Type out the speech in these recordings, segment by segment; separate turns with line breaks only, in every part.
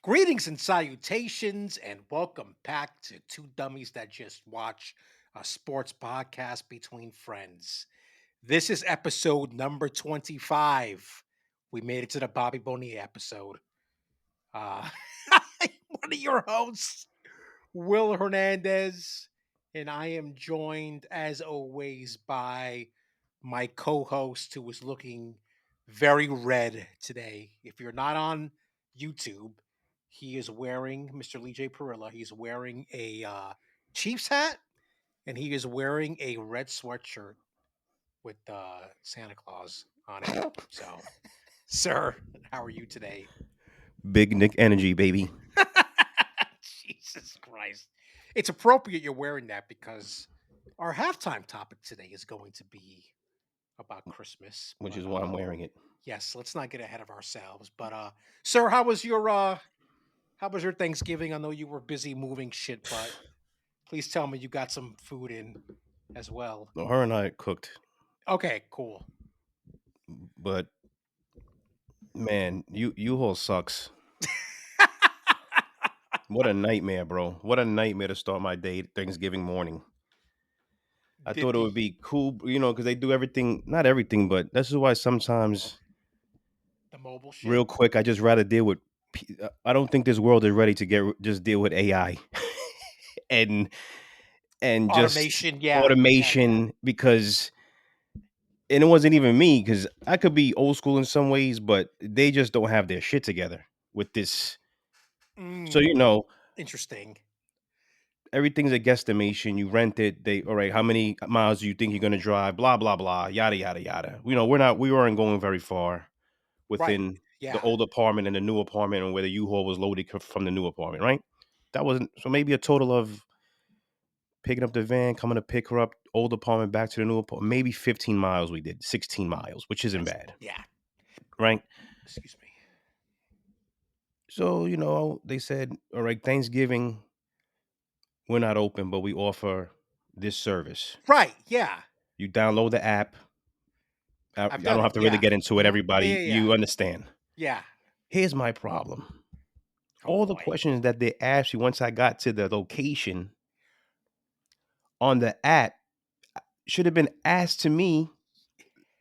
Greetings and salutations, and welcome back to Two Dummies That Just Watch, a sports podcast between friends. This is episode number 25. We made it to the Bobby Bonilla episode. Uh, one of your hosts, Will Hernandez, and I am joined, as always, by my co-host who is looking very red today. If you're not on YouTube, he is wearing Mr. LeeJay Perilla. He's wearing a Chiefs hat, and he is wearing a red sweatshirt with Santa Claus on it. So, sir, how are you today?
Big Nick energy, baby.
Jesus Christ. It's appropriate you're wearing that because our halftime topic today is going to be about Christmas.
Which is why I'm wearing it.
Yes, let's not get ahead of ourselves. But sir, how was your Thanksgiving? I know you were busy moving shit, but please tell me you got some food in as well.
No, her and I cooked,
Okay, cool.
but man, U-Haul sucks. What a nightmare, bro. What a nightmare to start my day Thanksgiving morning. I thought it would be cool, because they do everything, not everything, but this is why sometimes
the mobile shit.
Real quick, I just rather deal with I don't think this world is ready to just deal with AI and
automation,
just automation because and it wasn't even me because I could be old school in some ways, but they just don't have their shit together with this. So
interesting.
Everything's a guesstimation. You rent it. All right. How many miles do you think you're gonna drive? Blah blah blah. Yada yada yada. We weren't going very far within the old apartment and the new apartment, and where the U-Haul was loaded from the new apartment. Right. That wasn't so. Maybe a total of picking up the van, coming to pick her up, old apartment back to the new apartment. Maybe 15 miles we did, 16 miles, which isn't bad.
Yeah.
Right?
Excuse me.
So, they said, all right, Thanksgiving, we're not open, but we offer this service.
Right, yeah.
You download the app. I don't have to really get into it, everybody.
Yeah.
You understand.
Yeah.
Here's my problem. All the questions that they asked you once I got to the location on the app should have been asked to me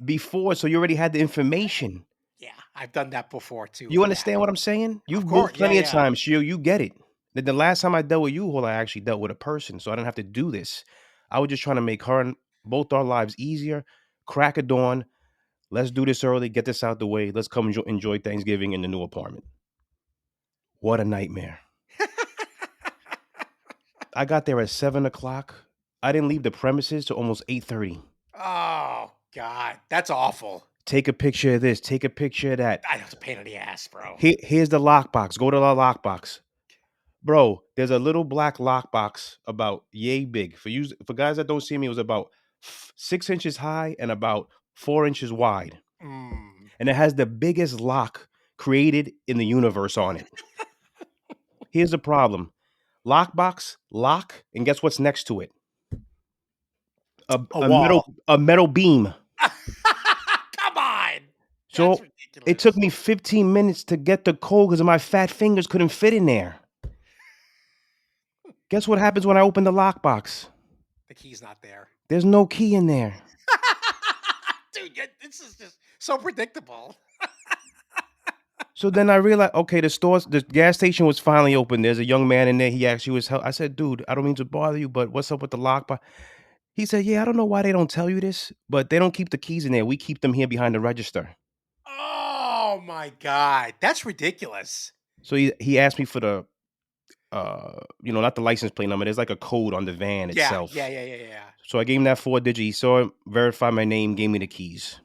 before, so you already had the information.
Yeah, I've done that before too.
You understand what I'm saying? You've moved plenty of times, Shio. You get it. The last time I dealt with U-Haul, I actually dealt with a person, so I didn't have to do this. I was just trying to make her and both our lives easier. Crack of dawn. Let's do this early. Get this out the way. Let's come enjoy Thanksgiving in the new apartment. What a nightmare. I got there at 7 o'clock. I didn't leave the premises till almost 8:30.
Oh, God. That's awful.
Take a picture of this. Take a picture of that.
I know it's a pain in the ass, bro.
Here's the lockbox. Go to the lockbox. Bro, there's a little black lockbox about yay big. For guys that don't see me, it was about 6 inches high and about 4 inches wide. And it has the biggest lock created in the universe on it. Here's the problem. Lockbox, lock, and guess what's next to it? A metal beam.
Come on.
So it took me 15 minutes to get the code because my fat fingers couldn't fit in there. Guess what happens when I open the lockbox?
The key's not there.
There's no key in there.
Dude, this is just so predictable.
So then I realized, okay, the gas station was finally open. There's a young man in there. He actually was help. I said, dude, I don't mean to bother you, but what's up with the lockbox? He said, yeah, I don't know why they don't tell you this, but they don't keep the keys in there. We keep them here behind the register.
Oh my God. That's ridiculous.
So he asked me for the, not the license plate number. There's like a code on the van itself.
Yeah.
So I gave him that 4-digit. He saw it, verified my name, gave me the keys.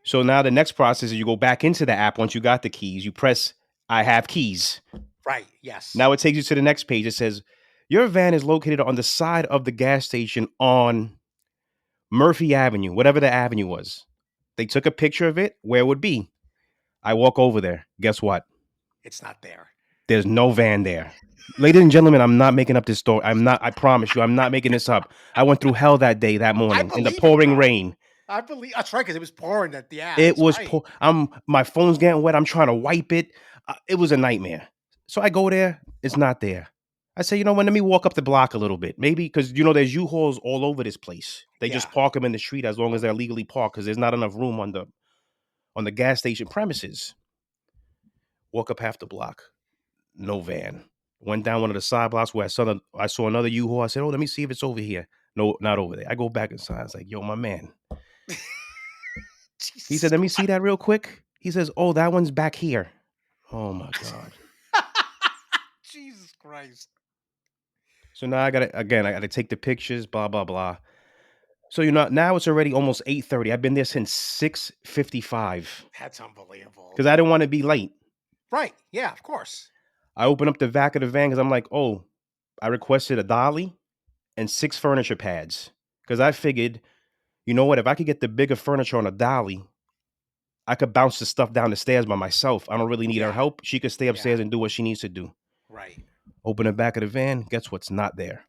So now the next process is you go back into the app. Once you got the keys, you press, I have keys.
Right, yes.
Now it takes you to the next page. It says, your van is located on the side of the gas station on Murphy Avenue, whatever the avenue was. They took a picture of it, where it would be. I walk over there. Guess what?
It's not there.
There's no van there. Ladies and gentlemen, I'm not making up this story. I promise you, I'm not making this up. I went through hell that morning in the pouring rain.
I believe that's right, because it was pouring at the ass.
It was my phone's getting wet. I'm trying to wipe it. It was a nightmare. So I go there, it's not there. I say, you know what? Let me walk up the block a little bit, maybe because there's U-Hauls all over this place. They
Yeah.
just park them in the street as long as they're legally parked because there's not enough room on the gas station premises. Walk up half the block, no van. Went down one of the side blocks where I saw another U-Haul. I said, oh, let me see if it's over here. No, not over there. I go back inside. I was like, yo, my man. He said,
Jesus
let me see
Christ.
that real quick. He says, oh, that one's back here. Oh my God.
Jesus Christ.
So now I gotta take the pictures, blah, blah, blah. So now it's already almost 8:30. I've been there since 6:55
That's unbelievable.
because I didn't want to be late.
Right. Yeah, of course.
I open up the back of the van because I'm like, oh, I requested a dolly and 6 furniture pads. Because I figured, you know what, if I could get the bigger furniture on a dolly, I could bounce the stuff down the stairs by myself. I don't really need her
Yeah.
help. She could stay
Yeah.
upstairs and do what she needs to do.
Right.
Open the back of the van. Guess what's not there?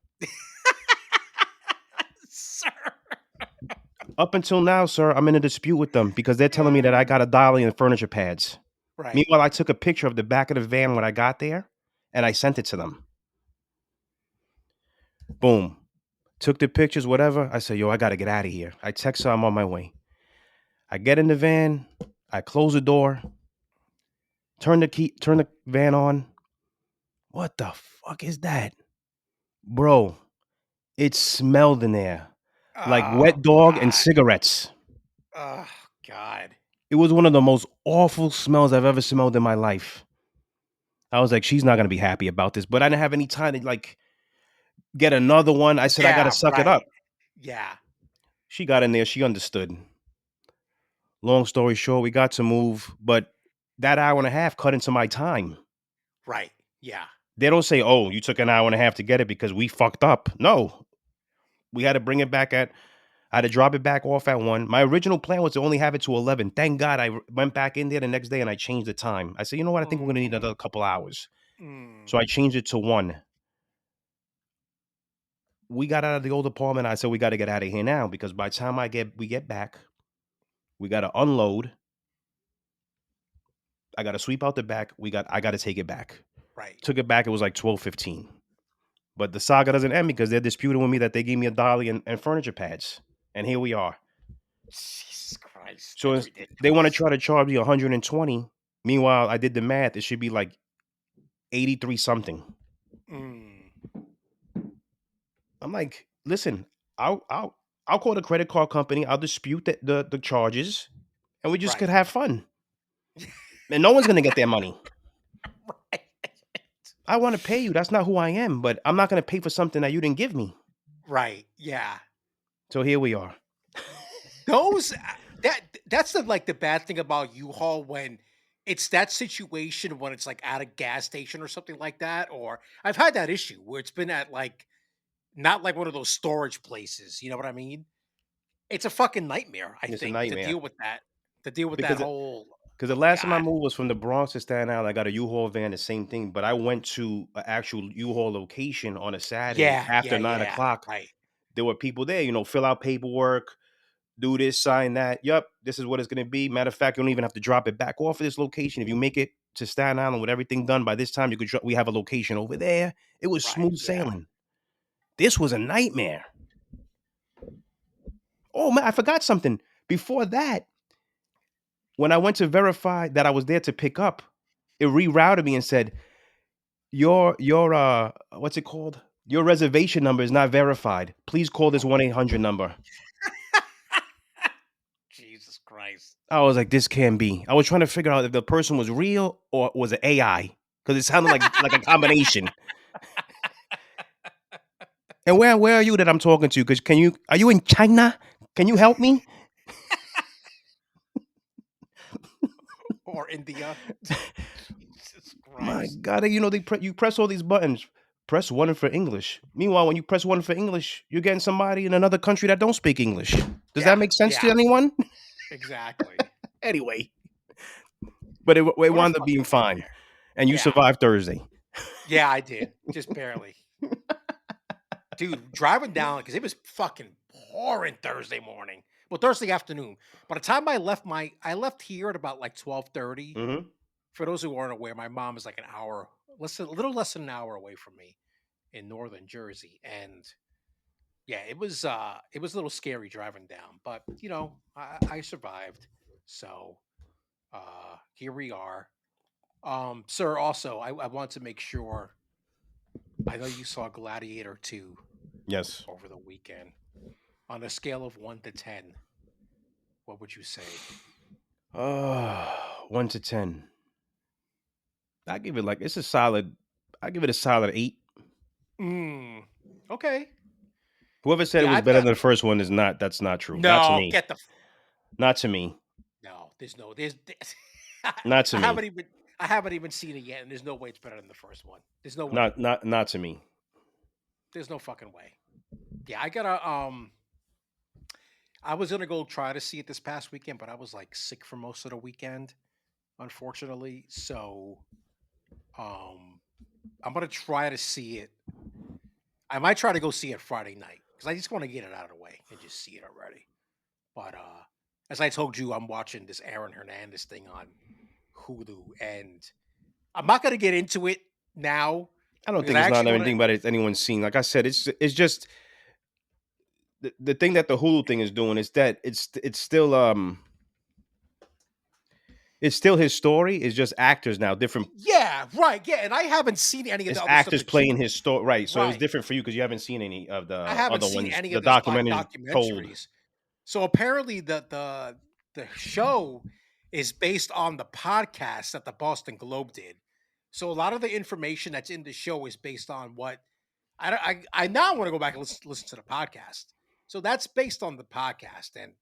Sir.
Up until now, sir, I'm in a dispute with them because they're telling me that I got a dolly and furniture pads.
Right.
Meanwhile, I took a picture of the back of the van when I got there, and I sent it to them. Boom. Took the pictures, whatever. I said, yo, I got to get out of here. I text her, I'm on my way. I get in the van. I close the door. Turn the van on. What the fuck is that? Bro, it smelled in there like
Oh
wet dog and
God.
cigarettes.
Oh God.
It was one of the most awful smells I've ever smelled in my life. I was like, she's not going to be happy about this, but I didn't have any time to get another one. I said, I got to
Yeah,
suck it
right.
up.
Yeah.
She got in there. She understood. Long story short, we got to move, but that hour and a half cut into my time.
Right. Yeah.
They don't say, oh, you took an hour and a half to get it because we fucked up. No, we had to bring it back I had to drop it back off at 1. My original plan was to only have it to 11. Thank God I went back in there the next day and I changed the time. I said, you know what? I think we're going to need
Mm,
another couple hours.
mm,
So I changed it to 1. We got out of the old apartment. I said, we got to get out of here now because by the time we get back, we got to unload. I got to sweep out the back. I got to take it back.
right.
Took it back. It was like 12:15. But the saga doesn't end because they're disputing with me that they gave me a dolly and furniture pads. And here we are.
Jesus Christ.
So
That's
they want to
ridiculous.
try to charge me 120. Meanwhile, I did the math. It should be like 83 something.
Mm,
I'm like, listen, I'll call the credit card company. I'll dispute the charges, and we just could
right.
have fun. And no one's gonna get their money.
Right.
I want to pay you. That's not who I am. But I'm not gonna pay for something that you didn't give me.
Right. Yeah.
So here we are.
Those that's the bad thing about U-Haul when it's that situation when it's like at a gas station or something like that. Or I've had that issue where it's been at like not like one of those storage places. You know what I mean? It's a fucking nightmare, I
It's a
think, to
nightmare
deal with that. To deal with that
because
whole
the last time I
God.
moved was from the Bronx to Staten Island. I got a U-Haul van, the same thing. But I went to an actual U-Haul location on a Saturday
Yeah,
after
yeah,
9
yeah.
o'clock.
Right.
There were people there, fill out paperwork, do this, sign that. Yep, this is what it's going to be. Matter of fact, you don't even have to drop it back off of this location. If you make it to Staten Island with everything done by this time, we have a location over there. It was
Right.
smooth
Yeah.
sailing. This was a nightmare. Oh man, I forgot something. Before that, when I went to verify that I was there to pick up, it rerouted me and said, your what's it called? Your reservation number is not verified. Please call this
Oh,
1-800 number.
Jesus Christ.
I was like, this can't be. I was trying to figure out if the person was real or was it AI because it sounded like a combination. And where are you that I'm talking to? Because are you in China? Can you help me?
Or India. Jesus
My
Christ.
God, you press all these buttons. Press 1 for English. Meanwhile, when you press 1 for English, you're getting somebody in another country that don't speak English. Does that
Yeah,
make sense to
yeah,
anyone?
exactly.
Anyway, but it
What a
wound up being
fucking
fine,
nightmare.
and you
Yeah,
survived Thursday.
yeah, I did. Just barely. Dude, driving down because it was fucking pouring Thursday morning. Well, Thursday afternoon. By the time I left here at about like 12:30,
Mhm.
For those who aren't aware, my mom is like a little less than an hour away from me in northern Jersey, and yeah, it was a little scary driving down, but I survived. So here we are. Sir, also, I want to make sure. I know you saw Gladiator 2
Yes.
over the weekend. On a scale of 1 to 10, what would you say?
1 to 10. I give it like it's a solid. I give it a solid 8.
Mm, okay.
Whoever said it
Yeah,
was
I've
better
got
than the first one is not. That's not true. Not to
no,
me.
get the
Not to me.
no, there's
Not to
I
me.
haven't even I haven't even seen it yet, and there's no way it's better than the first one. There's no way.
Not to me.
There's no fucking way. Yeah, I gotta I was gonna go try to see it this past weekend, but I was like sick for most of the weekend, unfortunately. So um I'm gonna try to see it. I might try to go see it Friday night because I just want to get it out of the way and just see it already. But as I told you, I'm watching this Aaron Hernandez thing on Hulu, and I'm not gonna get into it now
I don't
because
think
I
it's not
actually want to.
anything but anyone's seen. Like I said, it's just the thing that the Hulu thing is doing is that it's still his story. It's just actors now, different.
Yeah, right. Yeah, and I haven't seen any of
It's
the other stuff
actors
that you.
playing his story, right? So it's
Right.
different for you because you haven't seen any of
I
the
haven't
other
seen
ones.
any
The
of this
documentaries told.
documentaries. So apparently the show is based on the podcast that the Boston Globe did. So a lot of the information that's in the show is based on what I now want to go back and listen to the podcast. So that's based on the podcast, and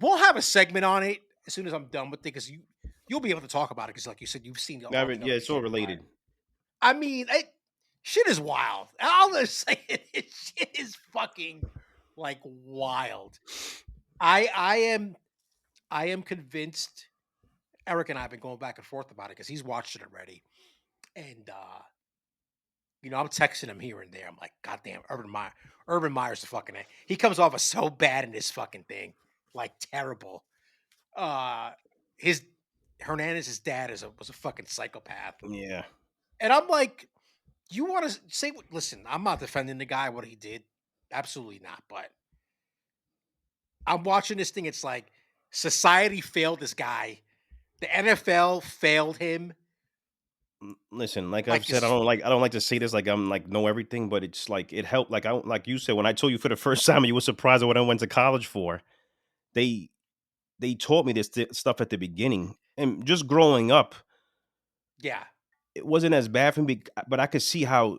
we'll have a segment on it as soon as I'm done with it because you'll be able to talk about it because, like you said, you've seen
I
all the
mean,
other
yeah, it's all
shit prior.
related.
I mean, shit is wild. I'll just say it. Shit is fucking like wild. I am convinced. Eric and I have been going back and forth about it because he's watched it already, and I'm texting him here and there. I'm like, God damn, Urban Meyer's the fucking A. He comes off as so bad in this fucking thing, like terrible. Uh, his Hernandez's dad was a fucking psychopath,
Yeah,
and I'm like, you want to say? Listen, I'm not defending the guy what he did, absolutely not. But I'm watching this thing. It's like society failed this guy. The NFL failed him.
listen, like I've
Like
said, I don't like to say this like I'm like know everything, but it's like it helped. Like you said when I told you for the first time, you were surprised at what I went to college for. They they taught me this stuff at the beginning, and just growing up,
yeah.
it wasn't as bad for me. But I could see how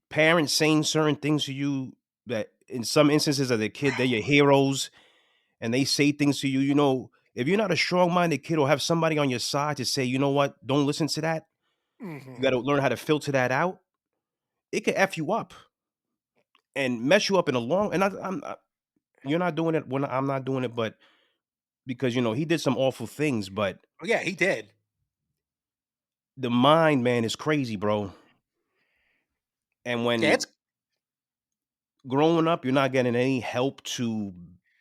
parents saying certain things to you that in some instances as a kid they're your heroes, and they say things to you. If you're not a strong-minded kid or have somebody on your side to say, you know what, don't listen to that. You got
Hmm.
to learn how to filter that out. It could f you up and mess you up in the long. And you're not doing it when I'm not doing it, but because he did some awful things. But
Oh yeah, he did.
the mind, man, is crazy, bro. And
Yeah,
when
it's
growing up, you're not getting any help to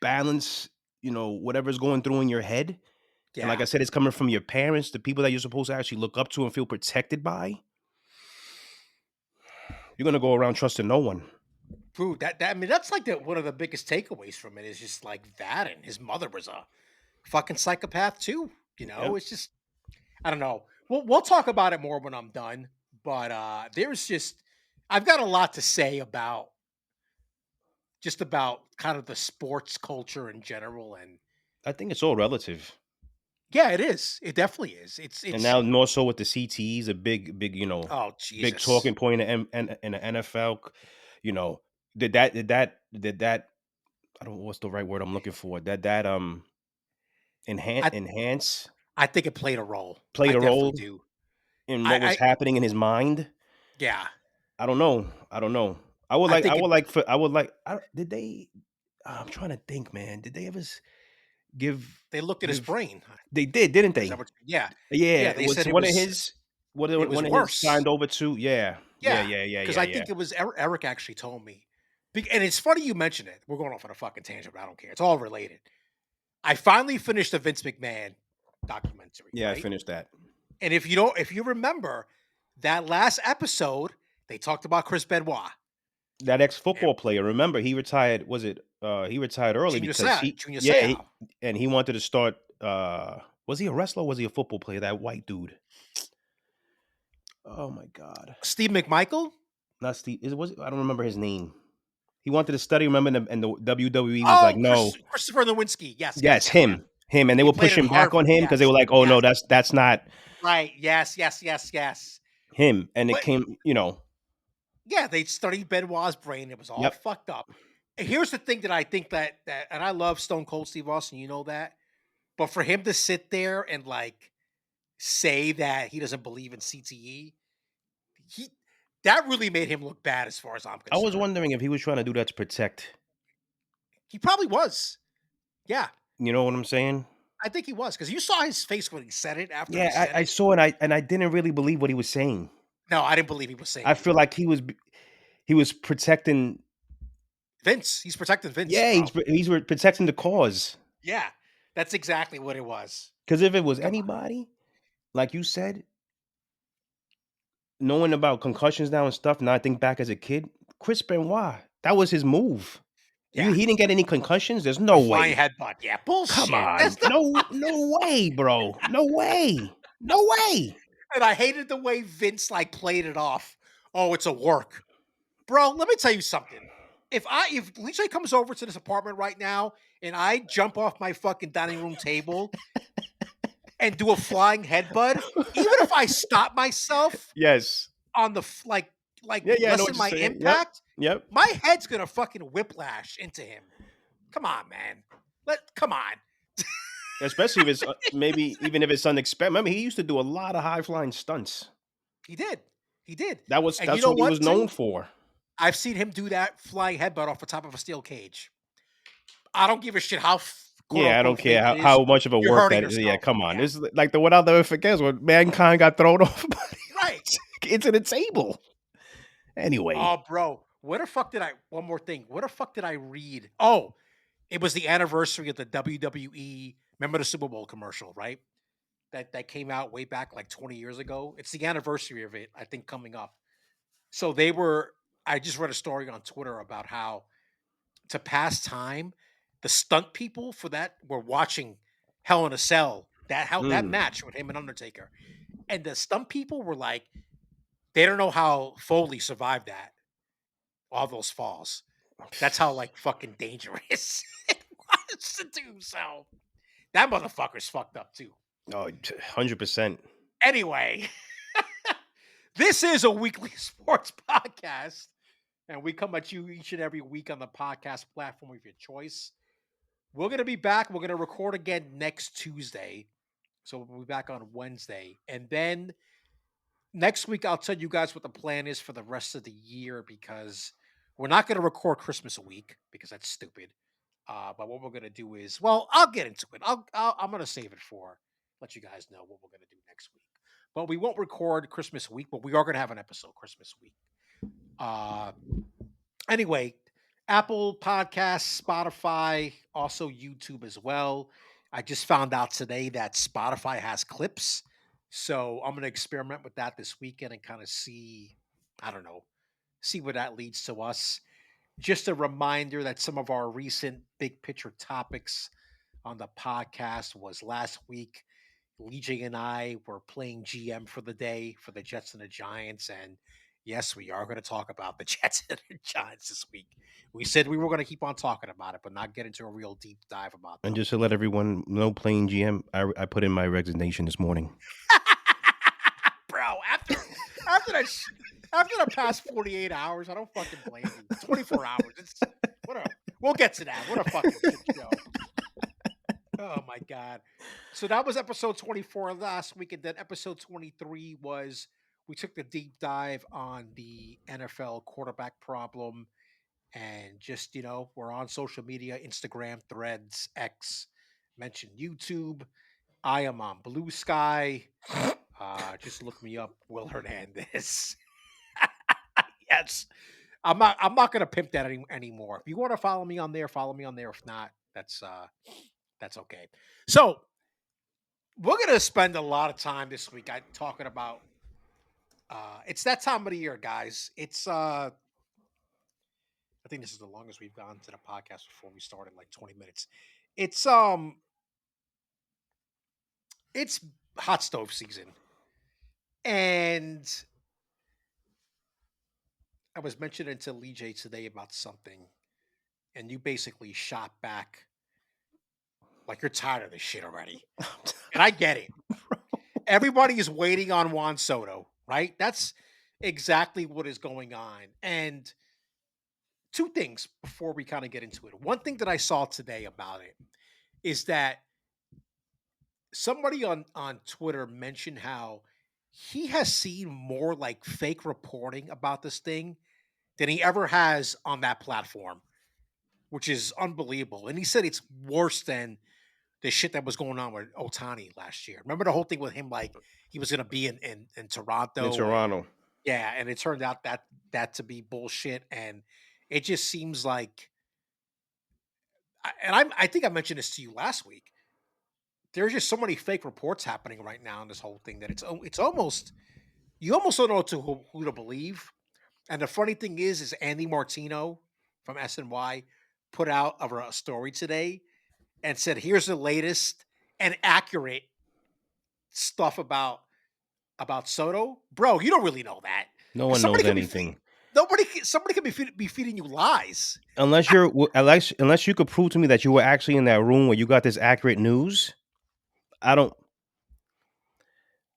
balance, whatever's going through in your head. And like
yeah.
I said, it's coming from your parents, the people that you're supposed to actually look up to and feel protected by. You're gonna go around trusting no one.
Dude, that I mean, that's like one of the biggest takeaways from it is just like that, and his mother was a fucking psychopath too.
Yep.
It's just I don't know. We'll talk about it more when I'm done. But there's just I've got a lot to say about just about kind of the sports culture in general, and
I think it's all relative.
yeah, it is. It definitely is.
And
It's
now more so with the CTEs, a big,
oh
big
Jesus.
talking point in the NFL. You know, did that I don't know what's the right word I'm looking for. That
I
enhance
I think it played a role. I
played a
definitely
role
do.
in what was
I
happening in his mind.
yeah.
I don't know. I don't know.
I think it
I would like did they I'm trying to think, man. Did they ever give
they looked at his
give
brain.
they did, didn't
Is that
they?
what yeah.
Yeah,
Yeah,
it
they said
was one of his
it was
one of his
worse.
signed over to. Yeah. Yeah,
Yeah,
yeah, yeah,
because
yeah,
I
yeah.
think it was Eric actually told me. And it's funny you mentioned it. We're going off on a fucking tangent, but I don't care. It's all related. I finally finished the Vince McMahon. documentary,
Yeah, I
right?
finished that.
And if you remember that last episode, they talked about Chris Benoit.
That
And
ex-football player, remember, he retired, he retired early because
Junior Seau.
and he wanted to start, was he a wrestler or was he a football player, that white dude? Oh my God.
Steve McMichael?
Not Steve, I don't remember his name. He wanted to study, remember, and the WWE was like, "No."
Christopher Nowinski. Yes, yes,
Yes,
yes, yes.
him, and they
He
were
played at
pushing back on
Harvard.
him because they
Yes,
were like, "Oh, no,
yes.
that's not
Right. Yes, yes, yes, yes.
him," and it
But
came,
yeah, they studied Benoit's brain. It was all
Yep.
fucked up. And here's the thing that I think that and I love Stone Cold Steve Austin, you know that. But for him to sit there and like say that he doesn't believe in CTE, he that really made him look bad as far as I'm
I was
concerned.
wondering if he was trying to do that to protect.
He probably was. Yeah.
You know what I'm saying?
I think he was because you saw his face when he said it after he
Yeah,
said
I
it.
saw it, and I didn't really believe what he was saying.
No, I didn't believe he was saying
I feel
anything.
like he was protecting.
Vince, he's protecting Vince,
Yeah,
bro.
he's protecting the cause.
Yeah, that's exactly what it was.
Because if it was
Come on.
anybody, like you said, knowing about concussions now and stuff, now I think back as a kid, Chris Benoit, that was his move.
Yeah,
He didn't get any concussions? There's
the
no
flying
way.
headbutt. Yeah,
Come
bullshit.
on.
That's not.
No way, bro. No way. No way.
And I hated the way Vince like played it off. Oh, it's a work, bro. Let me tell you something. If LeeJay comes over to this apartment right now and I jump off my fucking dining room table and do a flying headbutt, even if I stop myself
Yes.
on the like
Yeah, I know what
lessen
you're
my
saying. Yep.
impact,
Yep.
my head's gonna fucking whiplash into him. Come on, man. Come on.
Especially if it's maybe even if it's unexpected. Remember, he used to do a lot of high flying stunts.
He did. He did. And you
That's
know
what he
what,
was known
too?
for.
I've seen him do that flying headbutt off the top of a steel cage. I don't give a shit how quote
Yeah, I don't
unquote
care
fake it is.
how much of a
You're
work
hurting
that is. Yeah,
yourself.
come on.
Yeah.
This is like the one I'll never forget is when Mankind got thrown off
Right.
into the table. Anyway.
Oh, bro. Where the fuck did I one more thing? Where the fuck did I read? Oh, it was the anniversary of the WWE. Remember the Super Bowl commercial, right? That came out way back like 20 years ago. It's the anniversary of it, I think, coming up. So I just read a story on Twitter about how to pass time, the stunt people for that were watching Hell in a Cell, that
Mm.
match with him and Undertaker. And the stunt people were like, they don't know how Foley survived that, all those falls. That's how like fucking dangerous it was to do so. That motherfucker's fucked up too.
Oh, 100%.
Anyway, this is a weekly sports podcast, and we come at you each and every week on the podcast platform of your choice. We're going to be back. We're going to record again next Tuesday. So we'll be back on Wednesday. And then next week, I'll tell you guys what the plan is for the rest of the year because we're not going to record Christmas week because that's stupid. But what we're going to do is, well, I'll get into it. I'm going to save it for, let you guys know what we're going to do next week. But we won't record Christmas week, but we are going to have an episode Christmas week. Anyway, Apple Podcasts, Spotify, also YouTube as well. I just found out today that Spotify has clips. So I'm going to experiment with that this weekend and kind of see, I don't know, see where that leads to us. Just a reminder that some of our recent big picture topics on the podcast was last week. LeeJay and I were playing GM for the day for the Jets and the Giants. And yes, we are going to talk about the Jets and the Giants this week. We said we were going to keep on talking about it, but not get into a real deep dive about
And
them.
just to let everyone know, playing GM, I put in my resignation this morning.
Bro, after the past 48 hours, I don't fucking blame you. 24 hours. We'll get to that. What a fucking shit show. Oh my God. So that was episode 24 last week. And then episode 23 was we took the deep dive on the NFL quarterback problem. And just, we're on social media, Instagram, Threads, X, mentioned YouTube. I am on Blue Sky. Just look me up, Will Hernandez. Yes. I'm not gonna pimp that anymore. If you want to follow me on there, follow me on there. If not, that's okay. So We're gonna spend a lot of time this week talking about. It's that time of the year, guys. It's. I think this is the longest we've gone to the podcast before we started, like 20 minutes. It's um. It's hot stove season, and I was mentioning to LeeJay today about something, and you basically shot back like you're tired of this shit already, and I get it. Everybody is waiting on Juan Soto, right? That's exactly what is going on. And two things before we kind of get into it. One thing that I saw today about it is that somebody on Twitter mentioned how he has seen more like fake reporting about this thing than he ever has on that platform, which is unbelievable. And he said it's worse than the shit that was going on with Ohtani last year. Remember the whole thing with him, like he was going to be in
In
Toronto, and
Toronto.
yeah, and it turned out that to be bullshit, and it just seems like, I think I mentioned this to you last week. There's just so many fake reports happening right now in this whole thing that it's almost, you almost don't know who to believe. And the funny thing is Andy Martino from SNY put out a story today and said, "Here's the latest and accurate stuff about Soto." Bro, you don't really know that
No
because
one knows anything.
somebody could be feeding you lies.
Unless you could prove to me that you were actually in that room where you got this accurate news. I don't.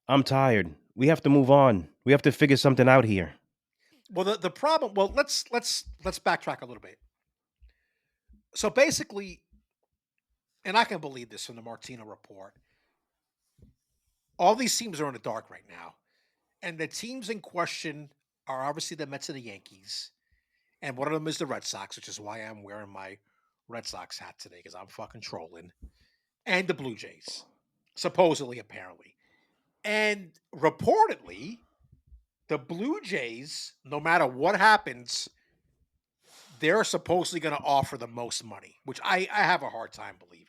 I'm tired. We have to move on. We have to figure something out here.
Well, the problem. Well, let's backtrack a little bit. So basically, and I can believe this from the Martino report, all these teams are in the dark right now, and the teams in question are obviously the Mets and the Yankees, and one of them is the Red Sox, which is why I'm wearing my Red Sox hat today because I'm fucking trolling, and the Blue Jays, supposedly, apparently, and reportedly, the Blue Jays, no matter what happens, they're supposedly going to offer the most money, which I have a hard time believing.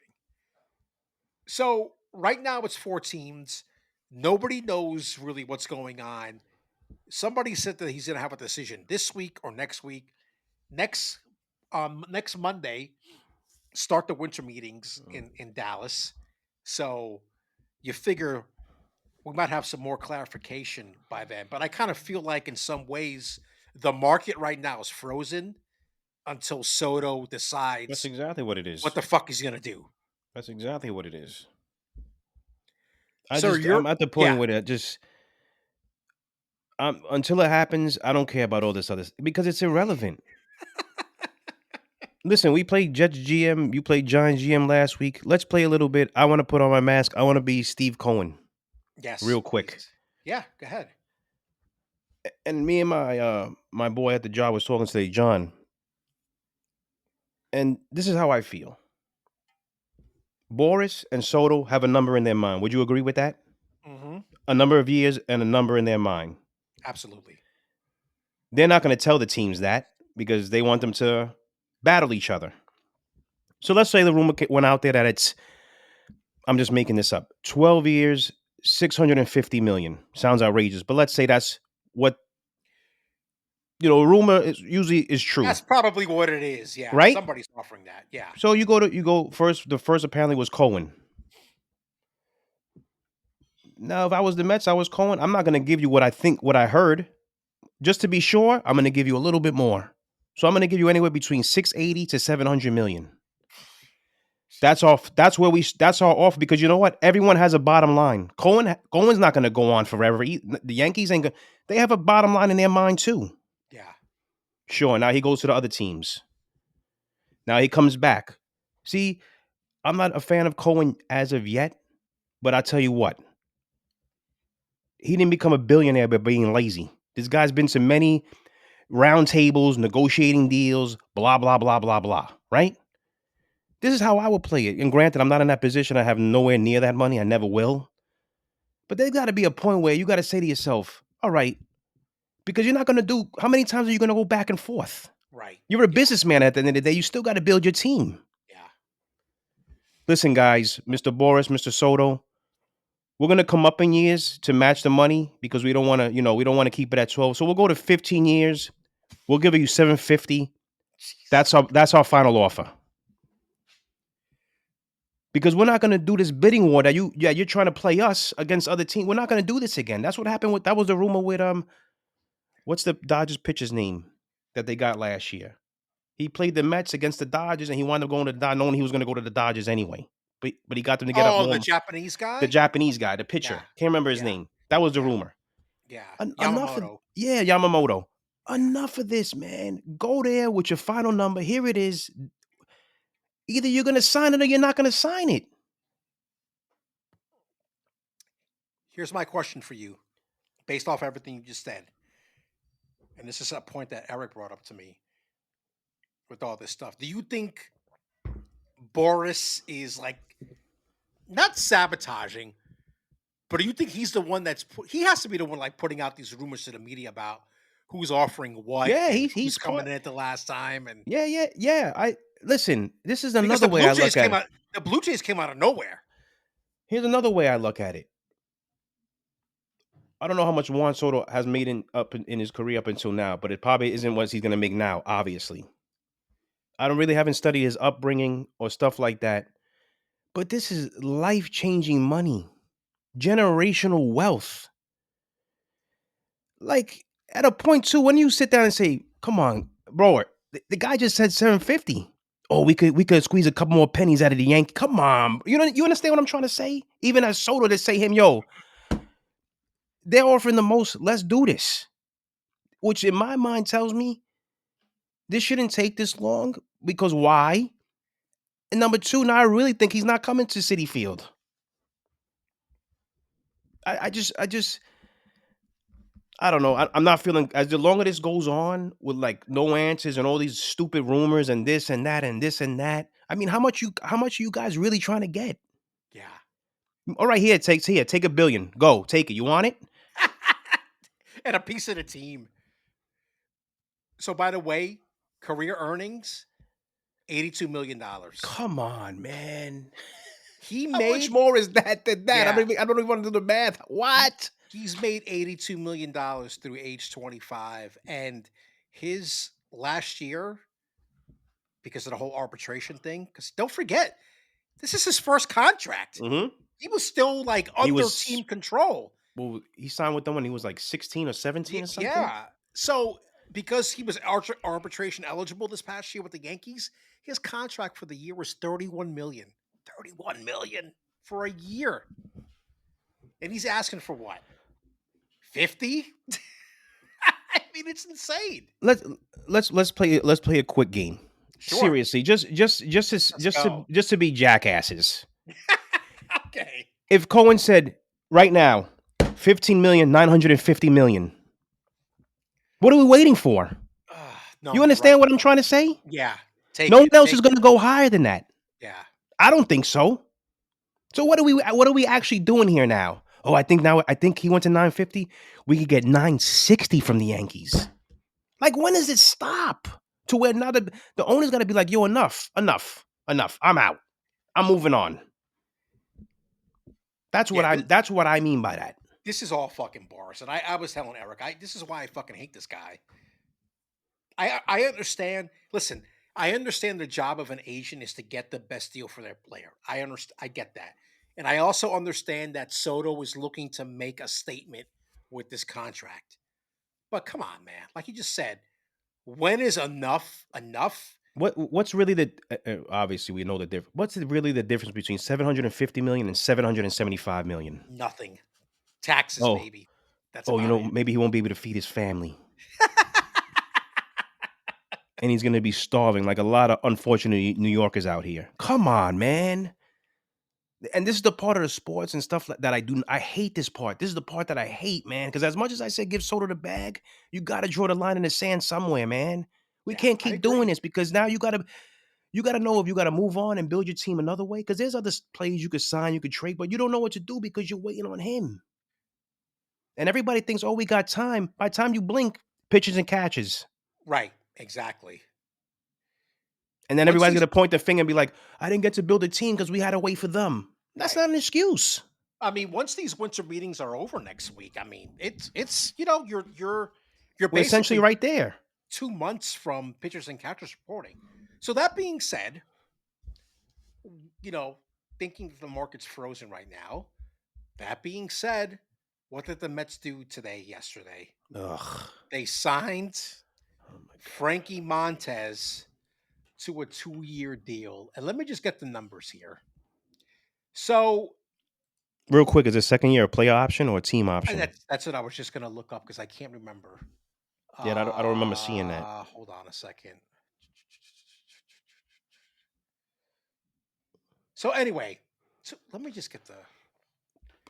So right now it's four teams. Nobody knows really what's going on. Somebody said that he's going to have a decision this week or next week. Next Monday, start the winter meetings in Dallas. So you figure we might have some more clarification by then. But I kind of feel like in some ways the market right now is frozen until Soto
That's
decides
exactly what it is.
what the fuck he's gonna do.
That's exactly what it is.
So
I'm
you're
at the point
yeah.
where until it happens, I don't care about all this other because it's irrelevant. Listen, we played Jets GM. You played Giants GM last week. Let's play a little bit. I want to put on my mask. I want to be Steve Cohen,
Yes,
real quick.
please. Yeah, go ahead.
And me and my boy at the job was talking today, John. And this is how I feel. Boris and Soto have a number in their mind. Would you agree with that?
Mm-hmm.
A number of years and a number in their mind.
Absolutely.
They're not going to tell the teams that because they want them to battle each other. So let's say the rumor went out there that it's, I'm just making this up, 12 years, 650 million. Sounds outrageous, but let's say that's what, rumor usually is true,
That's probably what it is. Yeah,
right?
somebody's offering that. Yeah.
So you go first. The first apparently was Cohen. Now, if I was the Mets, I was Cohen. I'm not going to give you what I heard. Just to be sure, I'm going to give you a little bit more. So I'm going to give you anywhere between 680 to 700 million. That's off. That's our off because you know what? Everyone has a bottom line. Cohen's not going to go on forever. The Yankees ain't going. They have a bottom line in their mind too.
Yeah.
Sure. Now he goes to the other teams. Now he comes back. See, I'm not a fan of Cohen as of yet, but I tell you what, he didn't become a billionaire by being lazy. This guy's been to many round tables, negotiating deals, blah, blah, blah, blah, blah, right? This is how I would play it. And granted, I'm not in that position. I have nowhere near that money. I never will. But there's got to be a point where you got to say to yourself, all right, because you're not going to do, how many times are you going to go back and forth?
Right.
You're a
Yeah.
businessman at the end of the day. You still got to build your team.
Yeah.
Listen, guys, Mr. Boris, Mr. Soto, We're gonna come up in years to match the money because we don't want to, we don't want to keep it at 12. So we'll go to 15 years. We'll give you 750.
Jesus.
That's our final offer. Because we're not gonna do this bidding war that you're trying to play us against other teams. We're not gonna do this again. That's what happened with that was the rumor with what's the Dodgers pitcher's name that they got last year? He played the Mets against the Dodgers and he wound up going to the Dodgers, knowing he was gonna go to the Dodgers anyway. But he got them to get up
Oh, the
more.
Japanese
The
guy?
Japanese guy, the
Yeah.
pitcher. Can't remember his
Yeah.
name. That was the
Yeah.
rumor.
Yeah.
Enough of
Yamamoto.
Yamamoto. Enough of this, man. Go there with your final number. Here it is. Either you're gonna sign it or you're not gonna sign it.
Here's my question for you, based off everything you just said. And this is a point that Eric brought up to me with all this stuff. Do you think Boris is like not sabotaging, but do you think he's the one he has to be the one like putting out these rumors to the media about who's offering what
Yeah,
and
he's
who's coming
part.
in at the last time and
Yeah. I listen. This is
because
another way I look at it.
the Blue Jays came out of nowhere.
Here's another way I look at it. I don't know how much Juan Soto has made in his career up until now, but it probably isn't what he's going to make now. Obviously, I haven't studied his upbringing or stuff like that. But this is life-changing money, generational wealth. Like at a point too, when you sit down and say, "Come on, bro, the guy just said 750. Oh, we could squeeze a couple more pennies out of the Yankee. Come on, you understand what I'm trying to say? Even as Soto to say him, yo, they're offering the most. Let's do this." Which in my mind tells me this shouldn't take this long because why? And number two, now I really think he's not coming to Citi Field. I just I don't know. I'm not feeling as the longer this goes on with like no answers and all these stupid rumors and this and that and this and that. I mean, how much are you guys really trying to get?
Yeah.
All right, take $1 billion. Go, take it. You want it?
And a piece of the team. So by the way, career earnings, $82 million.
Come on, man.
He
How
made
much more is that than that?
Yeah.
I don't even want to do the math. What?
He's made $82 million through age 25. And his last year, because of the whole arbitration thing, because don't forget, this is his first contract.
Mm-hmm.
He was still like under team control.
Well, he signed with them when he was like 16 or 17 or something.
Yeah. So because he was arbitration eligible this past year with the Yankees, his contract for the year was $31 million. $31 million for a year. And he's asking for what? 50? I mean, it's insane.
Let's play a quick game.
Sure.
Seriously, just to be jackasses.
Okay.
If Cohen said right now, 15,950,000, what are we waiting for?
No,
you understand what I'm trying to say?
Yeah.
No one else is going to go higher than that.
Yeah.
I don't think so. So what are we actually doing here now? Oh, I think he went to 950. We could get 960 from the Yankees. Like, when does it stop? To where now the owner's got to be like, yo, enough. I'm out. I'm moving on. That's what I mean by that.
This is all fucking Boris. And I was telling Eric, this is why I fucking hate this guy. I understand. Listen, I understand the job of an agent is to get the best deal for their player. I get that. And I also understand that Soto is looking to make a statement with this contract. But come on, man. Like you just said, when is enough enough?
What's really the obviously we know the difference. What's really the difference between 750 million and 775 million?
Nothing. Taxes, maybe. That's
maybe he won't be able to feed his family. And he's going to be starving like a lot of unfortunate New Yorkers out here. Come on, man. And this is the part of the sports and stuff that I hate this part. This is the part that I hate, man. Because as much as I said give Soto the bag, you got to draw the line in the sand somewhere, man. We can't keep doing this because now you got to know if you got to move on and build your team another way. Because there's other players you could sign, you could trade, but you don't know what to do because you're waiting on him. And everybody thinks, oh, we got time. By the time you blink, pitches and catches.
Right. Exactly.
And then everybody's going to point their finger and be like, I didn't get to build a team because we had to wait for them. That's not an excuse.
I mean, once these winter meetings are over next week, I mean, it's you're
We're essentially
basically
right there.
2 months from pitchers and catchers reporting. So that being said, you know, thinking that the market's frozen right now. That being said, what did the Mets do yesterday?
Ugh.
They signed
Oh my god.
Frankie Montez to a 2-year deal. And let me just get the numbers here. So
Real quick, is it second year a player option or a team option?
that's what I was just gonna look up because I can't remember.
Yeah, I don't remember seeing that.
Hold on a second. So anyway, so let me just get the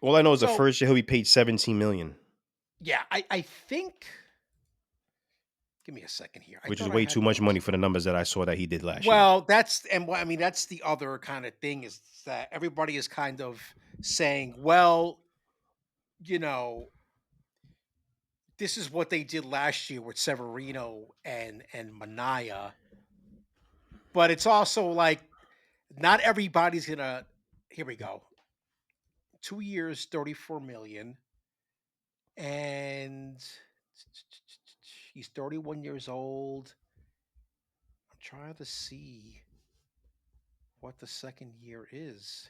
All I know is the
so
first year he'll be paid 17 million,
yeah, I think give me a second here. I
which is
thought I
way
had
too much
those.
money for the numbers that I saw that he did last year.
Well, I mean that's the other kind of thing is that everybody is kind of saying, well, you know, this is what they did last year with Severino and Manaya, but it's also like not everybody's gonna. Here we go. 2 years, 34 million, and he's 31 years old. I'm trying to see what the second year is.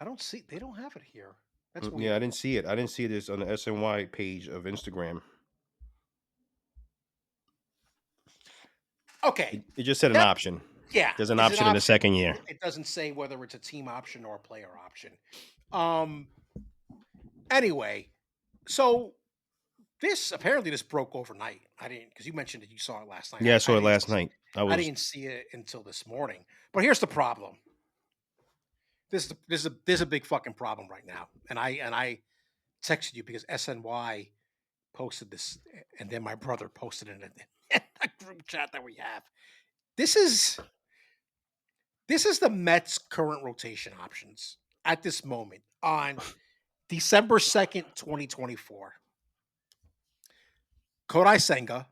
I don't see. They don't have it here. That's
Yeah, I
weird.
didn't see it. I didn't see this on the SNY page of Instagram.
Okay,
It just said an
that
option.
yeah
There's an
is an
option in the
option.
second year.
It doesn't say whether it's a team option or a player option. Um. Anyway, so this broke overnight. I didn't because you mentioned that you saw it last night.
Yeah, I
I
saw it
didn't.
last night.
I didn't see it until this morning. But here's the problem. This is a big fucking problem right now. And I texted you because SNY posted this, and then my brother posted it in the group chat that we have. This is the Mets' current rotation options at this moment on December 2nd, 2024. Kodai Senga,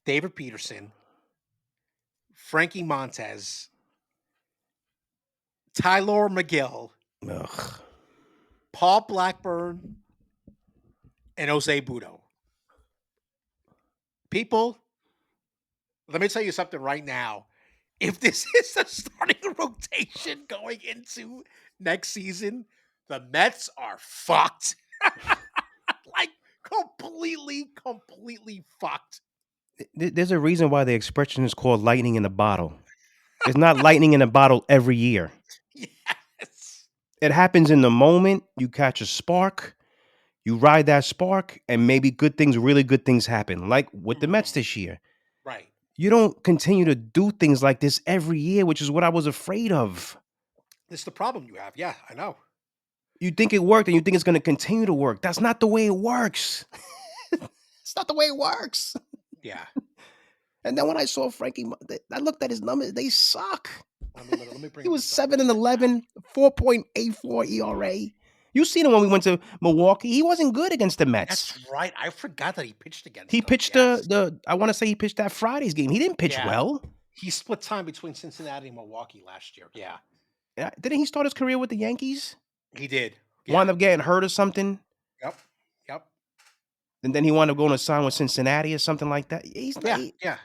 David Peterson, Frankie Montez, Tyler McGill,
Ugh.
Paul Blackburn, and Jose Budo. People, let me tell you something right now. If this is the starting rotation going into next season, the Mets are fucked. Like completely fucked.
There's a reason why the expression is called lightning in a bottle. It's not lightning in a bottle every year.
Yes.
It happens in the moment. You catch a spark, you ride that spark, and maybe really good things happen. Like with the Mets
Mhm.
this year.
Right.
You don't continue to do things like this every year, which is what I was afraid of.
This is the problem you have. Yeah, I know.
You think it worked and you think it's going to continue to work. That's not the way it works. It's not the way it works.
Yeah.
And then when I saw Frankie, I looked at his numbers. They suck.
Let me bring
He
up
was
his numbers
7 and
right now.
11, 4.84 ERA. You seen him when we went to Milwaukee. He wasn't good against the
That's
Mets.
right. I forgot that he pitched
He
against them.
pitched
Yes.
I want to say he pitched that Friday's game. He didn't pitch
Yeah.
well.
He split time between Cincinnati and Milwaukee last year. Yeah.
Didn't he start his career with the Yankees?
He did. Yeah.
Wound up getting hurt or something.
Yep. Yep.
And then he wound up going to sign with Cincinnati or something like that.
Yeah. Yeah.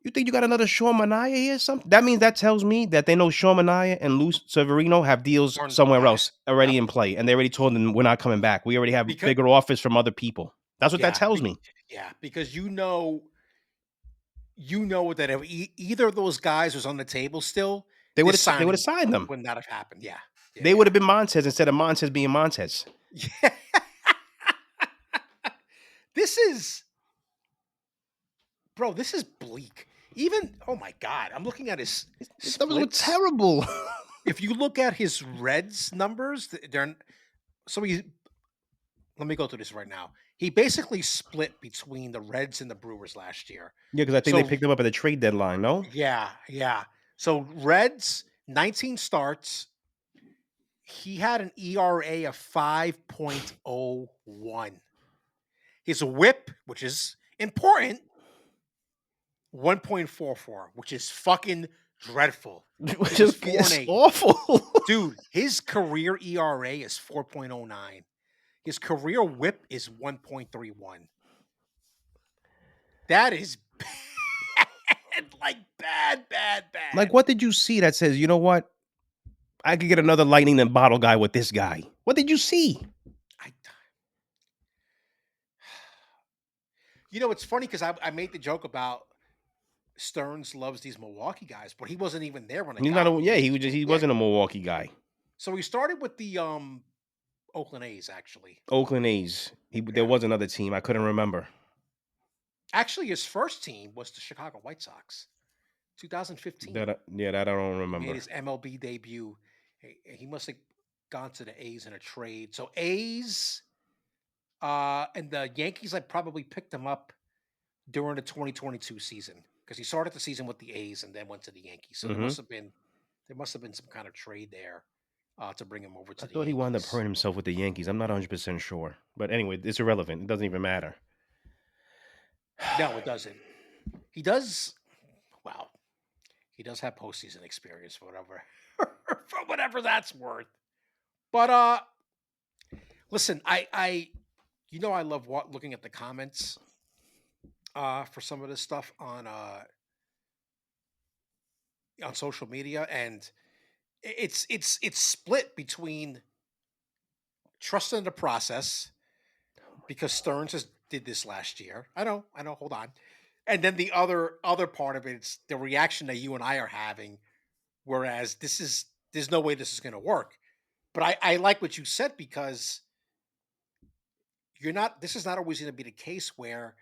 You think you got another Sean Manaea here? Something that tells me that they know Sean Manaea and Lou Severino have deals somewhere
Yeah.
else already
Yep.
in play, and they already told them we're not coming back. We already have
Because
bigger offers from other people. That's what that
yeah,
tells me.
yeah, because that if either of those guys was on the table still, this
They would have
signing
signed them.
would not have happened. Yeah. Yeah.
They would
Yeah.
have been Montez instead of Montez being Montez.
Yeah. This is bro, this is bleak. Even oh my god, I'm looking at his
His numbers were
splits.
terrible.
If you look at his Reds numbers, they're so he let me go through this right now. He basically split between the Reds and the Brewers last year.
Yeah, because I think they
So
picked him up at the trade deadline. No,
yeah, yeah. So Reds 19 starts. He had an ERA of 5.01. His WHIP, which is important, 1.44, which is fucking dreadful. It was
Just
4-8.
awful.
Dude, his career ERA is 4.09. His career WHIP is 1.31. That is bad. Like bad.
Like, what did you see that says, you know what? I could get another lightning and bottle guy with this guy. What did you see?
It's funny because I made the joke about Stearns loves these Milwaukee guys, but he wasn't even there when it
He's
got
not
him.
he wasn't a Milwaukee guy.
So he started with the Oakland A's, actually.
Oakland A's. There was another team. I couldn't remember.
Actually, his first team was the Chicago White Sox, 2015.
That I don't remember.
He made his MLB debut. He must have gone to the A's in a trade. So A's and the Yankees, I probably picked him up during the 2022 season because he started the season with the A's and then went to the Yankees. So there must have been some kind of trade there to bring him over to the Yankees. I thought
he wound up hurting himself with the Yankees. I'm not 100% sure. But anyway, it's irrelevant. It doesn't even matter.
No, it doesn't. He does have postseason experience for whatever that's worth. But listen, I love looking at the comments for some of this stuff on social media, and it's split between trusting the process because Stearns did this last year. I know. Hold on. And then the other part of it's the reaction that you and I are having, whereas there's no way this is going to work. But I like what you said because this is not always going to be the case where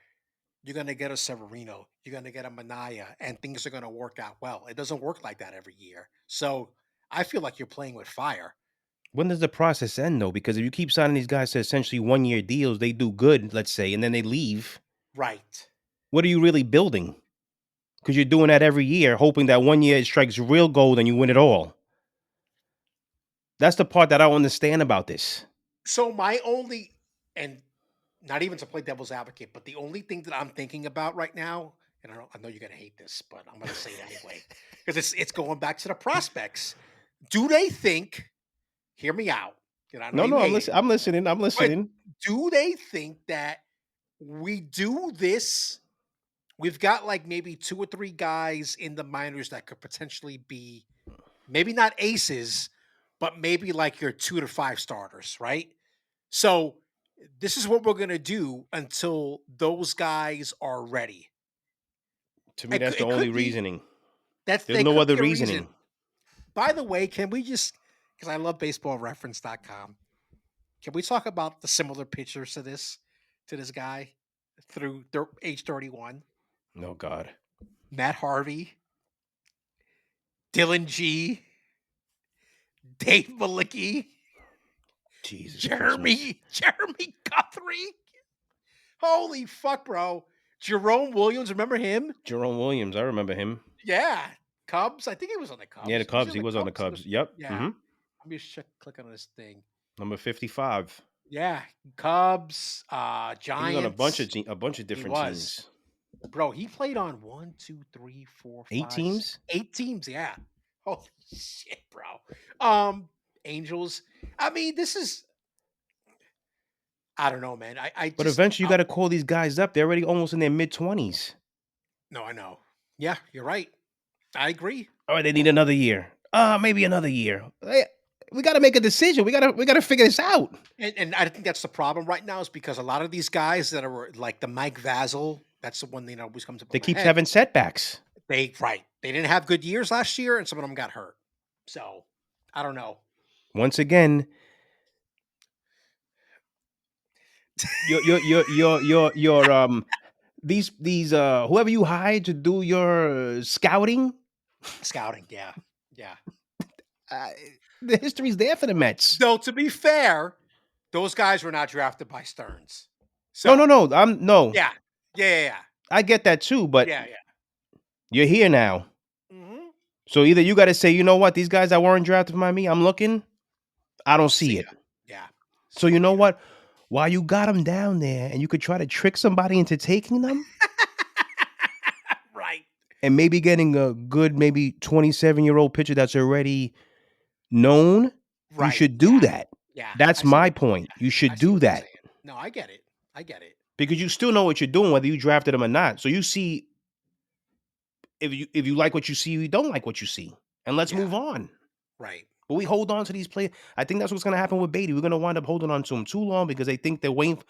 you're going to get a Severino, you're going to get a Manaya, and things are going to work out well. It doesn't work like that every year. So I feel like you're playing with fire.
When does the process end, though? Because if you keep signing these guys to essentially 1-year deals, they do good, let's say, and then they leave.
Right.
What are you really building? Because you're doing that every year, hoping that 1 year it strikes real gold and you win it all. That's the part that I don't understand about this.
So my only, and not even to play devil's advocate, but the only thing that I'm thinking about right now, and I know you're going to hate this, but I'm going to say it anyway, because it's going back to the prospects. Do they think, hear me out.
No, I'm listening.
But do they think that we do this? We've got like maybe 2 or 3 guys in the minors that could potentially be maybe not aces, but maybe like your 2 to 5 starters, right? So this is what we're going to do until those guys are ready.
To me, that's the only reasoning.
There's
no other reasoning.
By the way, can we just, because I love baseballreference.com, can we talk about the similar pictures to this guy through age 31?
Oh, God.
Matt Harvey, Dylan G, Dave Malicki,
Jesus,
Jeremy Guthrie. Holy fuck, bro. Jerome Williams, remember him?
Jerome Williams, I remember him.
Yeah. Cubs. I think he was on the Cubs.
Yeah, the Cubs. He was on the Cubs. Yep.
Yeah.
Mm-hmm.
Let me just click on this thing.
Number 55.
Yeah. Cubs, Giants.
He was on a bunch of different teams.
Bro, he played on 1, 2, 3, 4, 5.
8 teams?
8 teams, yeah. Holy shit, bro. Angels. I mean, this is, I don't know, man.
But eventually you got to call these guys up. They're already almost in their mid-20s.
No, I know. Yeah, you're right. I agree.
All right, they need another year. Maybe another year. We got to make a decision. We got to figure this out.
And I think that's the problem right now is because a lot of these guys that are like the Mike Vasil, that's the one that always comes up.
They keep having setbacks.
They didn't have good years last year, and some of them got hurt. So I don't know.
Once again, your these whoever you hired to do your scouting.
Yeah.
The history's there for the Mets.
No, to be fair, those guys were not drafted by Stearns. So,
no.
Yeah.
I get that too, but
yeah.
You're here now.
Mm-hmm.
So either you got to say, you know what, these guys that weren't drafted by me, I'm looking, I don't see it.
Yeah.
So you know what? While you got them down there and you could try to trick somebody into taking them.
Right.
and maybe getting a good, maybe 27-year-old pitcher that's already known, you
Right.
should do
Yeah.
that.
Yeah. I
That's
see
my
what
point. You
I
should
see
do
what you're
that
saying. No, I get it. I get it.
because you still know what you're doing, whether you drafted him or not. So you see if you like what you see, you don't like what you see, and let's
Yeah.
move on.
Right.
But we hold on to these players. I think that's what's going to happen with Beatty. We're going to wind up holding on to him too long because they think they're waiting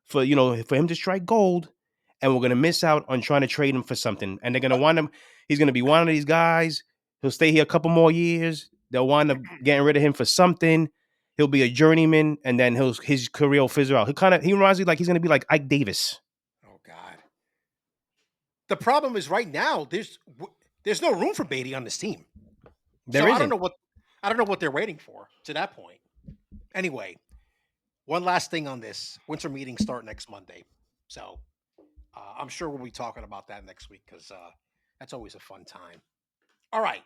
for for him to strike gold, and we're going to miss out on trying to trade him for something. And they're going to
But
wind him. He's going to be one of these guys. He'll stay here a couple more years. They'll wind up getting rid of him for something. He'll be a journeyman, and then his career will fizzle out. He reminds me like he's going to be like Ike Davis.
oh God. The problem is right now there's no room for Beatty on this team. So
There isn't.
I don't know what they're waiting for to that point. Anyway, one last thing on this. Winter meetings start next Monday. So I'm sure we'll be talking about that next week because that's always a fun time. All right.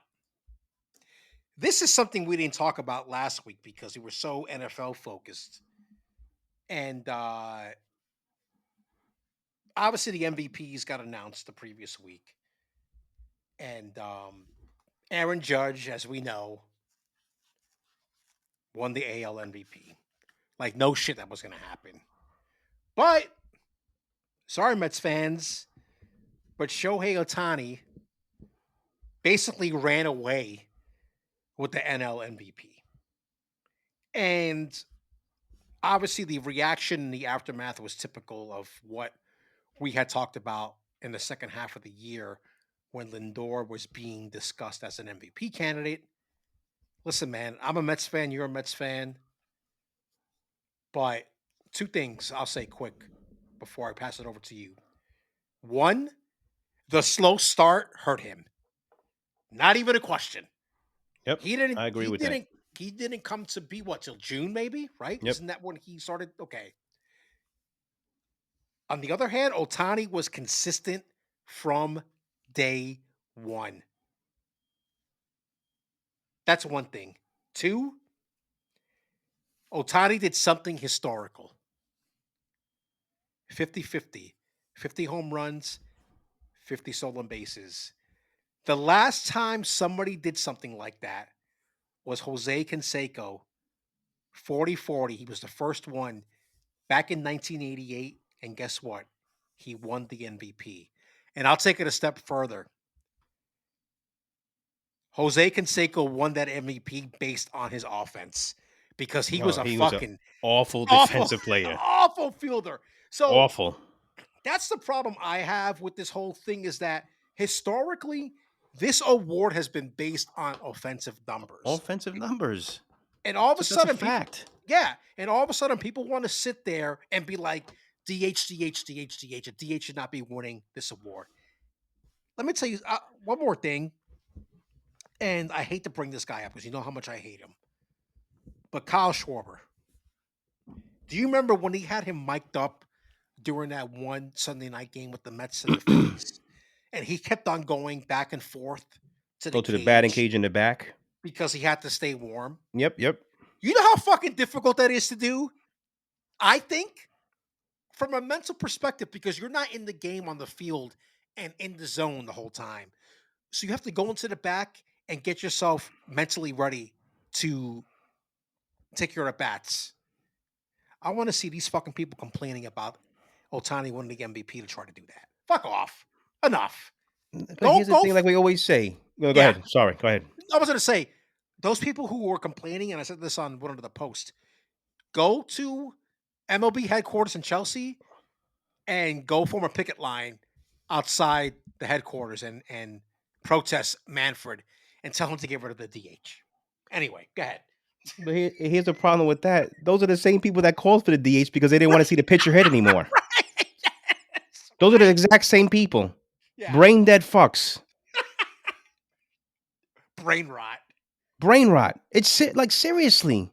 This is something we didn't talk about last week because we were so NFL focused. And obviously the MVPs got announced the previous week. And Aaron Judge, as we know, won the AL MVP. Like, no shit that was going to happen. But, sorry, Mets fans, but Shohei Ohtani basically ran away with the NL MVP. And obviously, the reaction in the aftermath was typical of what we had talked about in the second half of the year when Lindor was being discussed as an MVP candidate. Listen, man, I'm a Mets fan. You're a Mets fan. But two things I'll say quick before I pass it over to you. One, the slow start hurt him. Not even a question.
Yep,
He didn't.
I agree with that.
He didn't come to be what till June, maybe, right?
Yep.
Isn't that when he started? Okay. On the other hand, Ohtani was consistent from day one. That's one thing. Two, Ohtani did something historical. 50-50. 50 home runs, 50 stolen bases. The last time somebody did something like that was Jose Canseco, 40-40. He was the first one back in 1988. And guess what? He won the MVP. And I'll take it a step further. Jose Canseco won that MVP based on his offense because he was
Oh,
a
he was an
fucking
awful
awful,
defensive player.
awful fielder. So
Awful.
that's the problem I have with this whole thing is that historically, this award has been based on offensive numbers.
Offensive numbers.
And all of a
That's a
sudden,
fact.
and all of a sudden, people want to sit there and be like, DH, DH, DH, DH. A DH should not be winning this award. Let me tell you one more thing. And I hate to bring this guy up because you know how much I hate him. But Kyle Schwarber. Do you remember when he had him mic'd up during that one Sunday night game with the Mets and the Phillies? And he kept on going back and forth to
Go to the batting cage in the back.
because he had to stay warm.
Yep.
You know how fucking difficult that is to do? I think from a mental perspective, because you're not in the game on the field and in the zone the whole time. So you have to go into the back and get yourself mentally ready to take your at-bats. I want to see these fucking people complaining about Ohtani winning the MVP to try to do that. Fuck off. Enough.
But here's the thing, like we always say. Go ahead. Sorry, go ahead.
I was going to say, those people who were complaining, and I said this on one of the posts, go to MLB headquarters in Chelsea and go form a picket line outside the headquarters and protest Manfred and tell him to get rid of the DH. Anyway, go ahead.
But here's the problem with that. Those are the same people that called for the DH because they didn't want to see the pitcher hit anymore.
Right. Yes.
Those are the exact same people.
Yeah.
Brain dead fucks.
Brain rot.
Brain rot. It's like seriously.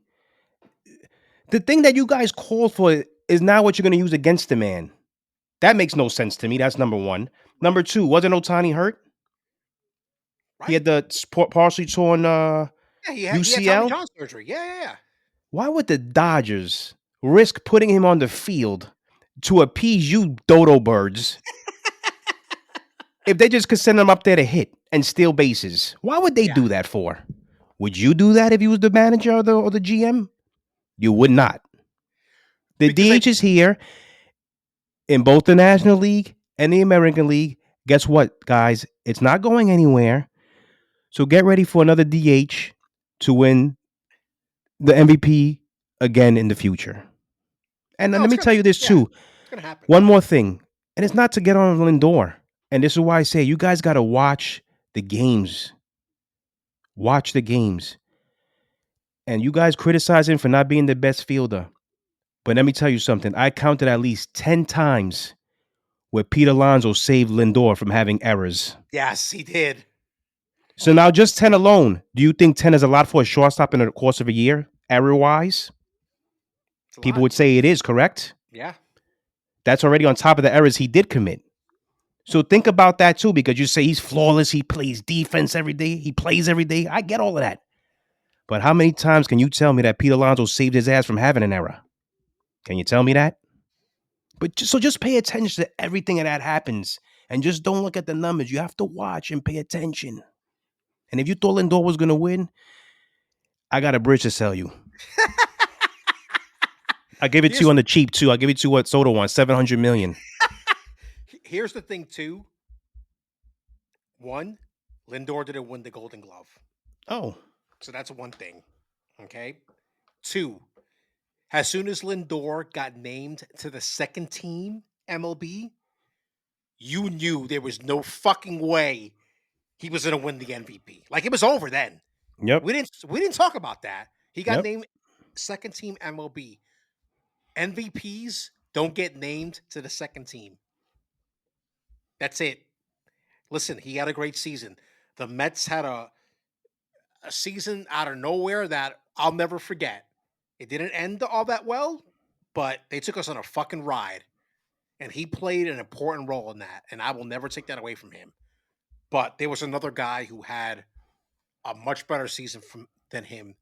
The thing that you guys called for is now what you're going to use against the man. That makes no sense to me. That's number one. Number two, wasn't Ohtani hurt? Right. He had the partially torn UCL.
He had Tommy John surgery. Yeah.
Why would the Dodgers risk putting him on the field to appease you dodo birds if they just could send them up there to hit and steal bases, why would they
Yeah,
do that for? Would you do that if you was the manager or the GM? You would not. The
because
DH is here in both the National League and the American League. Guess what, guys? It's not going anywhere. So get ready for another DH to win the MVP again in the future. And then
no,
let me tell you this too.
it's gonna happen.
One more thing, and it's not to get on Lindor. And this is why I say you guys got to watch the games. Watch the games. And you guys criticize him for not being the best fielder. But let me tell you something. I counted at least 10 times where Pete Alonso saved Lindor from having errors.
Yes, he did.
So now just 10 alone. Do you think 10 is a lot for a shortstop in the course of a year, error-wise? People would say it is, correct?
Yeah.
That's already on top of the errors he did commit. So think about that too, because you say he's flawless. He plays defense every day. He plays every day. I get all of that. But how many times can you tell me that Pete Alonso saved his ass from having an error? Can you tell me that? But just pay attention to everything that happens. And just don't look at the numbers. You have to watch and pay attention. And if you thought Lindor was going to win, I got a bridge to sell you. I give it to you on the cheap too. I give it to what Soto wants, $700 million.
Here's the thing too. One, Lindor didn't win the Golden Glove.
Oh.
So that's one thing. Okay. Two, as soon as Lindor got named to the second team MLB, you knew there was no fucking way he was going to win the MVP. Like it was over then.
Yep.
We didn't talk about that. He got named second team MLB. MVPs don't get named to the second team. That's it. Listen, he had a great season. The Mets had a season out of nowhere that I'll never forget. It didn't end all that well, but they took us on a fucking ride. And he played an important role in that. And I will never take that away from him. But there was another guy who had a much better season than him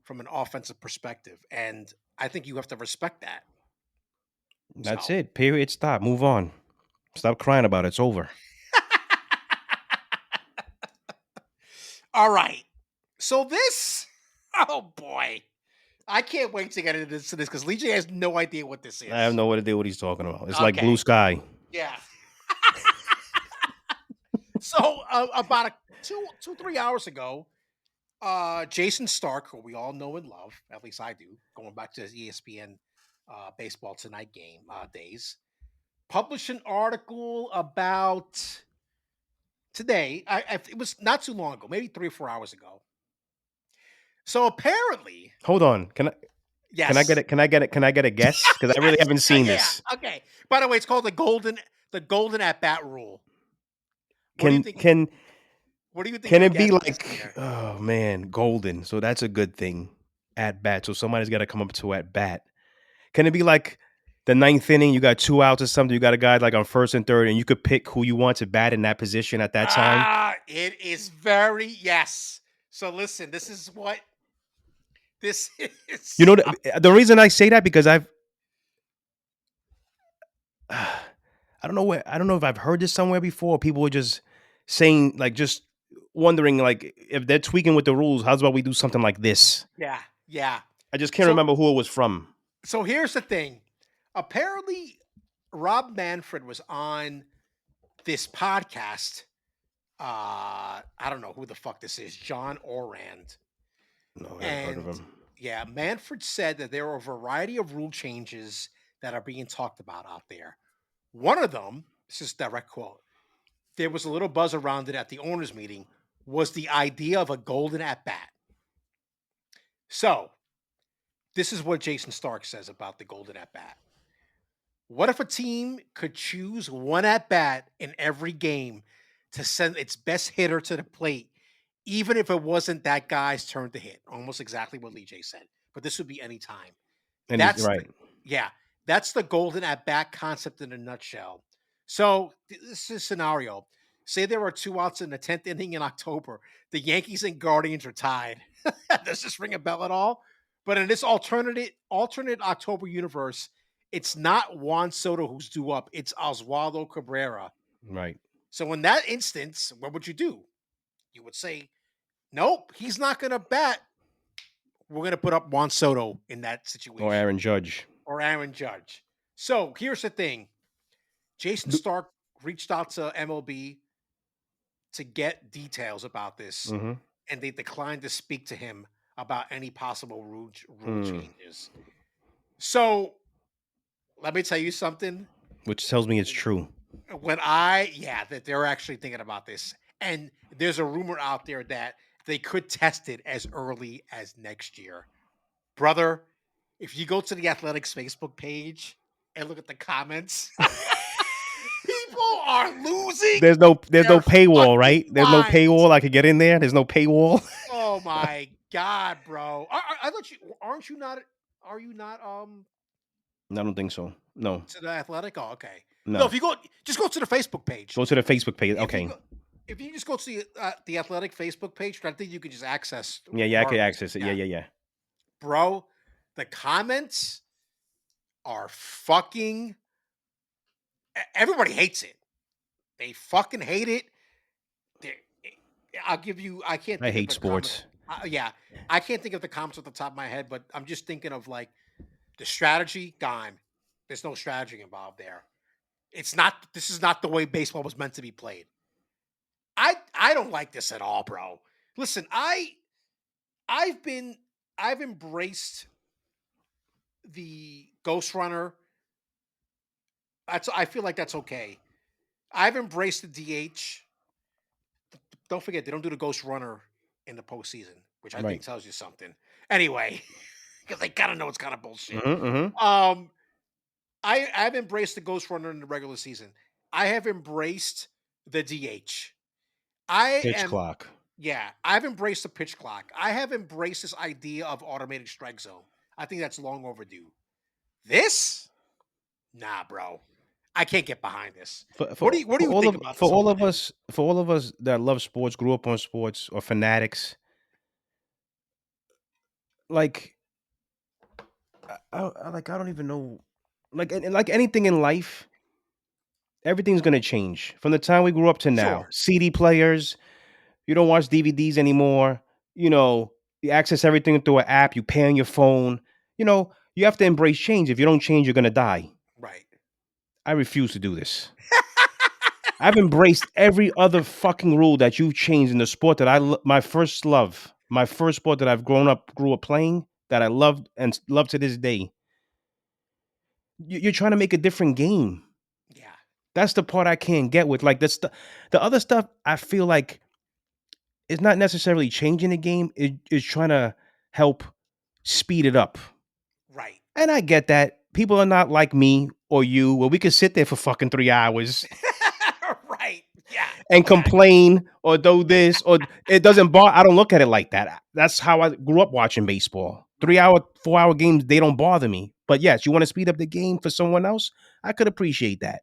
from an offensive perspective. And I think you have to respect that.
That's it. Period. Stop. Move on. Stop crying about it. It's over.
All right. So this, oh boy. I can't wait to get into this because LeeJay has no idea what this is.
I have no idea what he's talking about. It's like blue sky.
Yeah. So about 3 hours ago, Jason Stark, who we all know and love, at least I do, going back to his ESPN Baseball Tonight game days, published an article about today. It was not too long ago, maybe 3 or 4 hours ago. So apparently,
hold on. Can I? Yes. Can I get it? Can I get a guess? Because I really haven't seen this.
Okay. By the way, it's called the Golden At-Bat rule.
What do you think? Can it be like? Oh man, golden. So that's a good thing. At bat. So somebody's got to come up to at bat. Can it be like the ninth inning? You got 2 outs or something. You got a guy like on first and third, and you could pick who you want to bat in that position at that time.
It is very yes. So listen, this is what this is.
You know the reason I say that because I don't know if I've heard this somewhere before. People were just saying like just wondering like if they're tweaking with the rules. How's about we do something like this?
Yeah.
I just can't remember who it was from.
So here's the thing. Apparently, Rob Manfred was on this podcast. I don't know who the fuck this is. John Orand.
No, I haven't heard of him.
Yeah, Manfred said that there are a variety of rule changes that are being talked about out there. One of them, this is a direct quote, there was a little buzz around it at the owners' meeting, was the idea of a golden at-bat. So, this is what Jason Stark says about the golden at-bat. What if a team could choose one at-bat in every game to send its best hitter to the plate, even if it wasn't that guy's turn to hit? Almost exactly what LeeJay said. But this would be any time.
And that's right.
That's the golden at-bat concept in a nutshell. So this is a scenario. Say there are 2 outs in the 10th inning in October. The Yankees and Guardians are tied. Does this ring a bell at all? But in this alternate October universe, it's not Juan Soto who's due up. It's Oswaldo Cabrera.
Right.
So in that instance, what would you do? You would say, nope, he's not going to bat. We're going to put up Juan Soto in that
Or
situation
Aaron Judge.
or Aaron Judge. So here's the thing. Jason Stark reached out to MLB to get details about this,
Mm-hmm.
and they declined to speak to him about any possible rule changes. So let me tell you something.
Which tells me it's true.
That they're actually thinking about this. And there's a rumor out there that they could test it as early as next year. Brother, if you go to the Athletics Facebook page and look at the comments, people are losing.
There's no
their
paywall, right?
fucking
There's no
minds.
paywall. I could get in there. There's no paywall.
Oh my God, bro. I thought are you not
I don't think so. No.
to the Athletic? Oh, okay.
No.
No, if you just go to the Facebook page.
Go to the Facebook page. Okay.
If you just go to the Athletic Facebook page, I think you can just access.
Yeah, I could access it. Yeah.
Bro, the comments are fucking. Everybody hates it. They fucking hate it. I'll give you. I can't.
I hate sports.
I can't think of the comments off the top of my head, but I'm just thinking of like the strategy gone. There's no strategy involved there. It's not. This is not the way baseball was meant to be played. I don't like this at all, bro. Listen, I've embraced the Ghost Runner. I feel like that's okay. I've embraced the DH. Don't forget, they don't do the Ghost Runner in the postseason, which I think tells you something. Anyway, because they gotta know it's kind of bullshit. I've embraced the Ghost Runner in the regular season. I have embraced the DH.
Pitch clock.
Yeah, I've embraced the pitch clock. I have embraced this idea of automated strike zone. I think that's long overdue. This, nah, bro. I can't get behind this. What do you think about this?
For all of us that love sports, grew up on sports, or fanatics, like I don't even know, like anything in life, everything's gonna change from the time we grew up to now. Sure. CD players, you don't watch DVDs anymore. You access everything through an app. You pay on your phone. You have to embrace change. If you don't change, you're gonna die.
Right.
I refuse to do this. I've embraced every other fucking rule that you've changed in the sport that my first sport that I've grew up playing, that I loved and love to this day. You're trying to make a different game.
Yeah.
That's the part I can't get with. Like the other stuff, I feel like it's not necessarily changing the game. It's trying to help speed it up.
Right.
And I get that. People are not like me or you, where we could sit there for fucking 3 hours.
Right. Yeah.
And complain or do this or it doesn't bother. I don't look at it like that. That's how I grew up watching baseball. 3-hour, 4-hour games, they don't bother me. But yes, you want to speed up the game for someone else? I could appreciate that.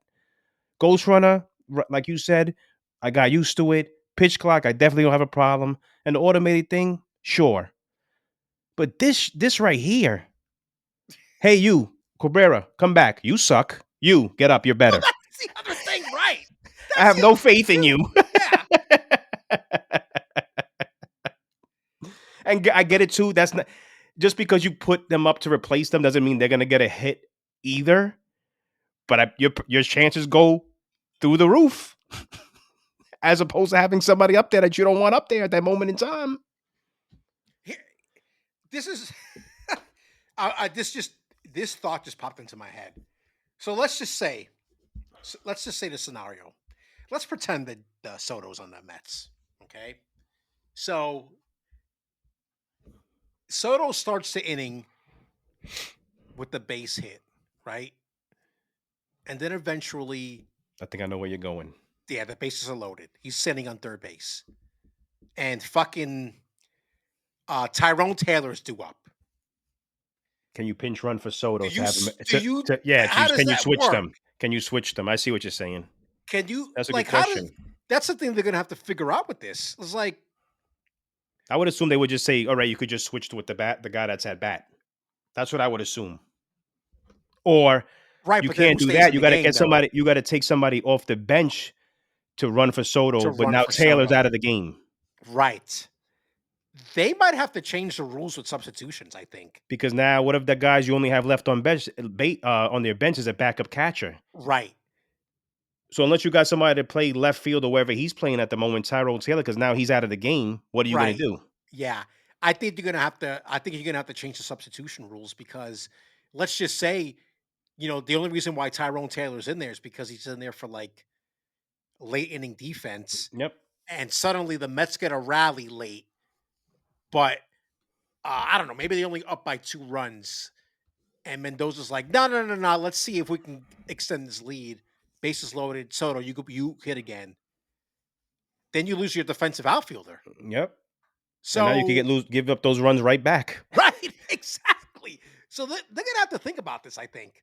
Ghost Runner, like you said, I got used to it. Pitch clock, I definitely don't have a problem. And the automated thing, sure. But this right here, hey, you, Cabrera, come back. You suck. You, get up. You're better.
Well, that's the other thing, right?
I have no faith in you.
Yeah.
And I get it too. That's not just because you put them up to replace them doesn't mean they're gonna get a hit either. But your chances go through the roof, as opposed to having somebody up there that you don't want up there at that moment in time.
This is this thought just popped into my head. So let's just say the scenario. Let's pretend that Soto's on the Mets. Okay, so Soto starts the inning with the base hit, right? And then eventually,
I think I know where you're going.
Yeah, the bases are loaded. He's sitting on third base, and fucking Tyrone Taylor's due up.
Can you pinch run for Soto?
Can you
switch
work?
them? Can you switch them? I see what you're saying.
Can you?
That's a good question.
That's the thing they're gonna have to figure out with this. It's like,
I would assume they would just say, "All right, you could just switch with the guy that's at bat." That's what I would assume. Or you can't do that. You got to get somebody. You got to take somebody off the bench to run for
to
Soto, but
run
now
for
Taylor's
Soto.
out of the game.
Right. They might have to change the rules with substitutions, I think.
Because now, what if the guys you only have left on on their bench is a backup catcher?
Right.
So unless you got somebody to play left field or wherever he's playing at the moment, Tyrone Taylor, because now he's out of the game, what are you going to
Right.
do?
Yeah. I think you're gonna have to change the substitution rules because let's just say, the only reason why Tyrone Taylor's in there is because he's in there for like late inning defense,
Yep.
and suddenly the Mets get a rally late, but I don't know, maybe they only up by 2 runs, and Mendoza's like, no, no, no, no, let's see if we can extend this lead. Bases loaded, Soto, you hit again. Then you lose your defensive outfielder.
Yep. And now you
So
can give up those runs right back.
right, exactly. So they're gonna have to think about this. I think,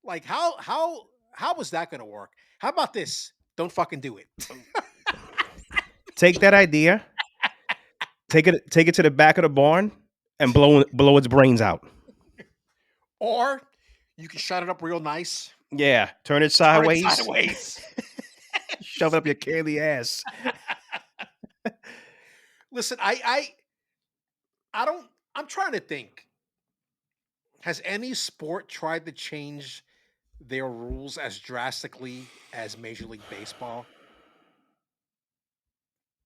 like, how was that gonna work? How about this? Don't fucking do it.
Take that idea, take it to the back of the barn, and blow its brains out.
Or you can shut it up real nice.
Yeah, turn it sideways. Shove it up your candy ass.
Listen, I don't. I'm trying to think. Has any sport tried to change their rules as drastically as Major League Baseball?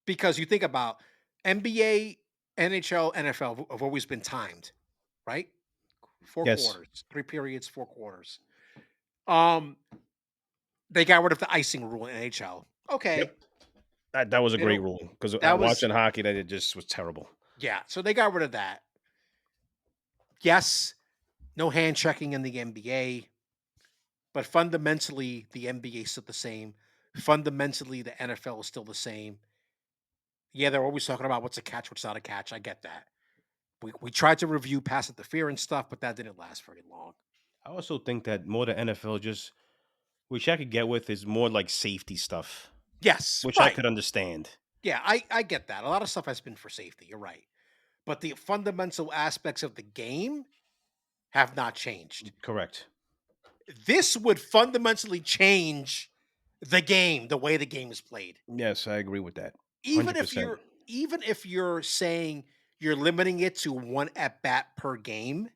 Because you think about NBA, NHL, NFL have always been timed, right? Four
Yes.
quarters, 3 periods, 4 quarters. Um, they got rid of the icing rule in NHL. Okay.
Yep. That was a great rule because watching hockey, that it just was terrible.
Yeah, so they got rid of that. Yes, no hand checking in the NBA, but fundamentally the NBA is still the same. Fundamentally, the NFL is still the same. Yeah, they're always talking about what's a catch, what's not a catch. I get that. We tried to review pass interference stuff, but that didn't last very long.
I also think that more the NFL which I could get with, is more like safety stuff.
Yes,
which
right.
I could understand.
Yeah, I get that. A lot of stuff has been for safety. You're right, but the fundamental aspects of the game have not changed.
Correct.
This would fundamentally change the game, the way the game is played.
Yes, I agree with that.
100%. Even if you're saying you're limiting it to 1 at bat per game,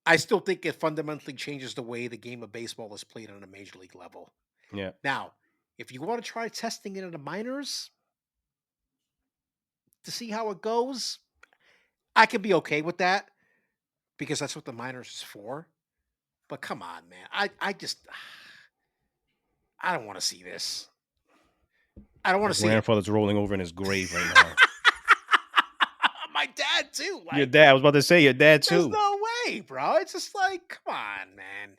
I still think it fundamentally changes the way the game of baseball is played on a major league level.
Yeah.
Now, if you want to try testing it in the minors to see how it goes, I can be okay with that because that's what the minors is for. But come on, man. I don't want to see this. I don't want to see
grandfather's rolling over in his grave right now.
My dad too.
Your dad. I was about to say your dad too.
There's no way, bro. It's just like, come on, man.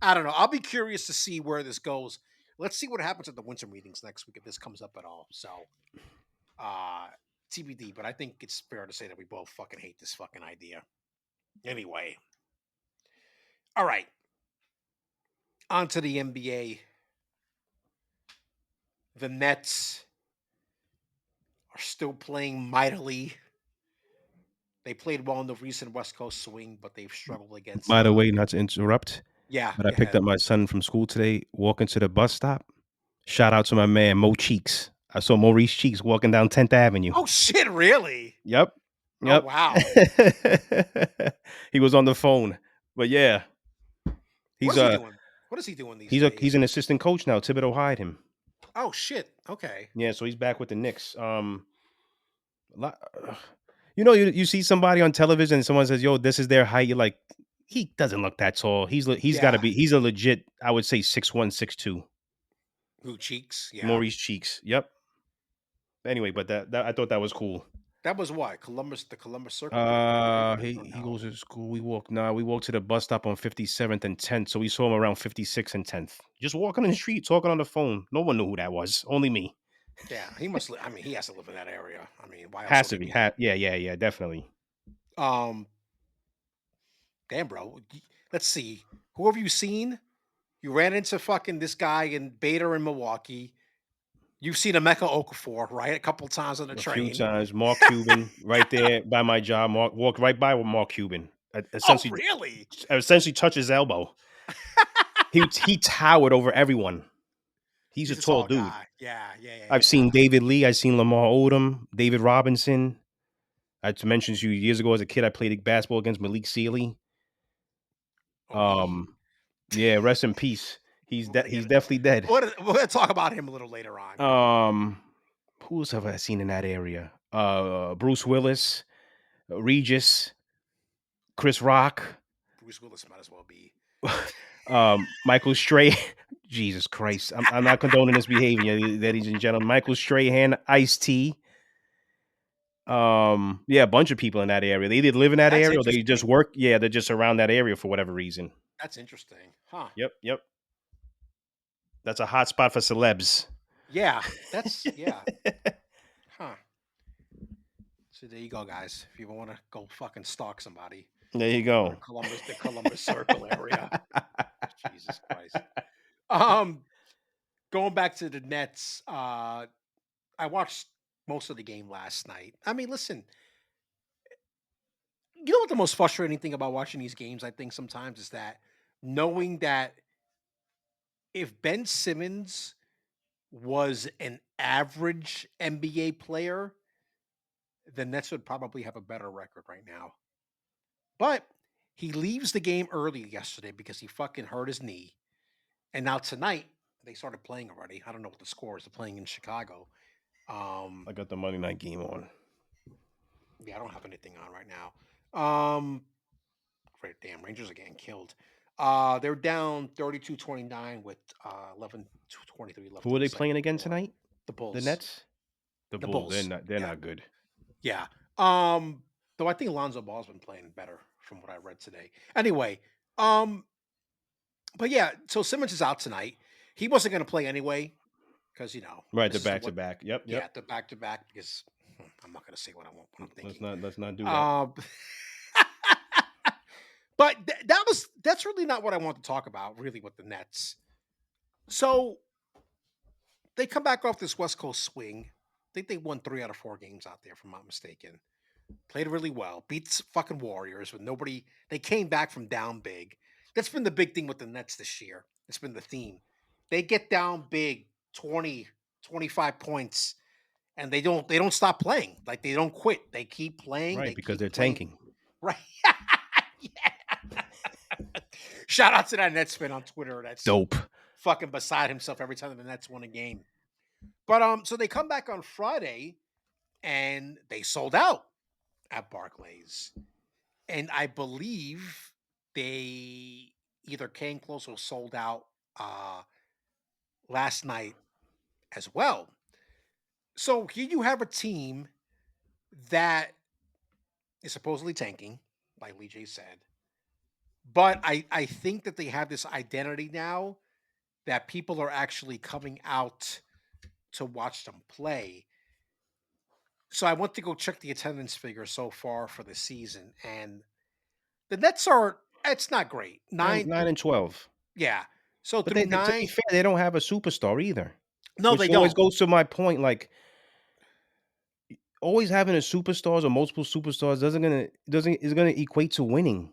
I don't know. I'll be curious to see where this goes. Let's see what happens at the winter meetings next week if this comes up at all. So, TBD. But I think it's fair to say that we both fucking hate this fucking idea. Anyway, all right. On to the NBA. The Nets are still playing mightily. They played well in the recent West Coast swing, but they've struggled against.
By the way, not to interrupt.
Yeah.
But I picked up my son from school today, walking to the bus stop. Shout out to my man, Mo Cheeks. I saw Maurice Cheeks walking down 10th Avenue.
Oh, shit, really?
Yep.
Oh, wow.
He was on the phone. But yeah.
What is he doing? What is he doing these days?
He's an assistant coach now. Thibodeau hired him.
Oh, shit. Okay.
Yeah, so he's back with the Knicks. You see somebody on television and someone says, yo, this is their height. You're like, he doesn't look that tall. He's got to be, he's a legit, I would say 6'1", 6'2".
Who, Cheeks? Yeah.
Maurice Cheeks. Yep. Anyway, but that I thought that was cool.
That was what? The Columbus Circle?
He goes to school. We walked to the bus stop on 57th and 10th. So we saw him around 56 and 10th. Just walking in the street, talking on the phone. No one knew who that was. Only me.
Yeah, he must. I mean, he has to live in that area. I mean, why?
Has to be. Yeah, definitely.
Damn, bro. Let's see. Who have you seen? You ran into fucking this guy in Bader in Milwaukee. You've seen Emeka Okafor, right? A couple times on the train.
A few times. Mark Cuban, right there by my job. Walked right by with Mark Cuban.
Essentially, oh, really?
Essentially touched his elbow. He towered over everyone. He's a
He's a
tall
tall
dude.
guy. Yeah.
I've seen David Lee. I've seen Lamar Odom, David Robinson. I mentioned to you years ago as a kid, I played basketball against Malik Sealy.
Oh, he.
Yeah, rest in peace.
Yeah,
He's definitely dead.
we're gonna talk about him a little later on.
Who else have I seen in that area? Bruce Willis, Regis, Chris Rock,
Bruce Willis might as well be.
Michael Strahan. Jesus Christ, I'm not condoning this behavior, ladies and gentlemen. Michael Strahan, Ice-T. Yeah, a bunch of people in that area. They either live in that
That's
area or they just
interesting.
work. Yeah, they're just around that area for whatever reason.
That's interesting, huh?
Yep. That's a hot spot for celebs.
Yeah, yeah, huh? So there you go, guys. If you want to go fucking stalk somebody,
There you
go to
go.
the Columbus Circle area. Jesus Christ. Um, Going back to the Nets, I watched most of the game last night. I mean, listen, you know what the most frustrating thing about watching these games, I think sometimes is that knowing that if Ben Simmons was an average NBA player, the Nets would probably have a better record right now. But he leaves the game early yesterday because he fucking hurt his knee. And now tonight they started playing already. I don't know what the score is. They're playing in Chicago.
I got the Monday night game on.
Yeah, I don't have anything on right now. Great, damn, Rangers are getting killed. They're down 32-29 with 11:23 left
Who are
in the
they
second
playing again
quarter.
tonight?
The
The
Bulls.
Nets? The
The
Bulls.
Bulls.
They're
Yeah.
not good.
Yeah. Though I think Lonzo Ball's been playing better from what I read today. Anyway, um, but yeah, so Simmons is out tonight. He wasn't going to play anyway because
Right, the
this is the
back to
what.
back. Yep.
Yeah, the back to back because I'm not going to say what I'm thinking.
Let's not do that.
Um, but that's really not what I want to talk about. Really, with the Nets. So they come back off this West Coast swing. I think they won 3 out of 4 games out there, if I'm not mistaken. Played really well. Beats fucking Warriors with nobody. They came back from down big. That's been the big thing with the Nets this year. It's been the theme. They get down big, 20, 25 points, and they don't stop playing. Like they don't quit. They keep playing.
Right,
They
because
keep
they're
playing.
tanking.
Right. Yeah. Shout out to that Nets fan on Twitter. That's
Dope.
fucking beside himself every time the Nets won a game. But so they come back on Friday and they sold out at Barclays. And I believe they either came close or sold out last night as well. So here you have a team that is supposedly tanking, like LeeJay said. But I think that they have this identity now that people are actually coming out to watch them play. So I went to go check the attendance figure so far for the season, and the Nets are it's not great.
Nine,
Nine
nine
through
and 12.
yeah. So
But
through
to be
nine,
fair, they don't have a superstar either.
no,
Which
they
always
don't.
goes to my point. Like always having a superstars or multiple superstars doesn't is gonna equate to winning.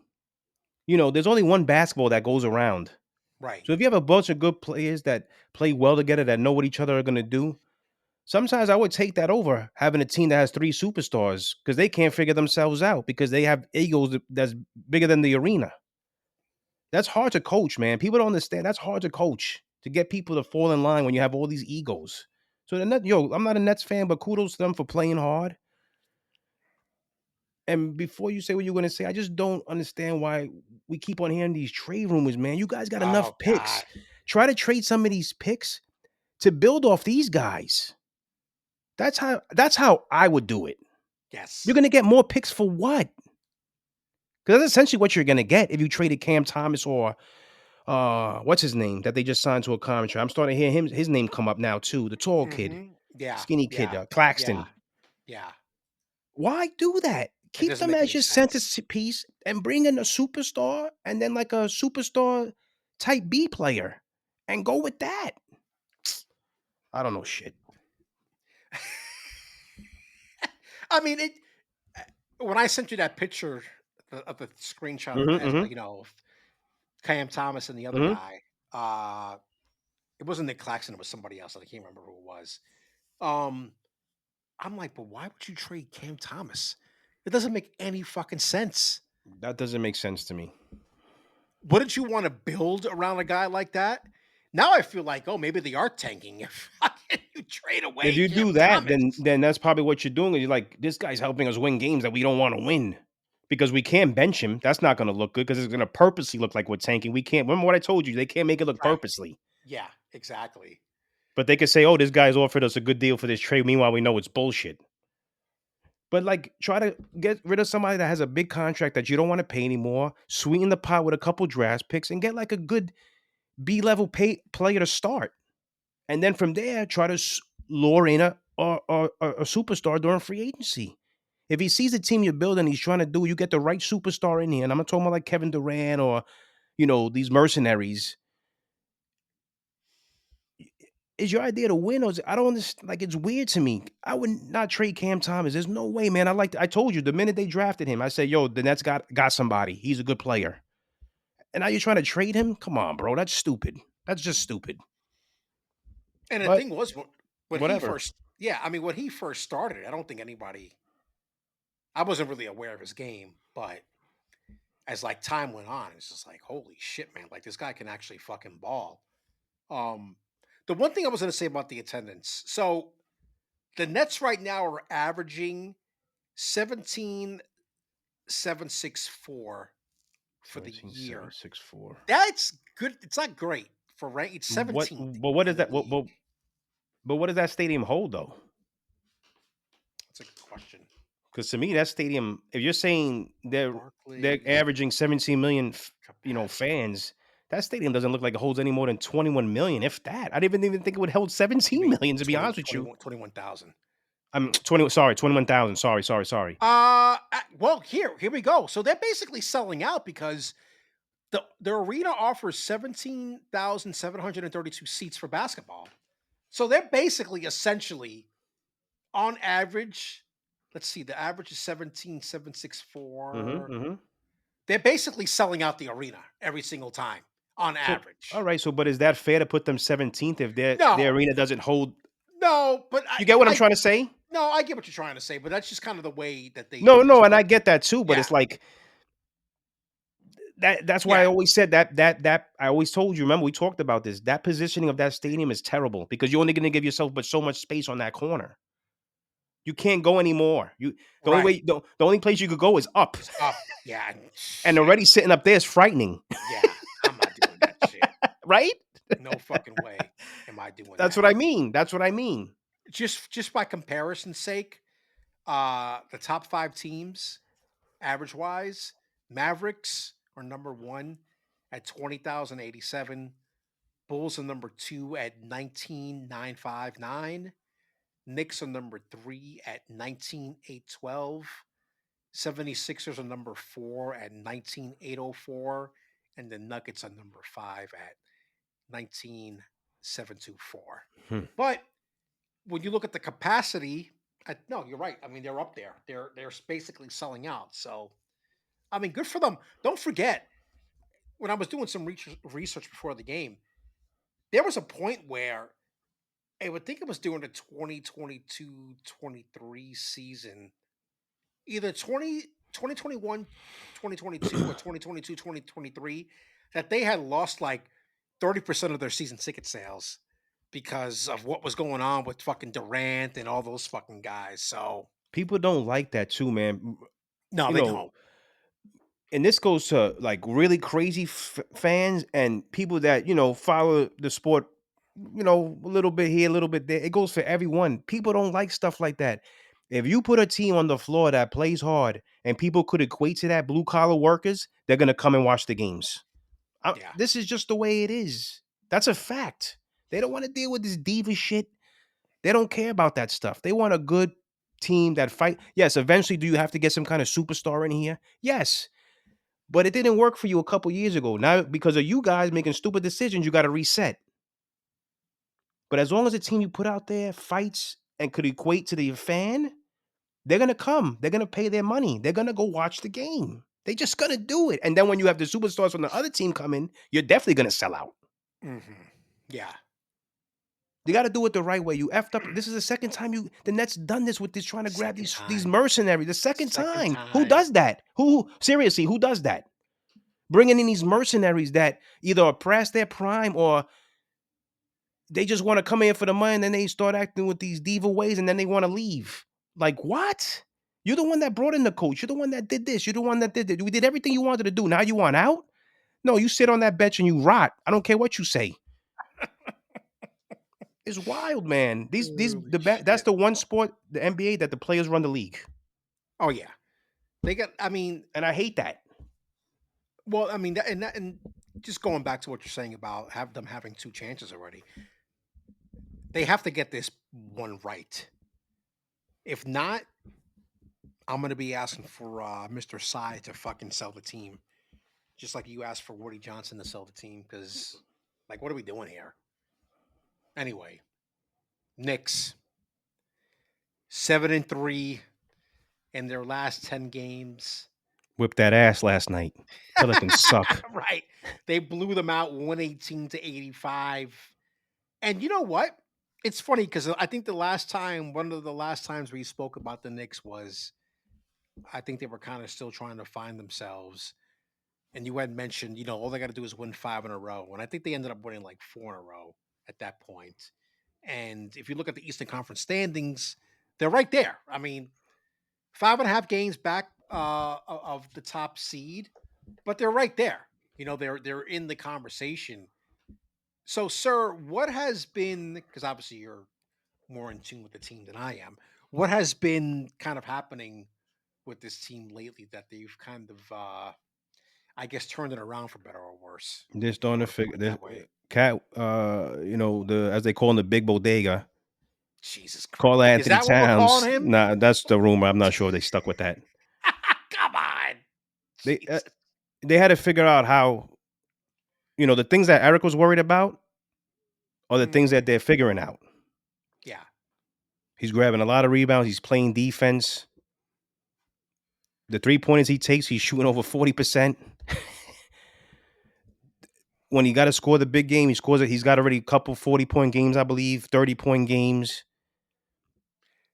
There's only one basketball that goes around.
Right.
So if you have a bunch of good players that play well together, that know what each other are gonna do, sometimes I would take that over having a team that has 3 superstars because they can't figure themselves out because they have egos that's bigger than the arena. That's hard to coach, man. People don't understand. That's hard to coach to get people to fall in line when you have all these egos. So I'm not a Nets fan, but kudos to them for playing hard. And before you say what you're going to say, I just don't understand why we keep on hearing these trade rumors, man. You guys got enough
Oh
picks.
God.
Try to trade some of these picks to build off these guys. That's how I would do it. You're
Yes.
going to get more picks for what? Because that's essentially what you're going to get if you traded Cam Thomas or what's his name that they just signed to a contract. I'm starting to hear his name come up now too. The tall kid,
Yeah.
skinny kid,
Yeah. Yeah.
Claxton.
Yeah.
Why do that?
It
Keep
doesn't
them
make
as
any
your
sense.
centerpiece and bring in a superstar and then like a superstar type B player and go with that. I don't know shit.
I mean, when I sent you that picture of the screenshot of
Mm-hmm,
Cam Thomas and the other
mm-hmm.
guy, uh, it wasn't Nick Claxton, it was somebody else. I can't remember who it was. Um, I'm like, but why would you trade Cam Thomas? It doesn't make any fucking sense.
That doesn't make sense to me.
Wouldn't you want to build around a guy like that? Now I feel like, oh, maybe they are tanking if you trade
If
away
you
Cam
do that,
Thomas.
then that's probably what you're doing. You're like, this guy's helping us win games that we don't want to win because we can't bench him. That's not going to look good because it's going to purposely look like we're tanking. We can't. Remember what I told you? They can't make it look
Right.
purposely.
Yeah, exactly.
But they could say, "Oh, this guy's offered us a good deal for this trade." Meanwhile, we know it's bullshit. But like, try to get rid of somebody that has a big contract that you don't want to pay anymore. Sweeten the pot with a couple draft picks and get like a good B-level player to start. And then from there, try to lure in a superstar during free agency. If he sees the team you're building, he's trying to do, you get the right superstar in here. And I'm not talking about like Kevin Durant or, these mercenaries. Is your idea to win, or I don't understand? Like, it's weird to me. I would not trade Cam Thomas. There's no way, man. I told you the minute they drafted him, I said, "Yo, the Nets got somebody. He's a good player." And now you're trying to trade him? Come on, bro. That's stupid. That's just stupid.
And the
But
thing was, when he
whatever.
first, yeah, I mean, when he first started, I don't think anybody, I wasn't really aware of his game, but as like time went on, it's just like, holy shit, man! Like this guy can actually fucking ball. Um, the one thing I was going to say about the attendance, so the Nets right now are averaging 17,764 for the year.
17,764.
That's good. It's not great for rank. It's
What?
17th
But what
in
is
the
that?
league.
But what does that stadium hold though?
That's a good question.
Because to me, that stadium, if you're saying they're
Barclays
averaging 17 million,
capacity.
fans, that stadium doesn't look like it holds any more than 21 million, if that. I didn't even think it would hold
You
17
mean
million, to be
20
honest with you.
21,000?
I'm 20. Sorry, 21,000. Sorry.
Well, here we go. So they're basically selling out because the arena offers 17,732 seats for basketball. So they're basically essentially on average, let's see, the average is
Mm-hmm,
17,764.
mm-hmm.
They're basically selling out the arena every single time on
So, all
average.
right. So, but is that fair to put them 17th if their
No,
arena doesn't hold?
no, but
You get what I'm trying to say?
no, I get what you're trying to say, but that's just kind of the way that they
No,
do
no, and
stuff.
I get that too. But
Yeah,
it's like that. That's why I
yeah,
always said that I always told you. Remember, we talked about this. That positioning of that stadium is terrible because you're only going to give yourself but so much space on that corner. You can't go anymore. The only
right.
way the only place you could go is up,
It's up. Yeah,
and
shit.
already sitting up there is frightening,
Yeah, I'm not doing that shit.
right?
No fucking way am I doing
That's
that.
what I mean. That's what I mean.
Just by comparison's sake, the top 5 teams, average wise, Mavericks are number one at 20,087. Bulls are number two at 19,959. Knicks are number three at 19,812. 76ers are number four at 19,804. And the Nuggets are number five at 19,724.
Hmm.
But when you look at the capacity, no, you're right. I mean, they're up there. They're basically selling out. So, I mean, good for them. Don't forget, when I was doing some research before the game, there was a point where I would think it was during the 2022-23 season, either 2021, 2022, or 2022-2023, that they had lost like 30% of their season ticket sales because of what was going on with fucking Durant and all those fucking guys. So
People don't like that too, man.
no,
You
they
know,
don't.
and this goes to like really crazy fans and people that follow the sport. A little bit here, a little bit there. It goes for everyone. People don't like stuff like that. If you put a team on the floor that plays hard and people could equate to that, blue collar workers, they're gonna come and watch the games.
Yeah.
This is just the way it is. That's a fact. They don't want to deal with this diva shit. They don't care about that stuff. They want a good team that fight. Yes, eventually, do you have to get some kind of superstar in here? Yes, but it didn't work for you a couple years ago. Now, because of you guys making stupid decisions, you got to reset. But as long as the team you put out there fights and could equate to the fan, they're gonna come. They're gonna pay their money. They're gonna go watch the game. They just gonna do it. And then when you have the superstars from the other team come in, you're definitely gonna sell out.
Hmm. Yeah.
You got to do it the right way. You effed up. This is the second time the Nets done this with this trying to grab
Second
these
time.
mercenaries. The second
Second
time. Who
time.
does that? Who seriously? Who does that? Bringing in these mercenaries that either are past their prime or they just want to come in for the money and then they start acting with these diva ways and then they want to leave. Like what? You're the one that brought in the coach. You're the one that did this. You're the one that did it. We did everything you wanted to do. Now you want out? No, you sit on that bench and you rot. I don't care what you say. It's wild, man. That's the one sport, the NBA, that the players run the league.
Oh yeah, they got. I mean,
and I hate that.
Well, I mean, and just going back to what you're saying about them having two chances already, they have to get this one right. If not, I'm gonna be asking for Mr. Sy to fucking sell the team, just like you asked for Woody Johnson to sell the team. Because, like, what are we doing here? Anyway, Knicks 7-3 in their last 10 games.
Whipped that ass last night. Pelicans suck.
Right. They blew them out 118-85. And you know what? It's funny because I think one of the last times we spoke about the Knicks was, I think they were kind of still trying to find themselves. And you had mentioned, all they got to do is win 5 in a row. And I think they ended up winning like 4 in a row at that point. And if you look at the Eastern Conference standings, they're right there. I mean, 5.5 games back of the top seed, but they're right there. They're in the conversation. So, sir, what has been, because obviously you're more in tune with the team than I am, what has been kind of happening with this team lately that they've kind of, I guess, turned it around for better or worse?
They're starting to figure this cat, as they call him, the big bodega.
Jesus Christ.
Call
Is
Anthony
that what we're
Towns.
calling him?
Nah, that's the rumor. I'm not sure they stuck with that.
Come on.
They had to figure out how, the things that Eric was worried about are the things that they're figuring out.
Yeah.
He's grabbing a lot of rebounds. He's playing defense. The 3-pointers he takes, he's shooting over 40%. When he got to score the big game, he scores it. He's got already a couple 40-point games, I believe, 30-point games.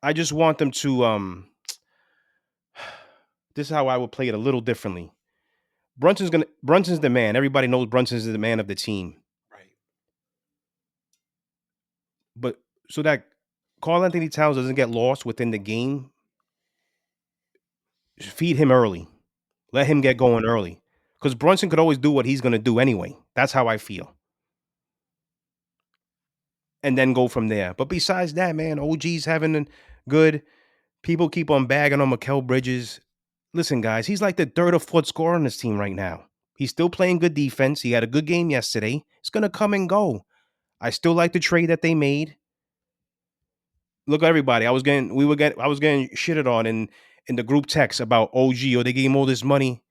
I just want them to this is how I would play it a little differently. Brunson's the man. Everybody knows Brunson's the man of the team.
Right.
But so that Karl Anthony Towns doesn't get lost within the game, feed him early. Let him get going early. Because Brunson could always do what he's going to do anyway. That's how I feel. And then go from there. But besides that, man, OG's having a good. People keep on bagging on Mikal Bridges. Listen, guys, he's like the third or fourth scorer on this team right now. He's still playing good defense. He had a good game yesterday. It's going to come and go. I still like the trade that they made. Look at everybody. I was getting shitted on in the group text about OG, or they gave him all this money.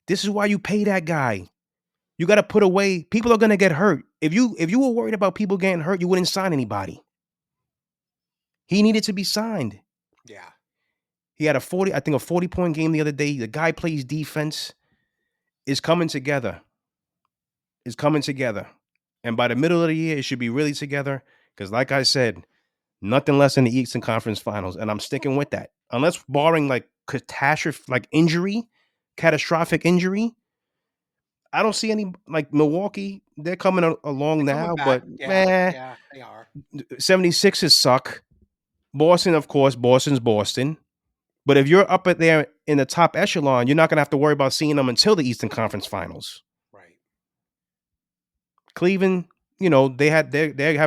This is why you pay that guy. You got to put away. People are going to get hurt. If you were worried about people getting hurt, you wouldn't sign anybody. He needed to be signed.
Yeah.
He had a 40-point game the other day. The guy plays defense. It's coming together. And by the middle of the year, it should be really together. Because like I said, nothing less than the Eastern Conference Finals. And I'm sticking with that. Unless barring like catastrophe, like catastrophic injury, I don't see any, like Milwaukee. They're coming along now. But
yeah, they are.
76ers suck. Boston, of course. Boston's Boston. But if you're up at there in the top echelon, you're not going to have to worry about seeing them until the Eastern Conference Finals.
Right.
Cleveland, they have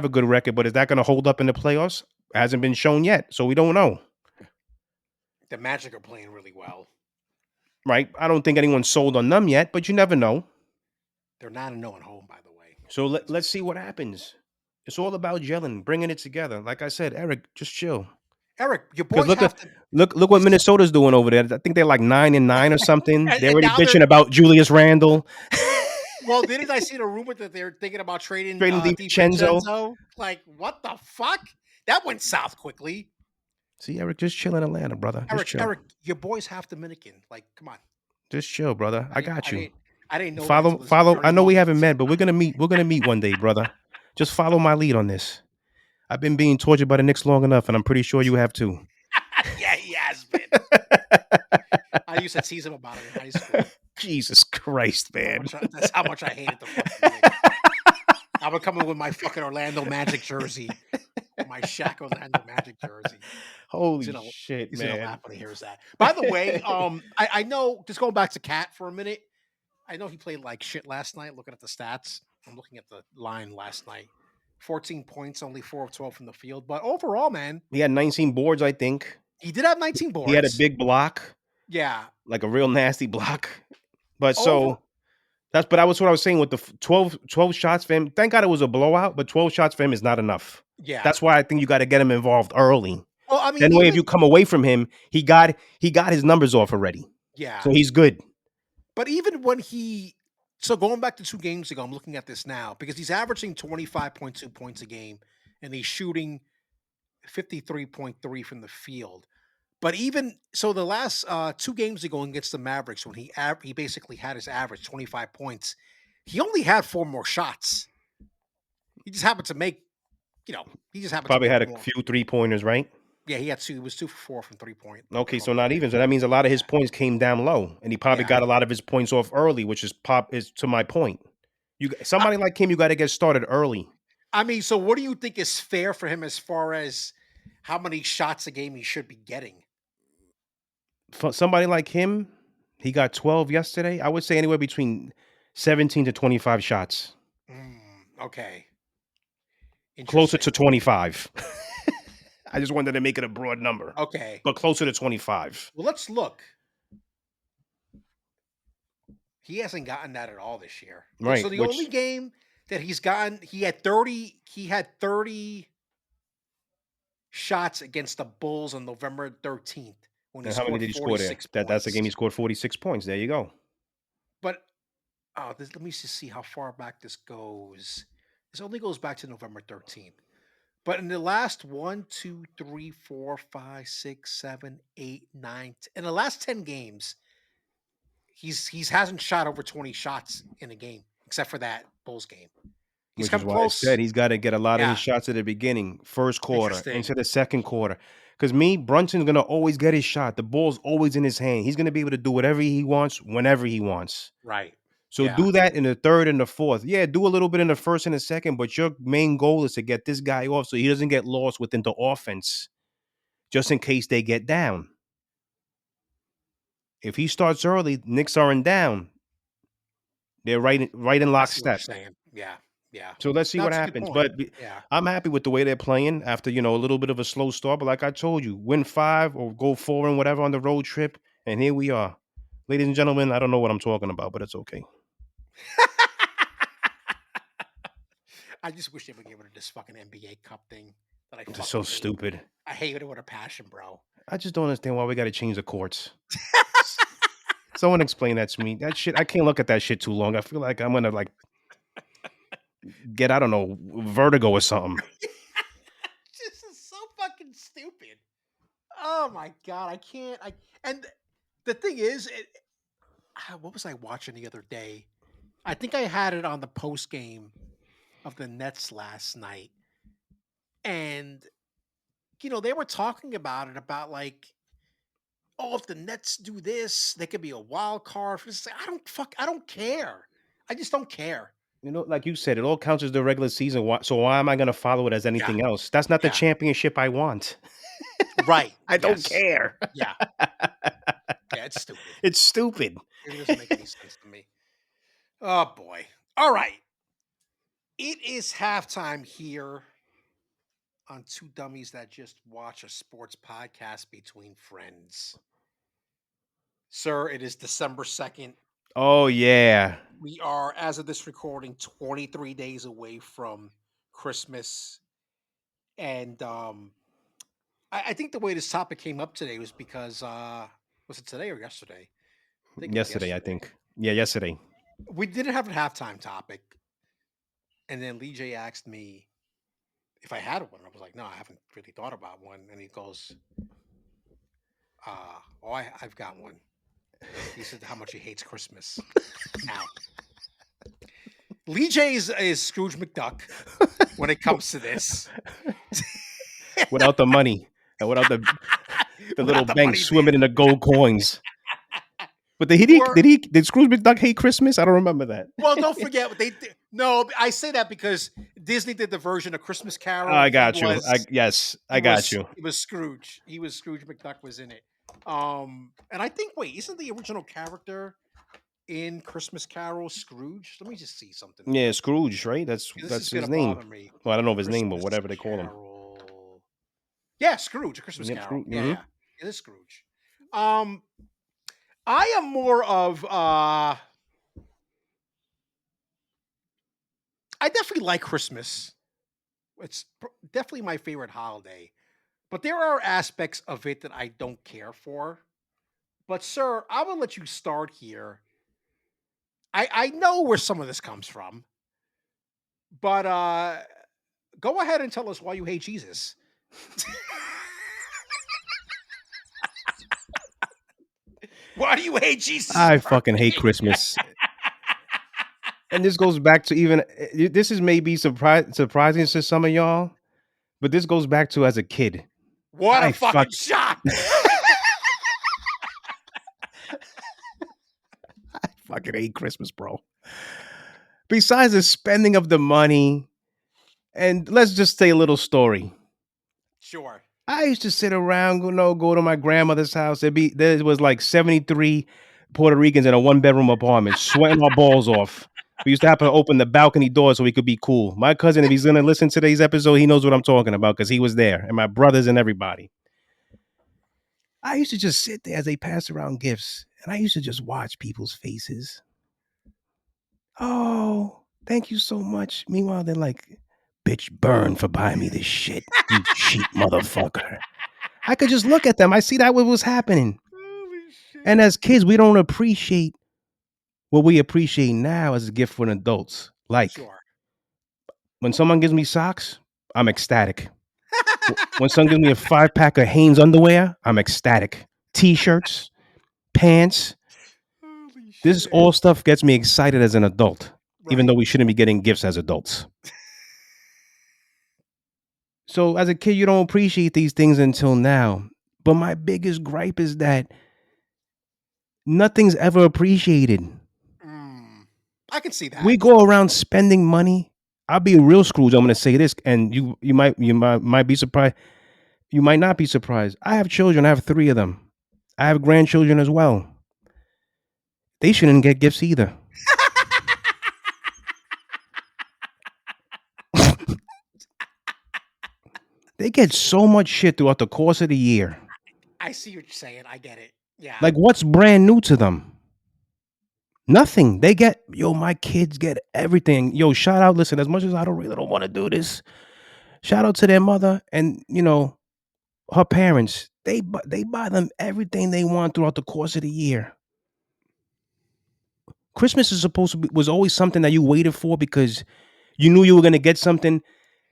a good record, but is that going to hold up in the playoffs? Hasn't been shown yet, so we don't know.
The Magic are playing really well.
Right? I don't think anyone's sold on them yet, but you never know.
They're 9-0 at home, by the way.
So let's see what happens. It's all about gelling, bringing it together. Like I said, Eric, just chill.
Eric, your boys
look what Minnesota's doing over there. I think they're like 9-9 or something. They're already bitching about Julius Randle.
Well, didn't I see the rumor that they're thinking about trading
DiVincenzo?
Like, what the fuck? That went south quickly.
See, Eric, just chill in Atlanta, brother.
Eric, your boy's half Dominican. Like, come on.
Just chill, brother. I got you.
I didn't know.
Follow. I know we haven't met, but we're gonna meet. We're gonna meet one day, brother. Just follow my lead on this. I've been being tortured by the Knicks long enough, and I'm pretty sure you have too.
Yeah, he has been. I used to tease him about it in high school.
Jesus Christ, man.
That's how much I hated the fucking Knicks. I would come in with my fucking Orlando Magic jersey, my Shaq Orlando Magic jersey.
Holy shit,
He's gonna
man.
laugh when he hears that. By the way, I know. Just going back to Cat for a minute. I know he played like shit last night. Looking at the stats, I'm looking at the line last night. 14 points, only 4 of 12 from the field. But overall, man,
He had 19 boards, I think.
he did have 19
He had a
boards.
big block,
Yeah.
like a real nasty block. But
Over.
that's what I was saying with the 12 shots for him. Thank God it was a blowout, but 12 shots for him is not enough.
Yeah.
That's why I think you got to get him involved early.
Well, I mean,
Then way if you come away from him, he got his numbers off already.
Yeah.
So he's good.
But even when so going back to 2 games ago, I'm looking at this now because he's averaging 25.2 points a game and he's shooting 53.3 from the field. But even so, the last 2 games ago against the Mavericks, when he basically had his average 25 points, he only had 4 more shots. He just happened to make, he just happened
Probably
to make
had a
more.
few 3-pointers, right?
Yeah, he had 2. He was 2 for 4 from 3-point.
Okay, so not even. So that means a lot of his points came down low, and he probably got a lot of his points off early, which is to my point. Somebody like him, you got to get started early.
I mean, so what do you think is fair for him as far as how many shots a game he should be getting?
For somebody like him, he got 12 yesterday. I would say anywhere between 17 to 25 shots.
Okay.
Closer to 25. I just wanted to make it a broad number.
Okay.
But closer to 25.
Well, let's look. He hasn't gotten that at all this year.
Right.
So the only game that he's gotten, he had 30 shots against the Bulls on November 13th when he
how many
scored
did he score
46
there?
points.
That's the game he scored 46 points. There you go.
But let me just see how far back this goes. This only goes back to November 13th. But in the last 1, 2, 3, 4, 5, 6, 7, 8, 9, in the last 10 games, he's hasn't shot over 20 shots in a game, except for that Bulls game. He's
Which is why I said he's got to get a lot of his shots at the beginning, first quarter, into the second quarter. Because Brunson's going to always get his shot. The ball's always in his hand. He's going to be able to do whatever he wants, whenever he wants.
Right.
So do that in the third and the fourth. Yeah, do a little bit in the first and the second, but your main goal is to get this guy off so he doesn't get lost within the offense, just in case they get down. If he starts early, Knicks aren't down. They're right in lockstep.
Yeah. Yeah.
So let's see what happens. But I'm happy with the way they're playing after, a little bit of a slow start. But like I told you, win 5 or go 4 and whatever on the road trip. And here we are. Ladies and gentlemen, I don't know what I'm talking about, but it's okay.
I just wish they would give it this fucking NBA Cup thing that I
It's so stupid.
I hate it with a passion, bro.
I just don't understand why we got to change the courts. Someone explain that to me. That shit, I can't look at that shit too long. I feel like I'm going to get, I don't know, vertigo or something.
This is so fucking stupid. Oh my God. I can't. And the thing is, what was I watching the other day? I think I had it on the post game of the Nets last night. And, they were talking about it, about like, oh, if the Nets do this, they could be a wild card. I don't care. I just don't care.
Like you said, it all counts as the regular season. So why am I going to follow it as anything else? That's not the championship I want.
Right.
I don't care.
Yeah. Yeah, it's stupid.
It's stupid.
It doesn't make any sense to me. Oh, boy. All right. It is halftime here on Two Dummies That Just Watch, a sports podcast between friends. Sir, it is December 2nd.
Oh, yeah.
We are, as of this recording, 23 days away from Christmas. And I think the way this topic came up today was because, was it today or yesterday?
Yesterday, I think. Yeah, yesterday.
We didn't have a halftime topic. And then LeeJay asked me if I had one. I was like, no, I haven't really thought about one. And he goes, I've got one. He said how much he hates Christmas. Now, LeeJay is Scrooge McDuck when it comes to this.
without the money and without the little
Without the
bank
money
swimming
bin.
in the gold coins. But
Or
did Scrooge McDuck hate Christmas? I don't remember that.
well, don't forget what they did. No, I say that because Disney did the version of Christmas Carol.
I got you. I got you.
He was Scrooge. He was Scrooge McDuck was in it. And I think wait, isn't the original character in Christmas Carol Scrooge? Let me just see something
Yeah,
real quick.
Scrooge, right?
This is
That's his
gonna
name.
bother me.
Well, I don't know of his name, but
Christmas
whatever they call him.
Carol. Yeah, Scrooge, a Christmas
Yep,
Carol.
Scrooge.
Yeah, yeah. It is Scrooge. Um, I am more of I definitely like Christmas. It's definitely my favorite holiday. But there are aspects of it that I don't care for. But sir, I will let you start here. I know where some of this comes from, but go ahead and tell us why you hate Jesus. Why do you hate Jesus?
I fucking hate Christmas. And this goes back to even this is maybe surprising to some of y'all, but this goes back to as a kid.
What a fucking shock.
I fucking hate Christmas, bro. Besides the spending of the money, and let's just say a little story.
Sure.
I used to sit around, go to my grandmother's house. There was like 73 Puerto Ricans in a 1-bedroom apartment, sweating our balls off. We used to have to open the balcony door so we could be cool. My cousin, if he's gonna listen to today's episode, he knows what I'm talking about because he was there, and my brothers and everybody. I used to just sit there as they passed around gifts, and I used to just watch people's faces. Oh, thank you so much. Meanwhile, they're like, bitch, burn for buying me this shit, you cheap motherfucker. I could just look at them. I see that what was happening.
Holy shit.
And as kids, we don't appreciate what we appreciate now as a gift for adults. Like, when someone gives me socks, I'm ecstatic. When someone gives me a 5-pack of Hanes underwear, I'm ecstatic. T-shirts, pants. This all stuff gets me excited as an adult, even though we shouldn't be getting gifts as adults. So as a kid, you don't appreciate these things until now. But my biggest gripe is that nothing's ever appreciated.
I can see that.
We go around spending money. I'll be a real Scrooge. I'm going to say this, and you might be surprised. You might not be surprised. I have children. I have 3 of them. I have grandchildren as well. They shouldn't get gifts either. They get so much shit throughout the course of the year.
I see what you're saying. I get it. Yeah.
Like, what's brand new to them? Nothing. They get, my kids get everything. Shout out. Listen, as much as I don't want to do this, shout out to their mother and, her parents. They buy them everything they want throughout the course of the year. Christmas was always something that you waited for because you knew you were going to get something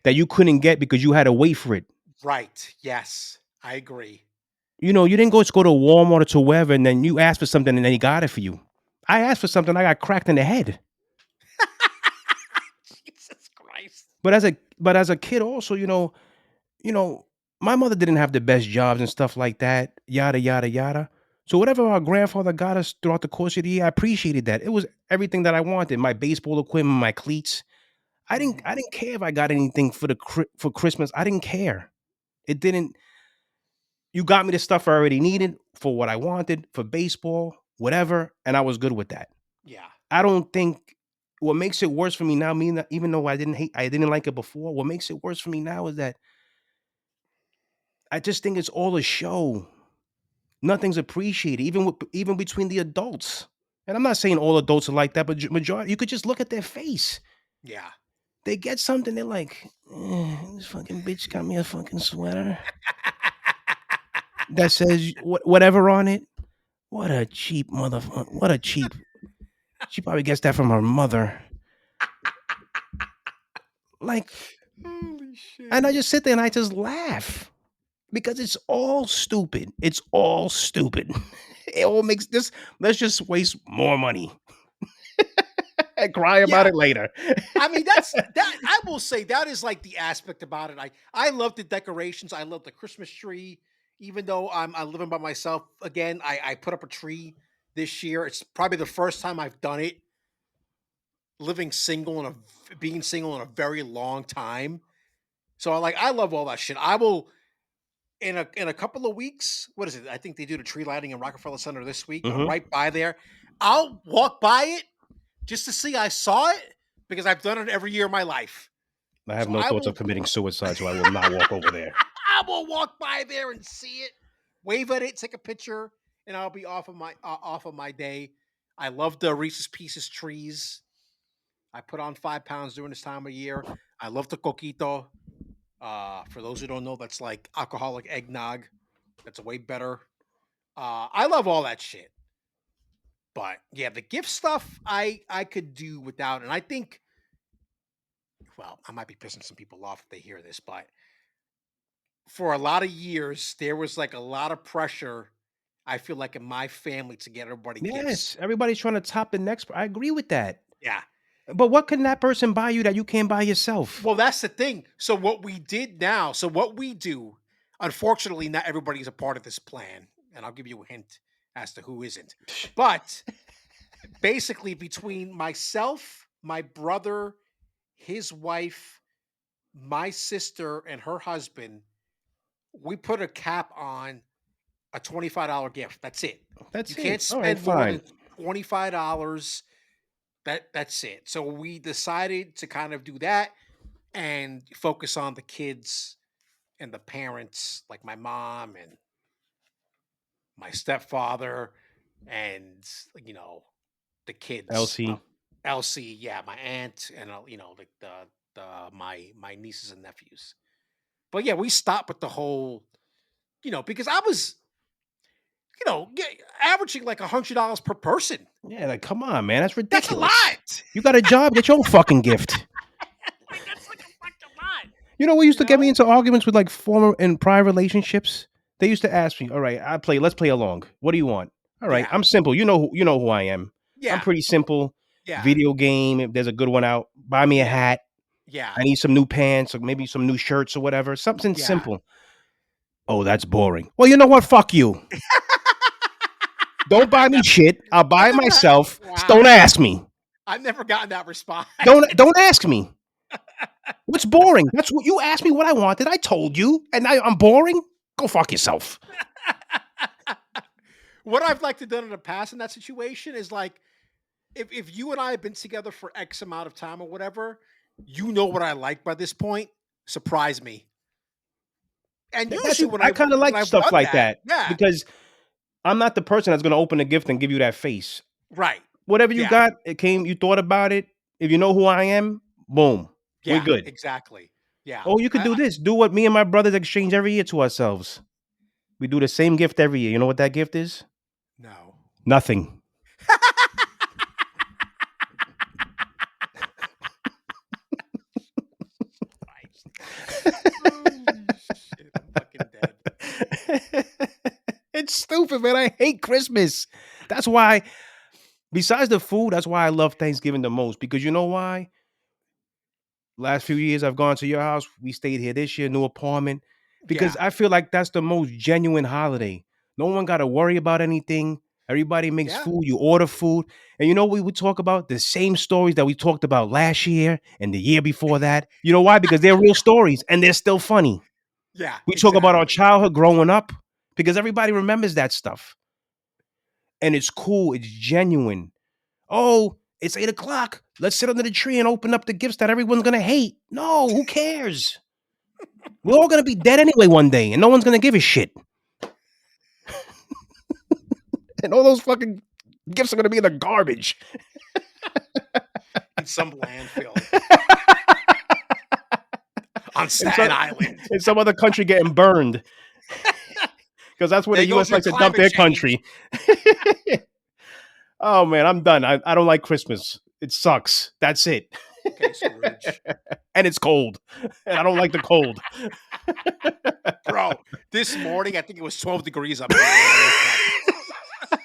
that you couldn't get because you had to wait for it.
Right. Yes. I agree.
You didn't go to Walmart or to wherever and then you asked for something and then he got it for you. I asked for something, I got cracked in the head.
Jesus Christ.
But as a kid also, my mother didn't have the best jobs and stuff like that, yada, yada, yada. So whatever our grandfather got us throughout the course of the year, I appreciated that. It was everything that I wanted. My baseball equipment, my cleats. I didn't care if I got anything for Christmas. I didn't care. It didn't. You got me the stuff I already needed for what I wanted for baseball, whatever, and I was good with that.
Yeah.
I don't think what makes it worse for me now, even though I didn't like it before, what makes it worse for me now is that I just think it's all a show. Nothing's appreciated, even between the adults. And I'm not saying all adults are like that, but majority, you could just look at their face.
Yeah.
They get something, they're like, this fucking bitch got me a fucking sweater that says whatever on it. What a cheap motherfucker. What a cheap. She probably gets that from her mother. Like,
holy shit.
And I just sit there and I just laugh because it's all stupid. It's all stupid. It all makes this. Let's just waste more money. and cry about
Yeah.
it later.
I mean, that's that. I will say that is like the aspect about it. I love the decorations. I love the Christmas tree. Even though I'm living by myself again, I put up a tree this year. It's probably the first time I've done it living single and being single in a very long time. So I love all that shit. I will in a couple of weeks. What is it? I think they do the tree lighting in Rockefeller Center this week. I'm
Mhm.
right by there. I'll walk by it just to see I saw it because I've done it every year of my life.
I have
So
no
I
thoughts of
will
committing suicide, so I will not walk over there.
I will walk by there and see it, wave at it, take a picture, and I'll be off of my day. I love the Reese's Pieces trees. I put on 5 pounds during this time of year. I love the coquito. For those who don't know, that's like alcoholic eggnog. That's a way better. I love all that shit. But yeah, the gift stuff I could do without, and I think, well, I might be pissing some people off if they hear this, but for a lot of years there was like a lot of pressure. I feel like in my family to get everybody gifts.
Yes, everybody's trying to top the next. I agree with that.
Yeah.
But what can that person buy you that you can't buy yourself?
Well, that's the thing. So what we did now, so what we do, unfortunately, not everybody's a part of this plan, and I'll give you a hint as to who isn't. But basically, between myself, my brother, his wife, my sister, and her husband, we put a cap on a $25 gift. That's it. You
That's
can't
it. All right,
spend more
fine.
than $25. That's it. So we decided to kind of do that and focus on the kids and the parents, like my mom and my stepfather, and the kids.
Elsie.
Elsie, yeah, my aunt, and like my nieces and nephews. But yeah, we stopped with the whole, because I was, averaging like $100 per person.
Yeah, like come on, man, that's
That's a
ridiculous.
lot.
You got a job, get your own fucking gift.
Like that's like a fucking lot.
You know what used
You
to get me
know?
into arguments with like former and prior relationships? They used to ask me, "All right, let's play along. What do you want?" All right,
Yeah.
I'm simple. You know who I am. I'm
Yeah.
pretty simple.
Yeah.
Video game, if there's a good one out, buy me a
Yeah.
hat.
Yeah.
I need some new pants or maybe some new shirts or whatever. Something
Yeah.
simple. Oh, that's boring. Well, you know what? Fuck you. Don't buy me shit. I'll
I
buy it
never had
myself. Just don't
wow.
ask me.
I've never gotten that response.
Don't ask me. What's boring? That's what you asked me what I wanted. I told you, and I'm boring. Go fuck yourself.
What I've liked to done in the past in that situation is like if you and I have been together for X amount of time or whatever, you know what I like by this point. Surprise me. And
That's
usually when
I kind of
when
like
I've
stuff
done
like
that,
that
yeah,
because I'm not the person that's gonna open a gift and give you that face.
right,
Whatever you
yeah,
got, it came. You thought about it. If you know who I am, boom, we're
yeah,
good.
exactly, yeah.
Oh, you could do this. Do what me and my brothers exchange every year to ourselves. We do the same gift every year. You know what that gift is?
No.
Nothing.
Holy shit, I'm fucking dead.
It's stupid, man. I hate Christmas. That's why, besides the food, that's why I love Thanksgiving the most. Because you know why? Last few years I've gone to your house. We stayed here this year, new apartment. Because
Yeah,
I feel like that's the most genuine holiday. No one got to worry about anything. Everybody makes
yeah,
food. You order food. And you know what we would talk about? The same stories that we talked about last year and the year before that. You know why? Because they're real stories and they're still funny.
yeah,
We talk about our
exactly.
childhood growing up because everybody remembers that stuff. And it's cool. It's genuine. Oh, it's 8 o'clock. Let's sit under the tree and open up the gifts that everyone's gonna hate. No, who cares? We're all gonna be dead anyway one day, and no one's gonna give a shit. And all those fucking gifts are gonna be in the garbage.
In some landfill on
in,
Staten
some,
Island.
in some other country getting burned. Because that's where
There
the
goes
US
your
likes to dump
climate
their
change.
country. Oh man, I'm done. I don't like Christmas. It sucks. That's it.
Okay, Scrooge.
And it's cold. And I don't like the cold.
Bro, this morning I think it was 12 degrees up here when I woke up.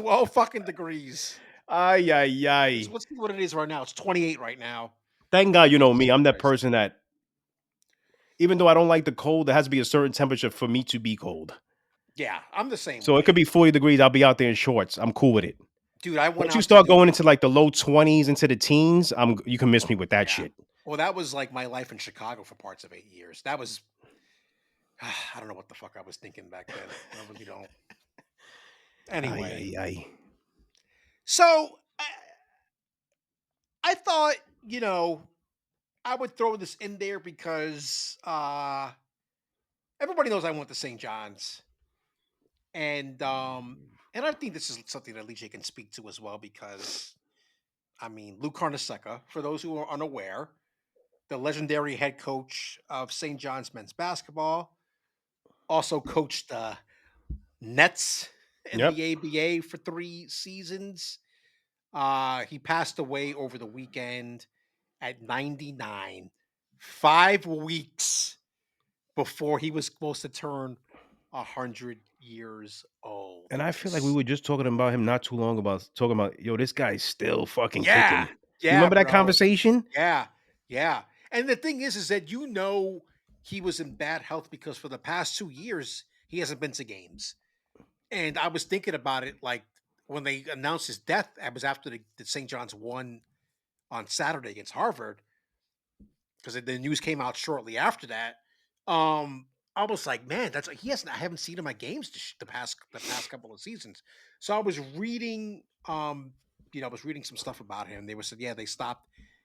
12 fucking degrees.
Ay, ay, ay.
Let's see what it is right now. It's 28 right now.
Thank God, you know
Jesus
me. I'm that
Christ.
person that, even though I don't like the cold, there has to be a certain temperature for me to be cold.
Yeah, I'm the same
So it
way.
could be 40 degrees. I'll be out there in shorts. I'm cool with it.
Dude, I went
Once you
out to
start
do
going into like the low 20s, into the teens, you can miss me with that
yeah.
shit.
Well, that was like my life in Chicago for parts of 8 years. That was I don't know what the fuck I was thinking back then. I really don't.
Ay,
Anyway,
ay, ay.
so I thought, I would throw this in there because everybody knows I went to St. John's. And I think this is something that LeeJay can speak to as well because I mean Lou Carnesecca, for those who are unaware, the legendary head coach of St. John's men's basketball, also coached the Nets in
Yep.
the ABA for 3 seasons. He passed away over the weekend at 99, 5 weeks before he was supposed to turn 100 years old.
And I feel like we were just talking about him not too long talking about, yo, this guy's still fucking
Yeah,
kicking. You
yeah,
remember that
bro.
conversation?
Yeah, yeah. And the thing is that he was in bad health because for the past 2 years he hasn't been to games. And I was thinking about it like when they announced his death. It was after the St. John's won on Saturday against Harvard because the news came out shortly after that. I was like, man, that's he hasn't. I haven't seen him at games the past couple of seasons. So I was reading, I was reading some stuff about him. They were said, yeah,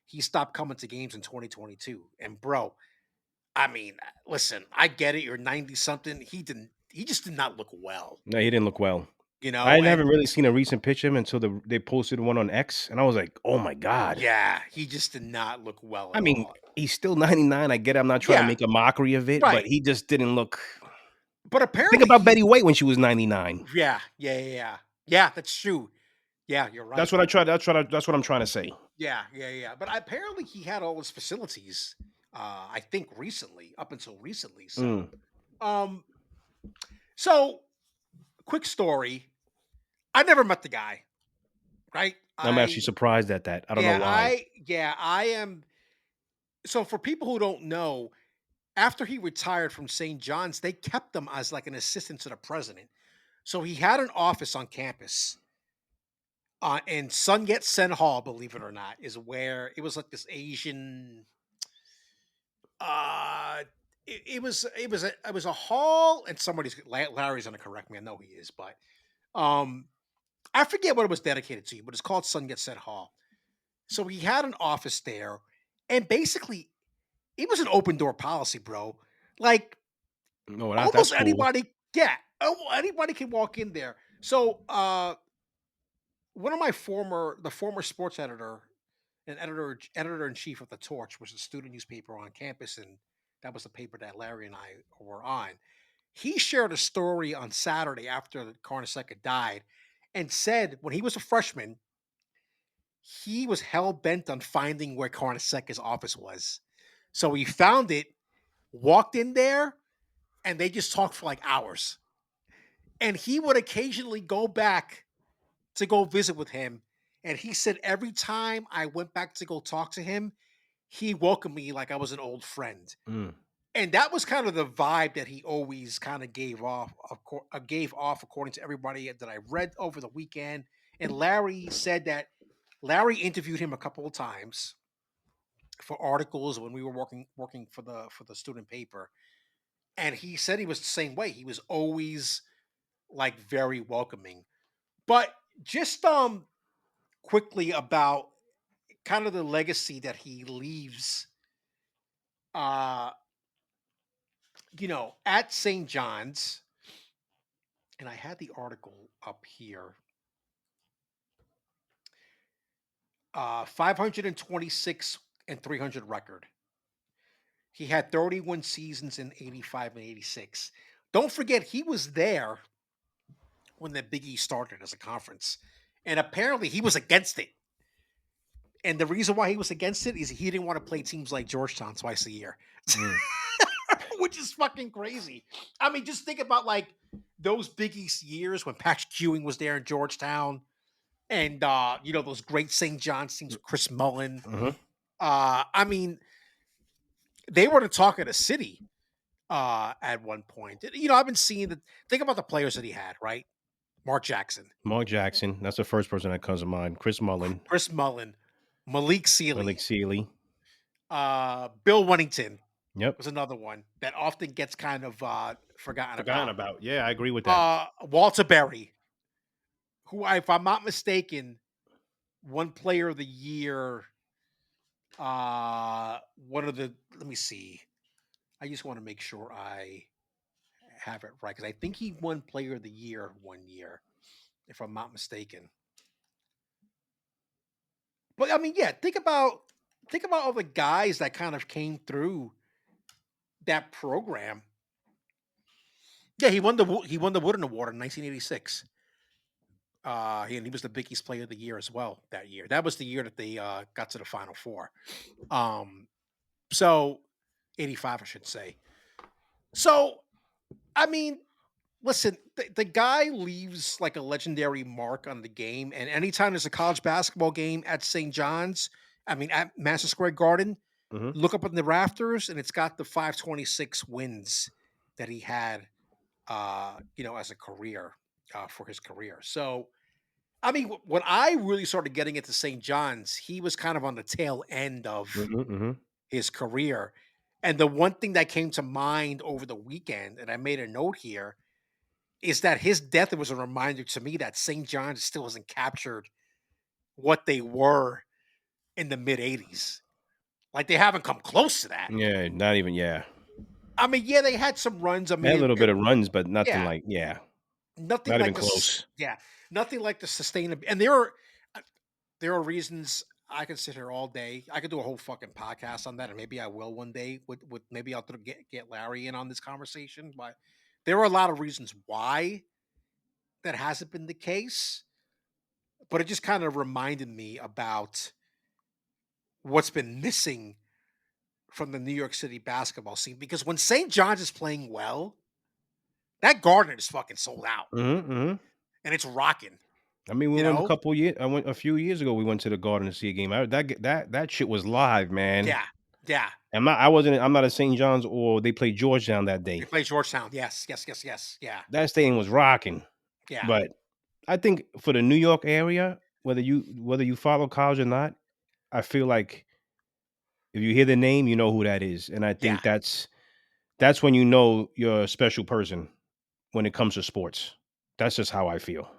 he stopped coming to games in 2022. And bro, I mean, listen, I get it. You're 90 something. He just did not look well,
No, he didn't look well. I haven't
and
really seen a recent picture of him until they posted one on X, and I was like, oh my God.
yeah, he just did not look well
I
at
mean,
all.
he's still 99. I get it. I'm not trying to
Yeah,
make a mockery of it, but
right.
he just didn't look.
But
Think
apparently
about
he
Betty White when she was 99.
yeah, yeah, yeah, yeah. Yeah, that's true. Yeah, you're
That's
right.
what I tried. That's what I'm trying to say.
Yeah, yeah, yeah. But apparently he had all his facilities, I think up until recently.
Mm.
Um, so quick story. I never met the guy, right?
I'm actually surprised at that. I don't know why.
I am. So for people who don't know, after he retired from St. John's, they kept him as like an assistant to the president. So he had an office on campus. And Sun Yat Sen Hall, believe it or not, is where it was like this Asian. Uh, it was a hall, and Larry's gonna correct me. I know he is, but um, I forget what it was dedicated to, but it's called Sun Yat Sen Hall. So he had an office there, and basically, it was an open door policy, bro. Like
No, that's
almost
cool.
anybody, yeah, anybody can walk in there. So one of the former sports editor and editor in chief of the Torch, which is a student newspaper on campus, and that was the paper that Larry and I were on. He shared a story on Saturday after Carnesecca died, and said when he was a freshman, he was hell bent on finding where Carnesecca's office was. So he found it, walked in there, and they just talked for like hours. And he would occasionally go back to go visit with him. And he said every time I went back to go talk to him, he welcomed me like I was an old friend.
Mm.
And that was kind of the vibe that he always kind of gave off according to everybody that I read over the weekend. And Larry said that Larry interviewed him a couple of times for articles when we were working for the student paper. And he said he was the same way. He was always like very welcoming. But just quickly about kind of the legacy that he leaves uh at St. John's, and I had the article up here. 526 and 300 record. He had 31 seasons in 85 and 86. Don't forget he was there when the Big East started as a conference. And apparently he was against it. And the reason why he was against it is he didn't want to play teams like Georgetown twice a year.
Mm.
Which is fucking crazy. I mean, just think about like those Big East years when Patrick Ewing was there in Georgetown, and those great St. John's teams with Chris Mullen.
Mhm.
I mean, they were the talk of the city at one point. I've been seeing the think about the players that he had, right? Mark Jackson,
Mark Jackson, that's the first person that comes to mind. Chris Mullin,
Chris Mullen, Malik
Malik
Sealy,
Sealy.
Bill Wennington
Yep.
was another one that often gets kind of forgotten
Forgotten
about.
about. Yeah, I agree with that.
Walter Berry, who, if I'm not mistaken, one player of the year. One of the let me see. I just want to make sure I have it right because I think he won player of the year one year, if I'm not mistaken. But I mean, yeah, think about all the guys that kind of came through that program. Yeah, he won the Wooden Award in 1986. And he was the Big East Player of the Year as well that year. That was the year that they got to the Final Four. Um, so 85, I should say. So I mean, listen, the guy leaves like a legendary mark on the game. And anytime there's a college basketball game at St. John's, I mean, at Madison Square Garden,
Mhm.
look up in the rafters and it's got the 526 wins that he had, as a career for his career. So, I mean, when I really started getting into St. John's, he was kind of on the tail end of
Mhm. Mhm.
his career. And the one thing that came to mind over the weekend, and I made a note here, is that his death was a reminder to me that St. John's still hasn't captured what they were in the mid 80s. Like they haven't come close to that.
Yeah, not even. Yeah,
I mean, yeah, they had some runs. I
they had
mean,
a little bit of runs, but nothing
yeah,
like. Yeah,
nothing
not even
like this.
close.
Yeah, nothing like the sustainability. And there are reasons I could sit here all day. I could do a whole fucking podcast on that, and maybe I will one day. With maybe I'll get Larry in on this conversation. But there are a lot of reasons why that hasn't been the case. But it just kind of reminded me about what's been missing from the New York City basketball scene. Because when St. John's is playing well, that garden is fucking sold out
Mhm. Mhm.
and it's rocking.
I mean, we
You
went a
know?
couple years. I went a few years ago. We went to the Garden to see a game. That shit was live, man.
Yeah, yeah.
I'm not at St. John's or they played Georgetown that
They
day.
play Georgetown. Yes, yes, yes, yes. Yeah,
That stadium was rocking.
yeah,
But I think for the New York area, whether you follow college or not, I feel like if you hear the name, you know who that is. And I
yeah.
think that's when you know you're a special person when it comes to sports. That's just how I feel.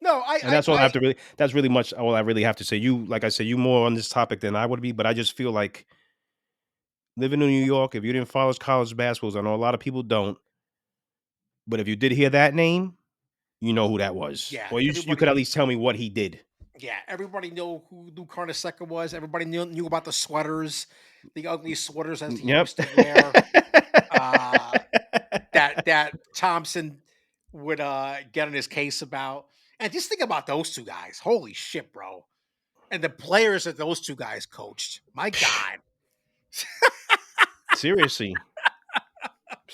No,
And that's really much all I really have to say. You like I said, you more on this topic than I would be, but I just feel like living in New York, if you didn't follow college basketballs, I know a lot of people don't, but if you did hear that name, you know who that was.
yeah.
Or you could
Everybody,
at least tell me what he did.
yeah. Everybody knew who Lou Carnesecca was. Everybody knew about the sweaters, the ugly sweaters as he
Yep.
used to wear. Uh, that Thompson would get on his case about. And just think about those two guys. Holy shit, bro. And the players that those two guys coached. My God.
Seriously.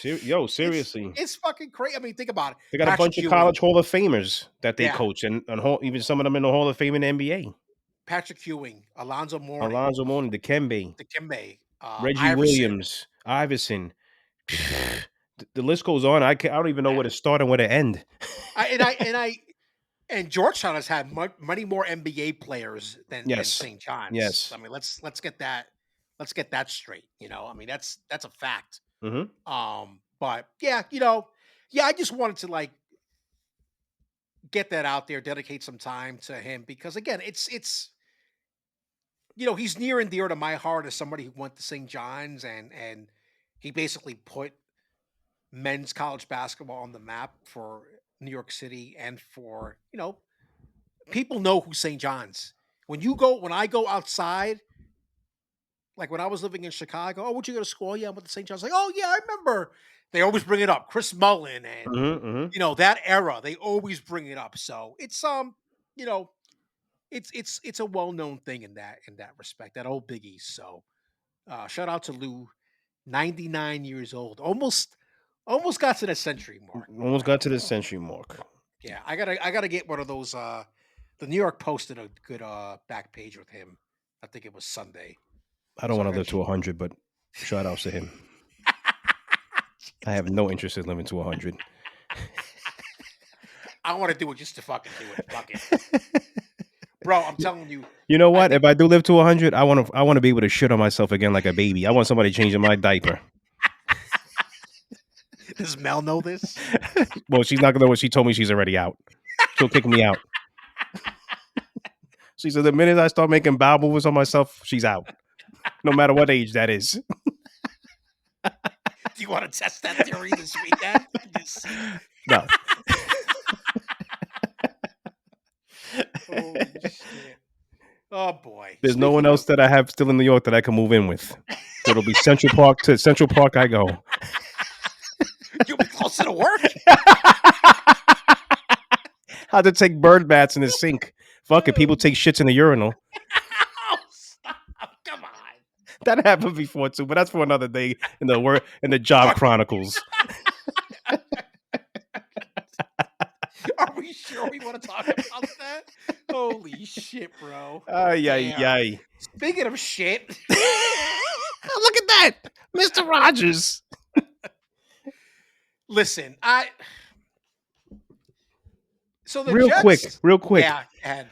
It's
Seriously.
it's fucking crazy. I mean, think about it.
They got a
Patrick
bunch of
Ewing.
college Hall of Famers that they
Yeah.
coach, and even some of them in the Hall of Fame in the NBA.
Patrick Ewing, Alonzo Mourning,
Alonzo Mourning, Dikembe,
Dikembe,
Reggie
Iverson.
Williams, Iverson. The list goes on. I don't even know
Yeah.
where to start and where to end.
And Georgetown has had many more NBA players than
Yes.
St. John's.
Yes.
I mean, let's get that straight. I mean that's a fact.
Mhm.
But yeah, I just wanted to like get that out there, dedicate some time to him because again, it's he's near and dear to my heart as somebody who went to St. John's and he basically put men's college basketball on the map for New York City and for, people know who St. John's. When I go outside, like when I was living in Chicago, oh, would you go to school? Yeah, I went to St. John's. Like, oh yeah, I remember. They always bring it up. Chris Mullen and
Mhm. Mhm.
that era. They always bring it up. So it's you know, it's a well known thing in that respect. That old Big East. So shout out to Lou, 99 years old, almost Almost got to the century mark.
Almost got to the century mark.
Yeah, I gotta get one of those. The New York Post did a good back page with him. I think it was Sunday.
I don't want to live to 100, but shout outs to him. I have no interest in living to 100.
I want to do it just to fucking do it. Fuck it. Bro, I'm telling you.
You know what? If I do live to 100, I want to be able to shit on myself again like a baby. I want somebody changing my diaper.
Does Mel know this?
Well, she's not gonna know what she told me. She's already out. She'll kick me out. She said the minute I start making bowel movements on myself, she's out. No matter what age that is.
Do you want to test that theory this weekend?
No.
Holy shit. Oh boy.
There's no one else that I have still in New York that I can move in with. It'll be Central Park to Central Park I go.
You'll be closer to work.
How to take bird baths in the sink. Fuck it, people take shits in the urinal.
Oh, stop. Come on.
That happened before too, but that's for another day in the job chronicles.
Are we sure we want to talk about that? Holy shit, bro.
Yay.
Speaking of shit.
Look at that. Mr. Rogers.
Listen, so the
real
Jets,
quick.
Yeah, and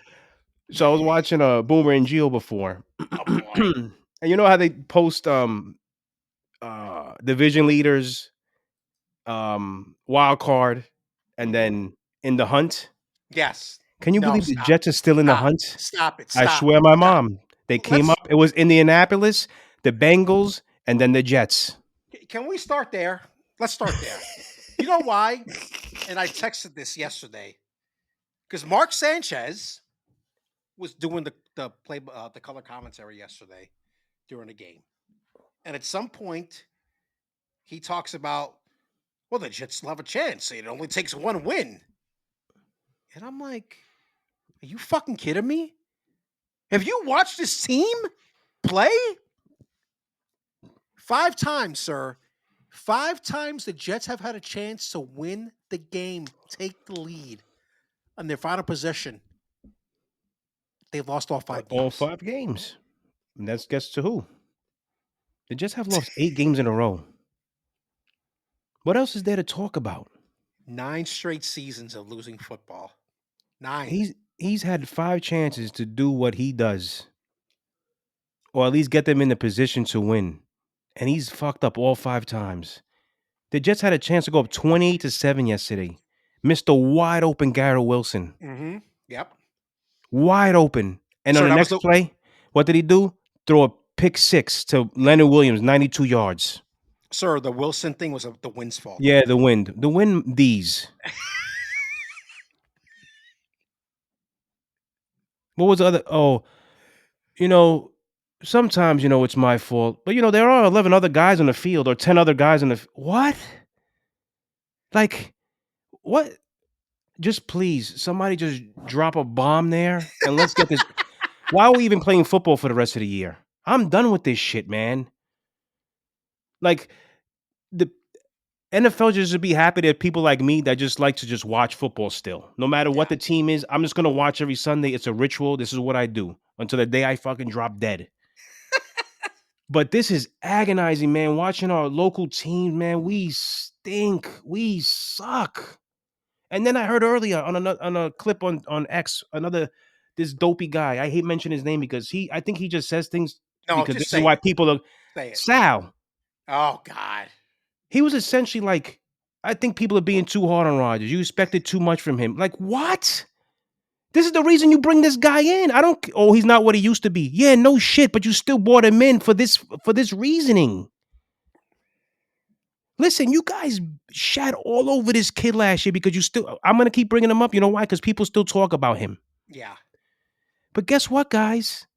so I was watching Boomer and Gio before. And you know how they post division leaders, wild card, and then in the hunt?
Yes.
Can you believe the Jets are still in the hunt?
Stop it.
I swear my mom. They came up. It was Indianapolis, the Bengals, and then the Jets.
Can we start there? Let's start there. You know why? And I texted this yesterday. Because Mark Sanchez was doing the color commentary yesterday during the game. And at some point, he talks about, well, the Jets still have a chance. It only takes one win. And I'm like, are you fucking kidding me? Have you watched this team play? 5 times, sir. 5 times the Jets have had a chance to win the game, take the lead on their final possession. They've lost all 5 games.
All 5 games. And that's guess to who? The Jets have lost 8 games in a row. What else is there to talk about?
9 straight seasons of losing football. 9.
He's had 5 chances to do what he does. Or at least get them in the position to win. And he's fucked up all 5 times. The Jets had a chance to go up 28-7 yesterday. Missed a wide open Garrett Wilson.
Mm-hmm. Yep.
Wide open. And on the next play, what did he do? Throw a pick 6 to Leonard Williams, 92 yards.
Sir, the Wilson thing was the wind's fault.
Yeah, the wind. The wind these. What was the other? Oh, sometimes, it's my fault. But, there are 11 other guys on the field or 10 other guys on the what? Like, what? Just please, somebody just drop a bomb there and let's get this. Why are we even playing football for the rest of the year? I'm done with this shit, man. Like, the NFL just should be happy that people like me that just like to just watch football still. No matter what the team is, I'm just going to watch every Sunday. It's a ritual. This is what I do until the day I fucking drop dead. But this is agonizing, man. Watching our local team, man, we stink. We suck. And then I heard earlier on a clip on X, this dopey guy. I hate mentioning his name because I think he just says things because this is why people are Sal.
Oh God.
He was essentially like, I think people are being too hard on Rodgers. You expected too much from him. Like, what? This is the reason you bring this guy in. He's not what he used to be. Yeah, no shit, but you still brought him in for this reasoning. Listen, you guys shat all over this kid last year because I'm going to keep bringing him up. You know why? Because people still talk about him.
Yeah.
But guess what, guys?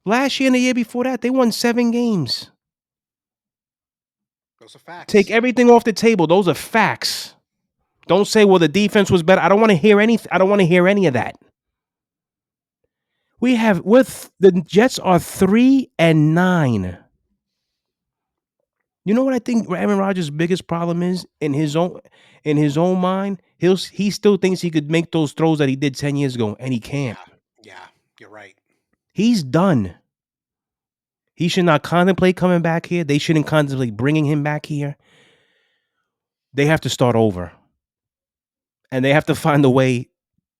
Last year and the year before that, they won 7 games.
Those are facts.
Take everything off the table. Those are facts. Don't say, well, the defense was better. I don't want to hear anything. I don't want to hear any of that. The Jets are 3-9. You know what I think Aaron Rodgers' biggest problem is in his own mind. He still thinks he could make those throws that he did 10 years ago, and he can't.
Yeah, you're right.
He's done. He should not contemplate coming back here. They shouldn't contemplate bringing him back here. They have to start over, and they have to find a way.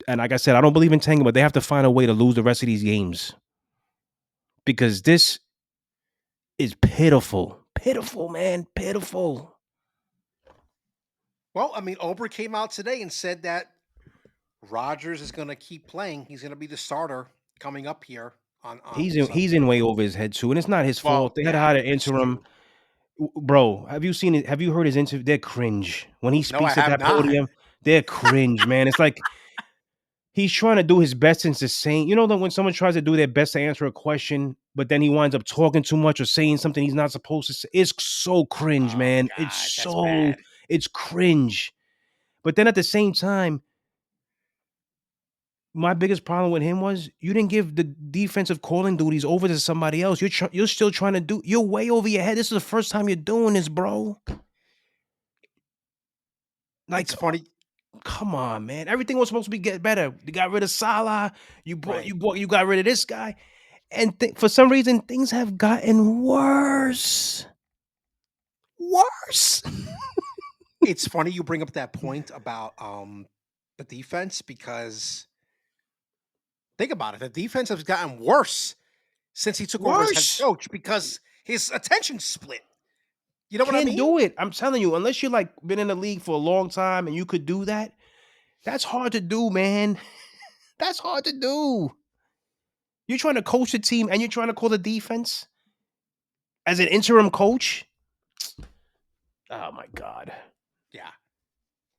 And like I said, I don't believe in tanking, but they have to find a way to lose the rest of these games because this is pitiful. Pitiful, man. Pitiful.
Well, I mean, Ober came out today and said that Rodgers is going to keep playing. He's going to be the starter coming up here on
He's
Sunday.
in way over his head too, and it's not his fault.
Well,
They had to
yeah,
hire an
that's
interim.
true.
Bro, have you seen it? Have you heard his interview? They're cringe when he
No, I
speaks at
have
that
not.
podium. They're cringe, man. It's like he's trying to do his best into saying, you know, that when someone tries to do their best to answer a question, but then he winds up talking too much or saying something he's not supposed to say. It's so cringe,
Oh
man.
God, that's bad.
It's cringe. But then at the same time, my biggest problem with him was you didn't give the defensive calling duties over to somebody else. You're still trying to do. You're way over your head. This is the first time you're doing this, bro. Like,
It's funny.
come on, man. Everything was supposed to be get better. You got rid of Salah.
Right.
You got rid of this guy, and for some reason things have gotten worse. Worse.
It's funny you bring up that point about the defense because think about it. The defense has gotten worse since he took over as head
Worse.
coach because his attention split. You know what I
Can't
mean?
do it. I'm telling you, unless you're like been in the league for a long time and you could do that, that's hard to do, man. That's hard to do. You're trying to coach a team and you're trying to call the defense as an interim coach. Oh my God.
Yeah.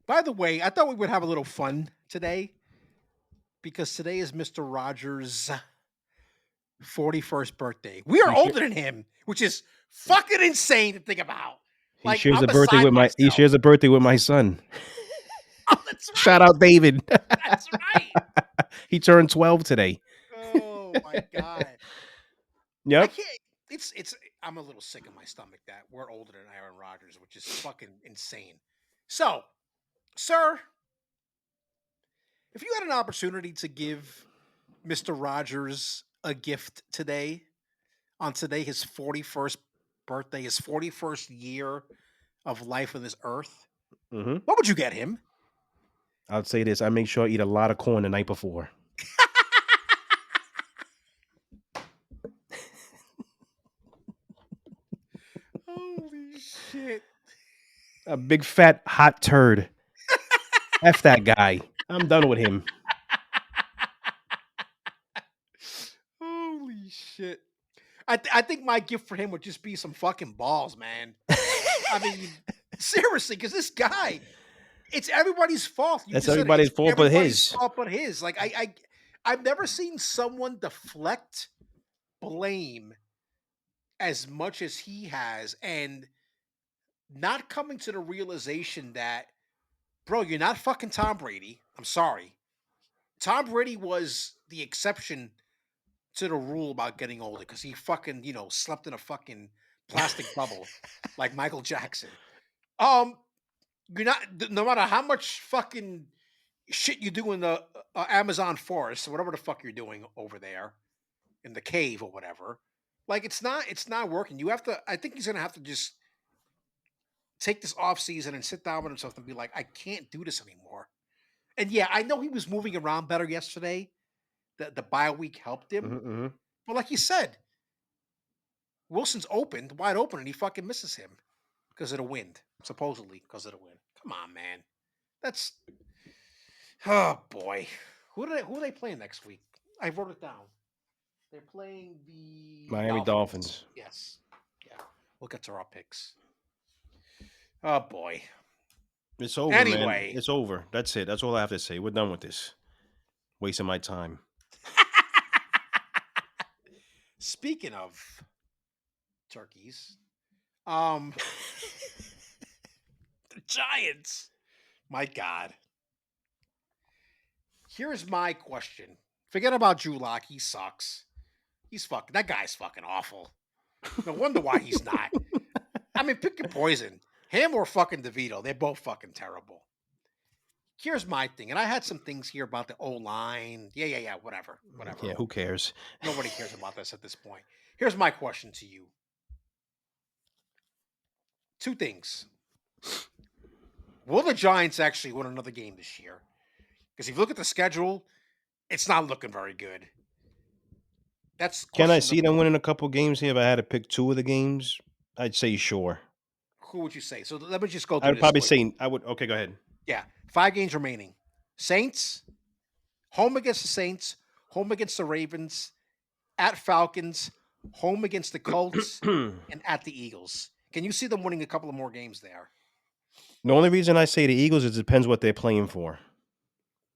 By the way, I thought we would have a little fun today because today is Mr. Rogers' 41st birthday. We are older than him, which is fucking insane to think about.
He
Like,
shares
I'm
a birthday
beside
with
myself.
my son.
Oh, that's right.
Shout out David.
That's right.
He turned 12 today.
Oh my God. I
Yep.
can't. It's. I'm a little sick in my stomach that we're older than Aaron Rodgers, which is fucking insane. So, sir, if you had an opportunity to give Mr. Rogers a gift today, on today, his 41st birthday, his 41st year of life on this earth, what would you get him?
I'd say this. I make sure I eat a lot of corn the night before.
Holy shit.
A big fat hot turd. F that guy. I'm done with him.
Holy shit. I think my gift for him would just be some fucking balls, man. I mean, seriously, because this guy, it's everybody's fault. You
That's
just said it.
everybody's
It's
fault but
everybody's
his.
fault but his. Like I've never seen someone deflect blame as much as he has, and not coming to the realization that, bro, you're not fucking Tom Brady. I'm sorry. Tom Brady was the exception to the rule about getting older because he fucking, slept in a fucking plastic bubble like Michael Jackson. Um, you're not, no matter how much fucking shit you do in the Amazon forest, or whatever the fuck you're doing over there in the cave or whatever. Like it's not working. You have to. I think he's gonna have to just take this off season and sit down with himself and be like, I can't do this anymore. And yeah, I know he was moving around better yesterday. The bye week helped him, but like you said, Wilson's wide open, and he fucking misses him because of the wind, supposedly because of the wind. Come on, man. That's oh boy. Who are they playing next week? I wrote it down. They're playing the
Miami Dolphins.
Yes. Yeah. We'll get to our picks. Oh boy.
It's over,
Anyway.
man. It's over. That's it. That's all I have to say. We're done with this. Wasting my time.
Speaking of turkeys, the Giants. My God. Here's my question. Forget about Drew Lock. He sucks. That guy's fucking awful. No wonder why he's not. I mean, pick your poison. Him or fucking DeVito. They're both fucking terrible. Here's my thing, and I had some things here about the O-line. Yeah. Whatever.
Yeah, who cares?
Nobody cares about this at this point. Here's my question to you. Two things. Will the Giants actually win another game this year? Because if you look at the schedule, it's not looking very good. That's
Can I
question
see
number
them
one.
winning a couple games here? If I had to pick two of the games, I'd say sure.
Who would you say? So let me just go
I
through
would
this
probably
quick.
say I would. Okay, go ahead.
Yeah, 5 games remaining. Saints, home against the Saints, home against the Ravens, at Falcons, home against the Colts, and at the Eagles. Can you see them winning a couple of more games there?
The only reason I say the Eagles is it depends what they're playing for.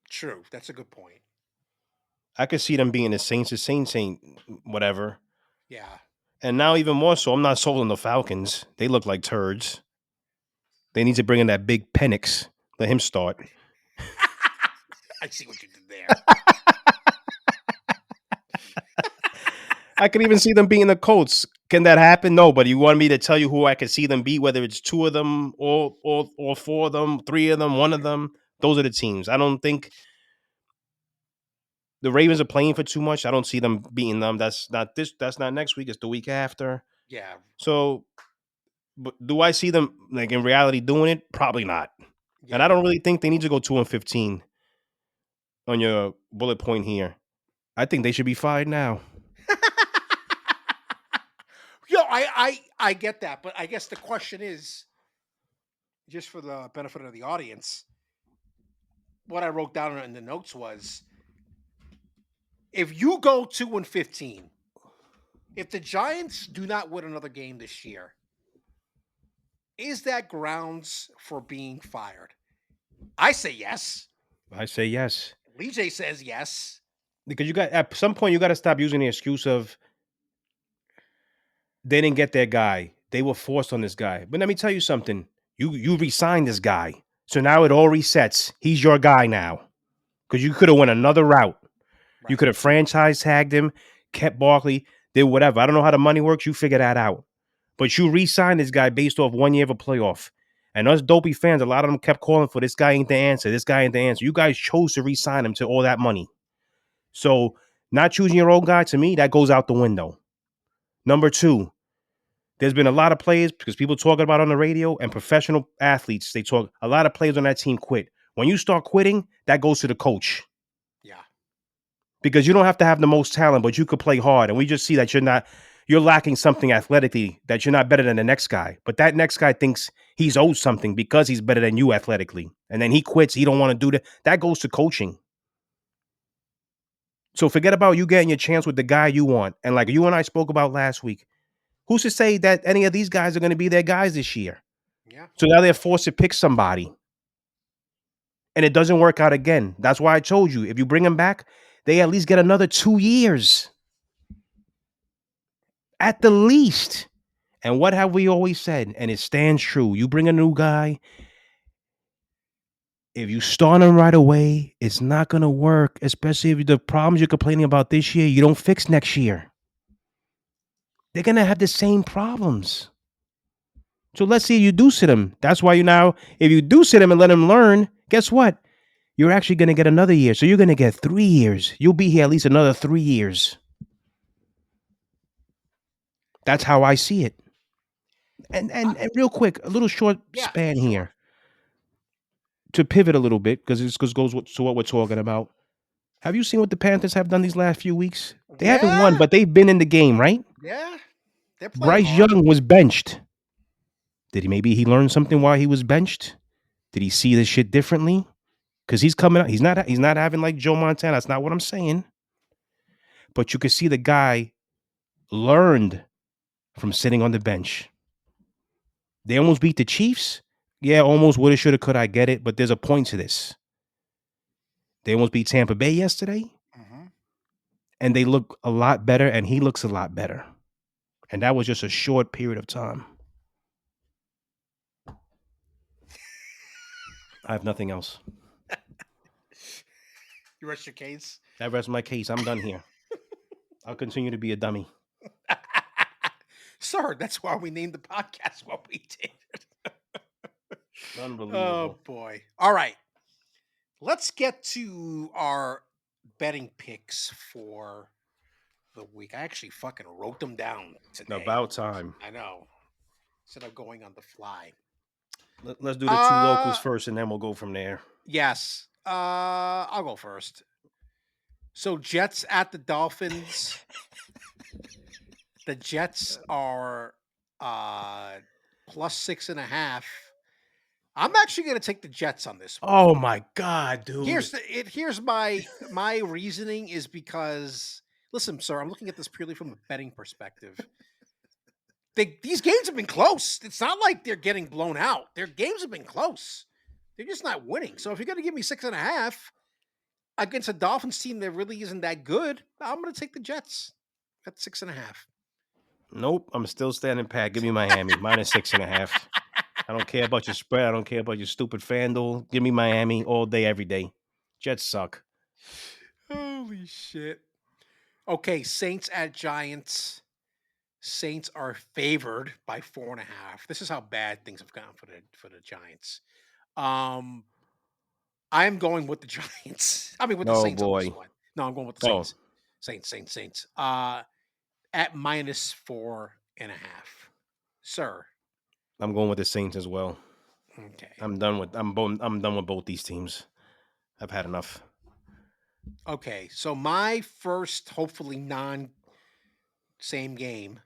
True. That's a good point.
I could see them being the Saints. The Saints ain't whatever.
Yeah.
And now even more so, I'm not sold on the Falcons. They look like turds. They need to bring in that big Penix. Let him start.
I see what you did there.
I could even see them being the Colts. Can that happen? No, but you want me to tell you who I could see them be, whether it's two of them or four of them, three of them, one of them. Those are the teams. I don't think the Ravens are playing for too much. I don't see them beating them. That's not this. That's not next week. It's the week after.
Yeah.
So, but do I see them like in reality doing it? Probably not. And I
Yeah.
don't really think they need to go 2-15 on your bullet point here. I think they should be fired now.
Yo, I get that, but I guess the question is, just for the benefit of the audience, what I wrote down in the notes was, if you go 2-15, if the Giants do not win another game this year, is that grounds for being fired? I say yes.
I say yes.
LeeJay says yes.
Because you got at some point you got to stop using the excuse of they didn't get their guy. They were forced on this guy. But let me tell you something. You re-signed this guy. So now it all resets. He's your guy now. Because you could have went another route. You
Right.
could have franchise tagged him, kept Barkley, did whatever. I don't know how the money works. You figure that out. But you re-signed this guy based off 1 year of a playoff. And us dopey fans, a lot of them kept calling for this guy ain't the answer. This guy ain't the answer. You guys chose to re-sign him to all that money. So not choosing your own guy, to me, that goes out the window. Number two, there's been a lot of players, because people talking about on the radio and professional athletes, they talk, a lot of players on that team quit. When you start quitting, that goes to the coach.
Yeah.
Because you don't have to have the most talent, but you could play hard. And we just see that you're lacking something athletically, that you're not better than the next guy. But that next guy thinks he's owed something because he's better than you athletically. And then he quits. He don't want to do that. That goes to coaching. So forget about you getting your chance with the guy you want. And like you and I spoke about last week, who's to say that any of these guys are going to be their guys this year?
Yeah.
So now they're forced to pick somebody. And it doesn't work out again. That's why I told you, if you bring them back, they at least get another 2 years. At the least. And what have we always said? And it stands true. You bring a new guy, if you start him right away, it's not going to work, especially if the problems you're complaining about this year, you don't fix next year. They're going to have the same problems. So let's see if you do sit him. That's why if you do sit him and let him learn, guess what? You're actually going to get another year. So you're going to get 3 years. You'll be here at least another 3 years. That's how I see it. And real quick, a little short span here to pivot a little bit, because this goes to what we're talking about. Have you seen what the Panthers have done these last few weeks? They haven't won, but they've been in the game, right?
Yeah. They're playing
Bryce
hard.
Young was benched. Maybe he learned something while he was benched? Did he see this shit differently? Because he's coming out. He's not having like Joe Montana. That's not what I'm saying. But you can see the guy learned from sitting on the bench. They almost beat the Chiefs. Yeah, almost woulda, shoulda, could. I get it, but there's a point to this. They almost beat Tampa Bay yesterday, and they look a lot better, and he looks a lot better. And that was just a short period of time. I have nothing else.
You rest your case?
That rests my case. I'm done here. I'll continue to be a dummy.
Sir, that's why we named the podcast what we did. Oh,
Unbelievable.
boy. All right. Let's get to our betting picks for the week. I actually fucking wrote them down today.
About time.
I know. Instead of going on the fly.
Let's do the two locals
Uh
first, and then we'll go from there.
yes. I'll go first. So Jets at the Dolphins. The Jets are plus 6.5. I'm actually gonna take the Jets on this one.
Oh my god, dude.
Here's my reasoning is because listen, sir, I'm looking at this purely from a betting perspective. These games have been close. It's not like they're getting blown out. Their games have been close. They're just not winning. So if you're going to give me 6.5 against a Dolphins team that really isn't that good, I'm going to take the Jets at 6.5.
Nope, I'm still standing pat. Give me Miami minus 6.5. I don't care about your spread. I don't care about your stupid FanDuel. Give me Miami all day, every day. Jets suck.
Holy shit. Okay, Saints at Giants. Saints are favored by 4.5. This is how bad things have gone for the Giants. I'm going with the Giants. I mean, with the
Oh
Saints on this
boy.
one. No, I'm going with the
Oh,
Saints. At minus 4.5. Sir.
I'm going with the Saints as well.
Okay.
I'm done with both these teams. I've had enough.
Okay. So my first, hopefully same game.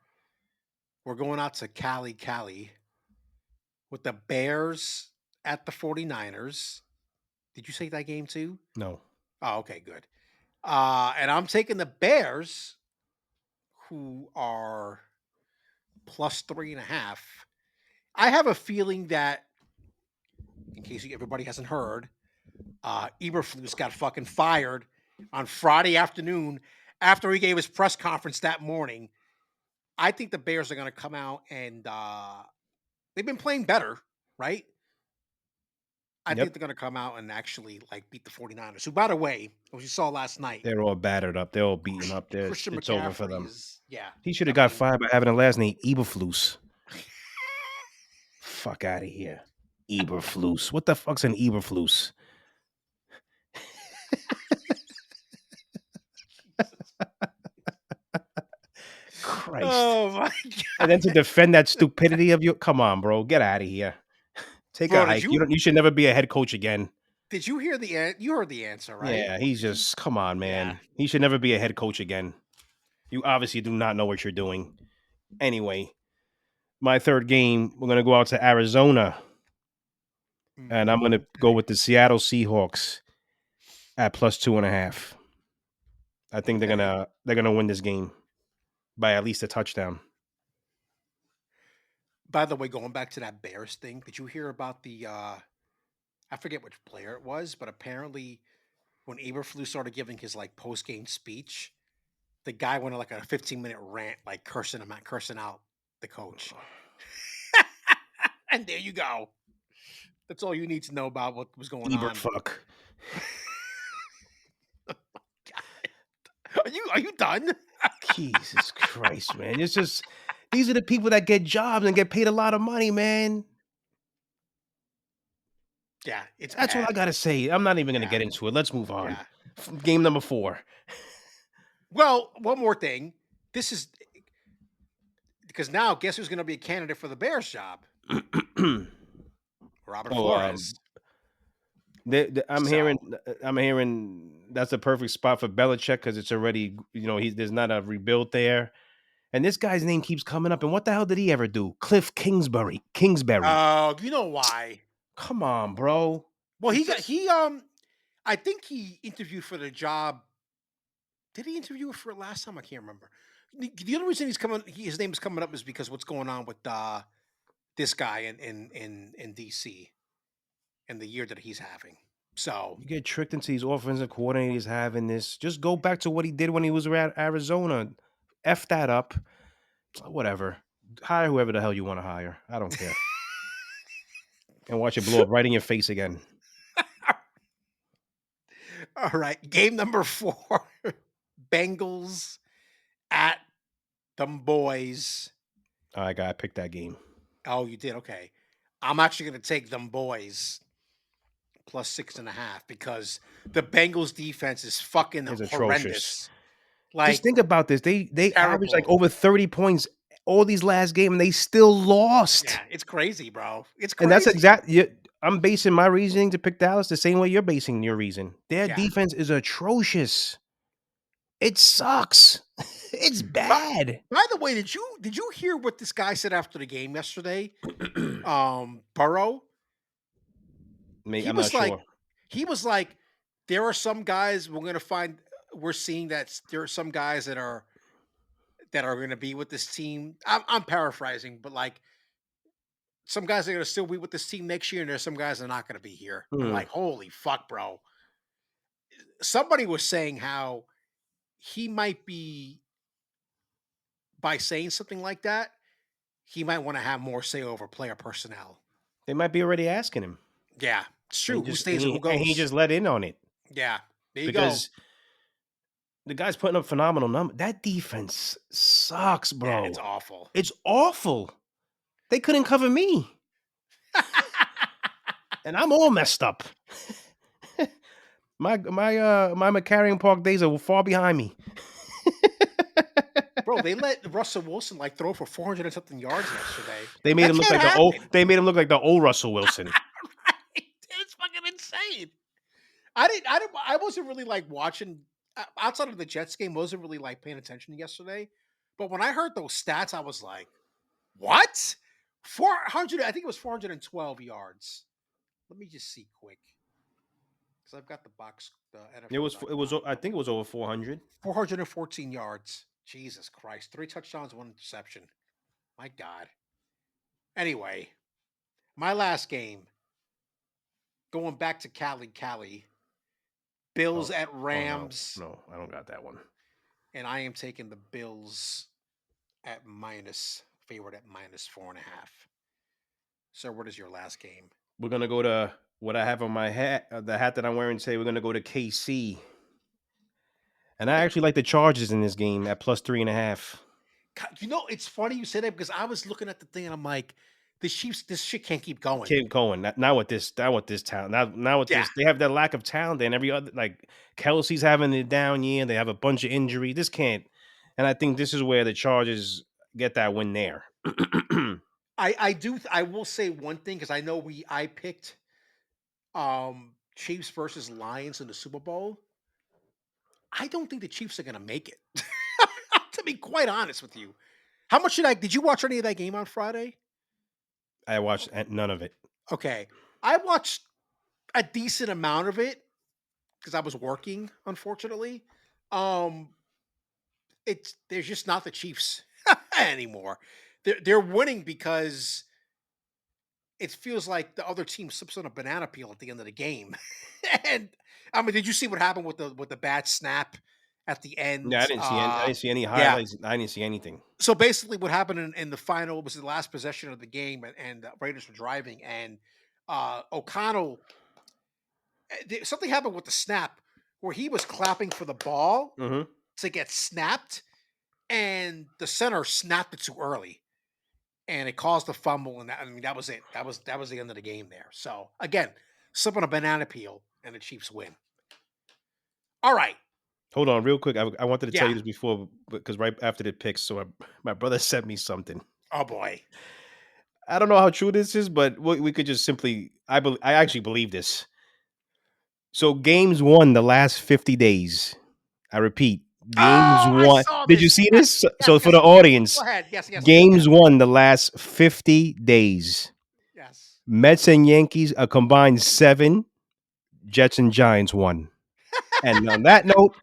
We're going out to Cali with the Bears at the 49ers. Did you say that game too?
No.
Oh, okay, good. And I'm taking the Bears, who are plus 3.5. I have a feeling that, in case everybody hasn't heard, Eberflus got fucking fired on Friday afternoon after he gave his press conference that morning. I think the Bears are going to come out and they've been playing better, right? I think
Yep.
they're going to come out and actually like beat the 49ers, who, by the way, as you saw last night,
They're all battered up. They're all beaten up.
Christian
It's over for
McCaffrey
them.
is, yeah.
He should
I
have got
mean,
fired by having a last name Eberflus. Fuck out of here. Eberflus. What the fuck's an Eberflus? Christ.
oh my God.
And then to defend that stupidity of you, come on, bro. Get out of here. Take a
Bro,
hike. You should never be a head coach again.
did you hear you heard the answer, right?
Yeah, he's just come on,
Yeah.
man. He should never be a head coach again. You obviously do not know what you're doing. Anyway, my third game, we're gonna go out to Arizona. And I'm gonna go with the Seattle Seahawks at plus 2.5. I think
Okay.
they're gonna win this game by at least a touchdown.
By the way, going back to that Bears thing, did you hear about the I forget which player it was, but apparently when Eberflus started giving his like post-game speech, the guy went on like a 15-minute rant, like cursing out the coach. And there you go. That's all you need to know about what was going on.
Eberfuck.
Are you done?
Jesus Christ, man. It's just these are the people that get jobs and get paid a lot of money, man.
Yeah, it's
That's all I
bad.
gotta say. I'm not even gonna
Yeah.
get into it. Let's move on.
Yeah.
Game number 4.
Well, one more thing. This is because now guess who's going to be a candidate for the Bears job? Robert
Oh,
Flores.
I'm hearing that's a perfect spot for Belichick because it's already, there's not a rebuild there. And this guy's name keeps coming up. And what the hell did he ever do? Cliff Kingsbury.
Oh, you know why?
Come on, bro.
Well, I think he interviewed for the job. Did he interview for it last time? I can't remember. The only reason his name is coming up is because what's going on with this guy in DC and the year that he's having. So
You get tricked into these offensive coordinators having this. Just go back to what he did when he was around Arizona. F that up. Whatever. Hire whoever the hell you want to hire. I don't care. And watch it blow up right in your face again.
all right, game number 4, Bengals at them boys.
I got to pick that game.
Oh, you did? Okay. I'm actually going to take them boys plus 6.5 because the Bengals defense is fucking
It's atrocious.
horrendous.
Just
Like,
think about this. They averaged like
terrible.
over 30 points all these last game, and they still lost.
Yeah, it's crazy, bro. It's
And that's
crazy.
exactly. I'm basing my reasoning to pick Dallas the same way you're basing your reason. Their
Yeah.
defense is atrocious. It sucks. It's
By,
bad.
by the way, did you hear what this guy said after the game yesterday? Burrow. He
I'm not
was like,
sure.
he was like, there are some guys we're gonna find. We're seeing that there are some guys that are going to be with this team. I'm paraphrasing, but like some guys are going to still be with this team next year, and there's some guys that are not going to be here. I'm
Hmm.
like, holy fuck, bro. Somebody was saying how he might be, by saying something like that, he might want to have more say over player personnel.
They might be already asking him.
Yeah, it's
And
true. Who stays and who
he
goes?
just let in on it
Yeah, there you go.
because the guy's putting up phenomenal numbers. That defense sucks,
Yeah, it's
bro.
awful.
It's awful. They couldn't cover me, and I'm all messed up. my McCarran Park days are far behind me.
Bro, they let Russell Wilson like throw for 400 and something yards yesterday.
They made
That
him look
can't
like the old.
happen.
They made him look like the old Russell Wilson.
Right? It's fucking insane. I wasn't really like watching outside of the Jets game. Wasn't really like paying attention yesterday. But when I heard those stats, I was like, "What? 400? I think it was 412 yards. Let me just see quick because I've got the box, the
It was. It was.
NFL.com.
I think it was over 400.
414 yards. Jesus Christ! 3 touchdowns, 1 interception. My God. Anyway, my last game, going back to Cali, Bills
Oh,
at
oh no,
Rams,
no, I don't got that one.
and I am taking the Bills at minus favorite at -4.5. So, what is your last game?
We're gonna go to what I have on my hat. The hat that I'm wearing today. We're gonna go to KC, and I
Okay,
actually like the Chargers in this game at +3.5.
It's funny you say that because I was looking at the thing and I'm like, the Chiefs, this shit can't keep going.
Keep going. Now with this. Now with this talent. Now with
Yeah,
this. They have that lack of talent. And every other like Kelsey's having a down year. They have a bunch of injury. This can't. And I think this is where the Chargers get that win there.
I will say one thing because I know I picked Chiefs versus Lions in the Super Bowl. I don't think the Chiefs are going to make it. To be quite honest with you, how much did you watch any of that game on Friday?
I watched none of it.
Okay, I watched a decent amount of it because I was working, unfortunately. Um, there's just not the Chiefs anymore. They're winning because it feels like the other team slips on a banana peel at the end of the game. And I mean, did you see what happened with the bad snap at the
Yeah, I
end?
didn't see any. I didn't see any
Yeah.
highlights. I didn't see anything.
So basically, what happened in the final was the last possession of the game, and the Raiders were driving, and O'Connell. Something happened with the snap where he was clapping for the ball
Mm-hmm.
to get snapped, and the center snapped it too early, and it caused a fumble. And I mean, that was it. That was the end of the game there. So again, slip on a banana peel, and the Chiefs win. All right.
Hold on, real quick. I wanted to tell
Yeah.
you this before because right after the picks, so my brother sent me something.
Oh boy.
I don't know how true this is, but we could just simply. I actually believe this. So games won the last 50 days. I repeat, games
Oh, I
won.
saw
Did you
this.
see
Yes.
this?
Yes.
So for
Yes.
the audience,
Go ahead. Yes. Yes. Yes. Yes.
games won the last 50 days.
Yes.
Mets and Yankees a combined 7. Jets and Giants won. And on that note,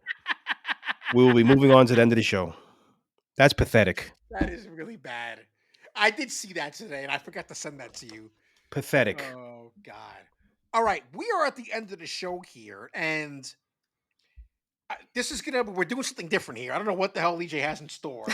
we will be moving on to the end of the show. That's pathetic.
That is really bad. I did see that today, and I forgot to send that to you.
Pathetic.
Oh God! All right, we are at the end of the show here, and this is gonna. We're doing something different here. I don't know what the hell LeeJay has in store,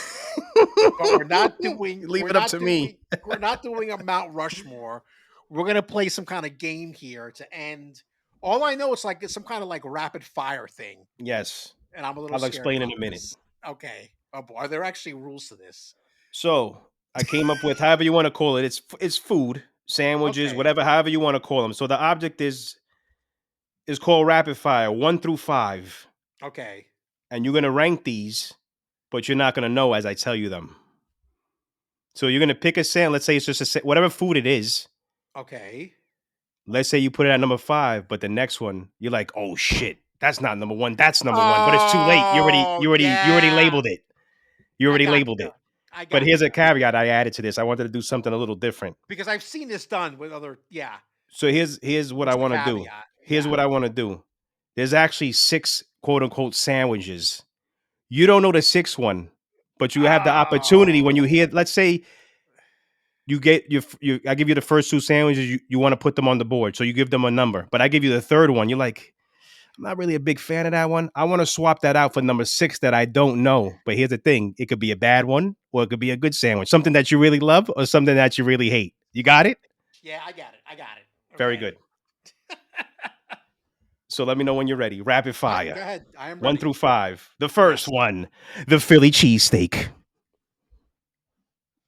but we're not doing.
Leave it up to me.
We're not doing a Mount Rushmore. We're gonna play some kind of game here to end. All I know is like it's some kind of like rapid fire thing,
Yes.
and I'm a little
I'll
scared
explain in
about
a minute.
this. Okay. Oh boy, are there actually rules to this?
So I came up with however you want to call it. It's food, sandwiches,
Okay.
whatever, however you want to call them. So the object is called rapid fire, 1 through 5,
Okay.
and you're gonna rank these, but you're not gonna know as I tell you them. So you're gonna pick a sandwich. Let's say it's just whatever food it is.
Okay.
Let's say you put it at number 5, but the next one you're like, oh shit, that's not number 1. That's number 1. But it's too late.
Oh,
You already
yeah.
labeled it. You
I
already
got
labeled
you.
it.
I
But
got
here's
you.
a caveat I added to this. I wanted to do something a little different.
Because I've seen this done with other, yeah.
So here's what I
What's the
want to do.
caveat?
Here's
Yeah.
what I want to do. There's actually 6 quote unquote sandwiches. You don't know the 6th one, but you have the opportunity when you
Oh.
hear, let's say you get I give you the first 2 sandwiches, you want to put them on the board. So you give them a number. But I give you the 3rd one. You're like, I'm not really a big fan of that one. I want to swap that out for number 6 that I don't know. But here's the thing. It could be a bad one or it could be a good sandwich. Something that you really love or something that you really hate. You got it?
Yeah, I got it. I got it.
Very
Okay.
good. So let me know when you're ready. Rapid
Go
fire.
ahead. I am
1
ready.
through 5. The first
Yes.
one, the Philly cheesesteak.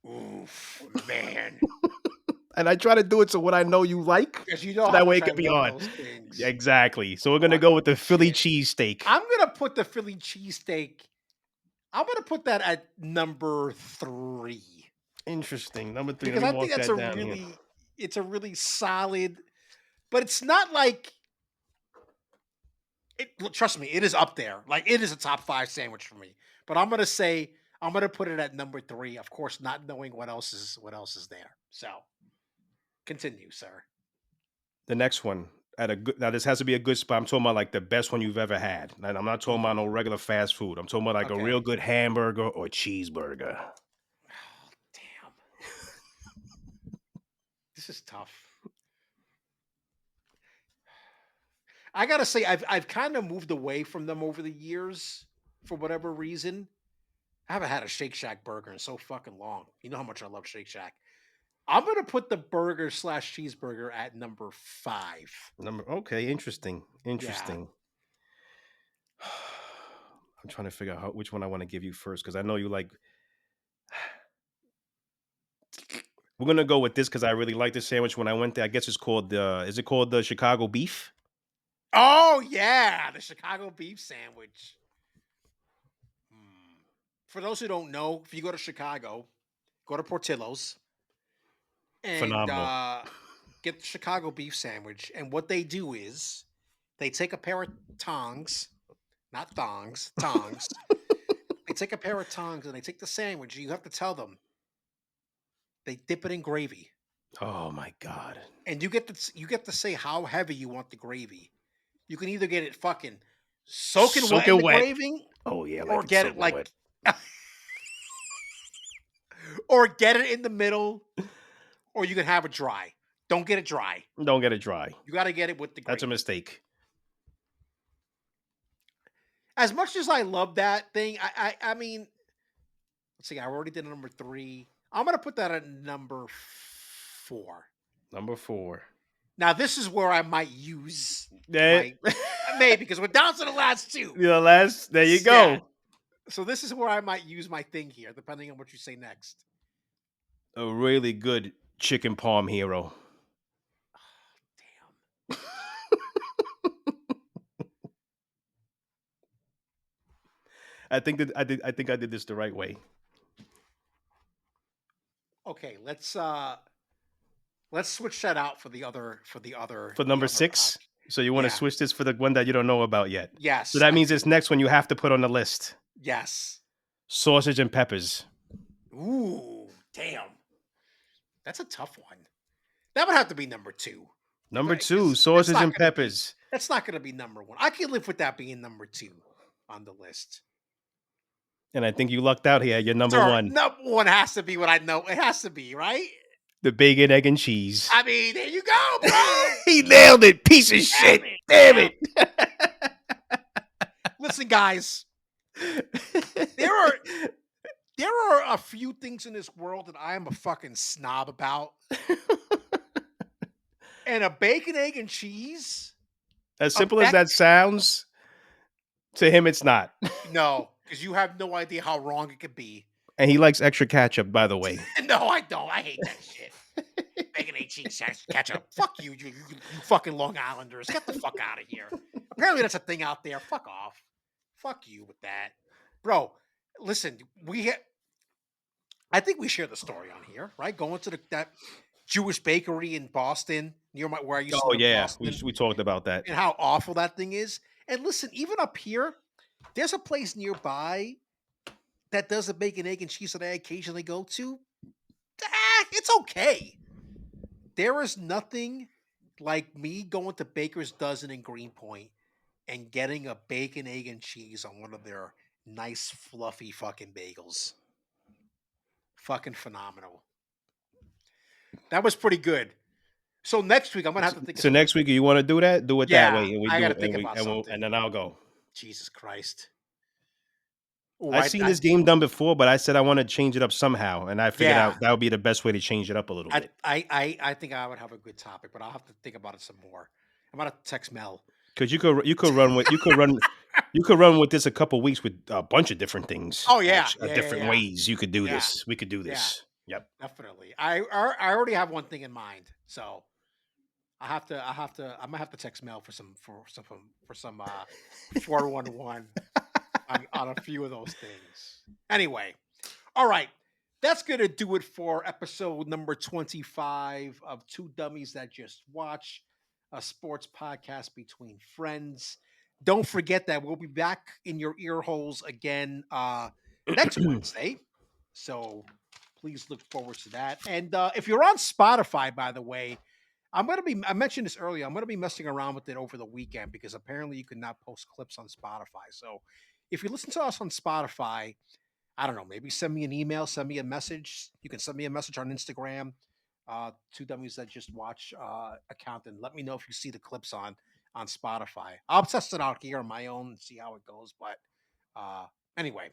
Oof, man.
And I try to do it to what I know you like.
Because you know
So
how
that way
much
it
I
could be
love
on.
those things.
Exactly. So we're going to go with the Philly cheesesteak.
I'm going to put the Philly cheesesteak. I'm going to put that at number 3.
Interesting. Number 3.
Because
Let
I
me
think
mark
that's
that down here.
it's a really solid, but it's not like trust me, it is up there. Like it is a top 5 sandwich for me. But I'm gonna put it at number 3. Of course, not knowing what else is there. So continue, sir.
The next one. Now this has to be a good spot. I'm talking about like the best one you've ever had. And I'm not talking about no regular fast food. I'm talking about like a real
Okay.
good hamburger or cheeseburger.
Oh, damn. This is tough. I gotta say, I've kind of moved away from them over the years for whatever reason. I haven't had a Shake Shack burger in so fucking long. You know how much I love Shake Shack. I'm gonna put the burger slash cheeseburger at number 5.
Okay, interesting.
Yeah.
Interesting. I'm trying to figure out which one I want to give you first because I know you like. We're gonna go with this because I really like this sandwich. When I went there, I guess it's called the. Is it called the Chicago beef?
Oh yeah, the Chicago beef sandwich. Mm. For those who don't know, if you go to Chicago, go to Portillo's and
Phenomenal.
get the Chicago beef sandwich. And what they do is they take a pair of tongs, not thongs, tongs. They take a pair of tongs and they take the sandwich. You have to tell them they dip it in gravy,
Oh my god.
and you get to say how heavy you want the gravy. You can either get it fucking soaking wet in
Soaking
the
wet.
gravy,
Oh yeah, I
or
like it
get it
soaking
like,
wet.
or get it in the middle, or you can have it dry. Don't get it dry.
Don't get it dry.
You got to get it with the
That's a
gravy.
mistake.
As much as I love that thing, I mean, let's see. I already did number 3. I'm gonna put that at number 4.
Number 4.
Now this is where I might use
That,
my maybe because we're down to the last 2.
there you
Yeah.
go.
So this is where I might use my thing here, depending on what you say next.
A really good chicken palm hero.
Damn.
I think I did this the right way.
Okay, let's switch that out for the other
For number 6. So you want to
Yeah.
switch this for the one that you don't know about yet.
Yes.
So that means this next one you have to put on the list.
Yes.
Sausage and peppers.
Ooh, damn. That's a tough one. That would have to be number 2.
Number
Right,
2,
'cause
sausage and peppers.
That's not going to be number 1. I can live with that being number 2 on the list.
And I think you lucked out here. You're number
Sir,
1.
number 1 has to be what I know. It has to be, right?
The bacon, egg, and cheese.
I mean, there you go, bro.
He nailed it. Piece of shit. Damn it.
Listen, guys. There are a few things in this world that I am a fucking snob about. And a bacon, egg, and cheese.
As simple as that sounds, to him it's not.
No, because you have no idea how wrong it could be.
And he likes extra ketchup, by the way.
No, I don't. I hate that shit. Bacon, egg, cheese, ketchup. Fuck you, you fucking Long Islanders. Get the fuck out of here. Apparently, that's a thing out there. Fuck off. Fuck you with that, bro. Listen, I think we share the story on here, right? Going to that Jewish bakery in Boston, near where I used to
Oh
live in
yeah,
Boston,
we talked about that.
and how awful that thing is. And listen, even up here, there's a place nearby that does a bacon, egg, and cheese that I occasionally go to. It's okay. There is nothing like me going to Baker's Dozen in Greenpoint and getting a bacon, egg, and cheese on one of their nice, fluffy fucking bagels. Fucking phenomenal. That was pretty good. So next week I'm gonna have to think of
So
something.
next week, you want to do that? Do it that
Yeah,
way, and we
I
do
gotta
it,
think about something.
and then I'll go.
Jesus Christ. Oh,
I've seen this game done before, but I said I want to change it up somehow, and I figured
yeah.
out that would be the best way to change it up a little bit.
I think I would have a good topic, but I'll have to think about it some more. I'm gonna text Mel.
Because you could run with this a couple weeks with a bunch of different things,
Oh yeah, yeah, yeah,
different
yeah,
ways you could do
yeah,
this. We could do
yeah.
this. Yep.
Definitely. I already have one thing in mind, so I'm gonna have to text Mel for some 411 on a few of those things. Anyway, all right. That's gonna do it for episode number 25 of Two Dummies That Just Watch, a sports podcast between friends. Don't forget that we'll be back in your ear holes again next Wednesday. So please look forward to that. And if you're on Spotify, by the way, I mentioned this earlier, I'm gonna be messing around with it over the weekend because apparently you can now post clips on Spotify. So if you listen to us on Spotify, I don't know, maybe send me an email, send me a message. You can send me a message on Instagram, Two Dummies That Just Watch account, and let me know if you see the clips on Spotify. I'll test it out here on my own and see how it goes. But anyway,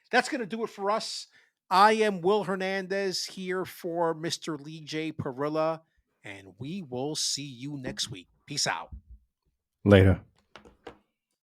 that's gonna do it for us. I am Will Hernandez here for Mr. LeeJay Perilla, and we will see you next week. Peace out.
Later.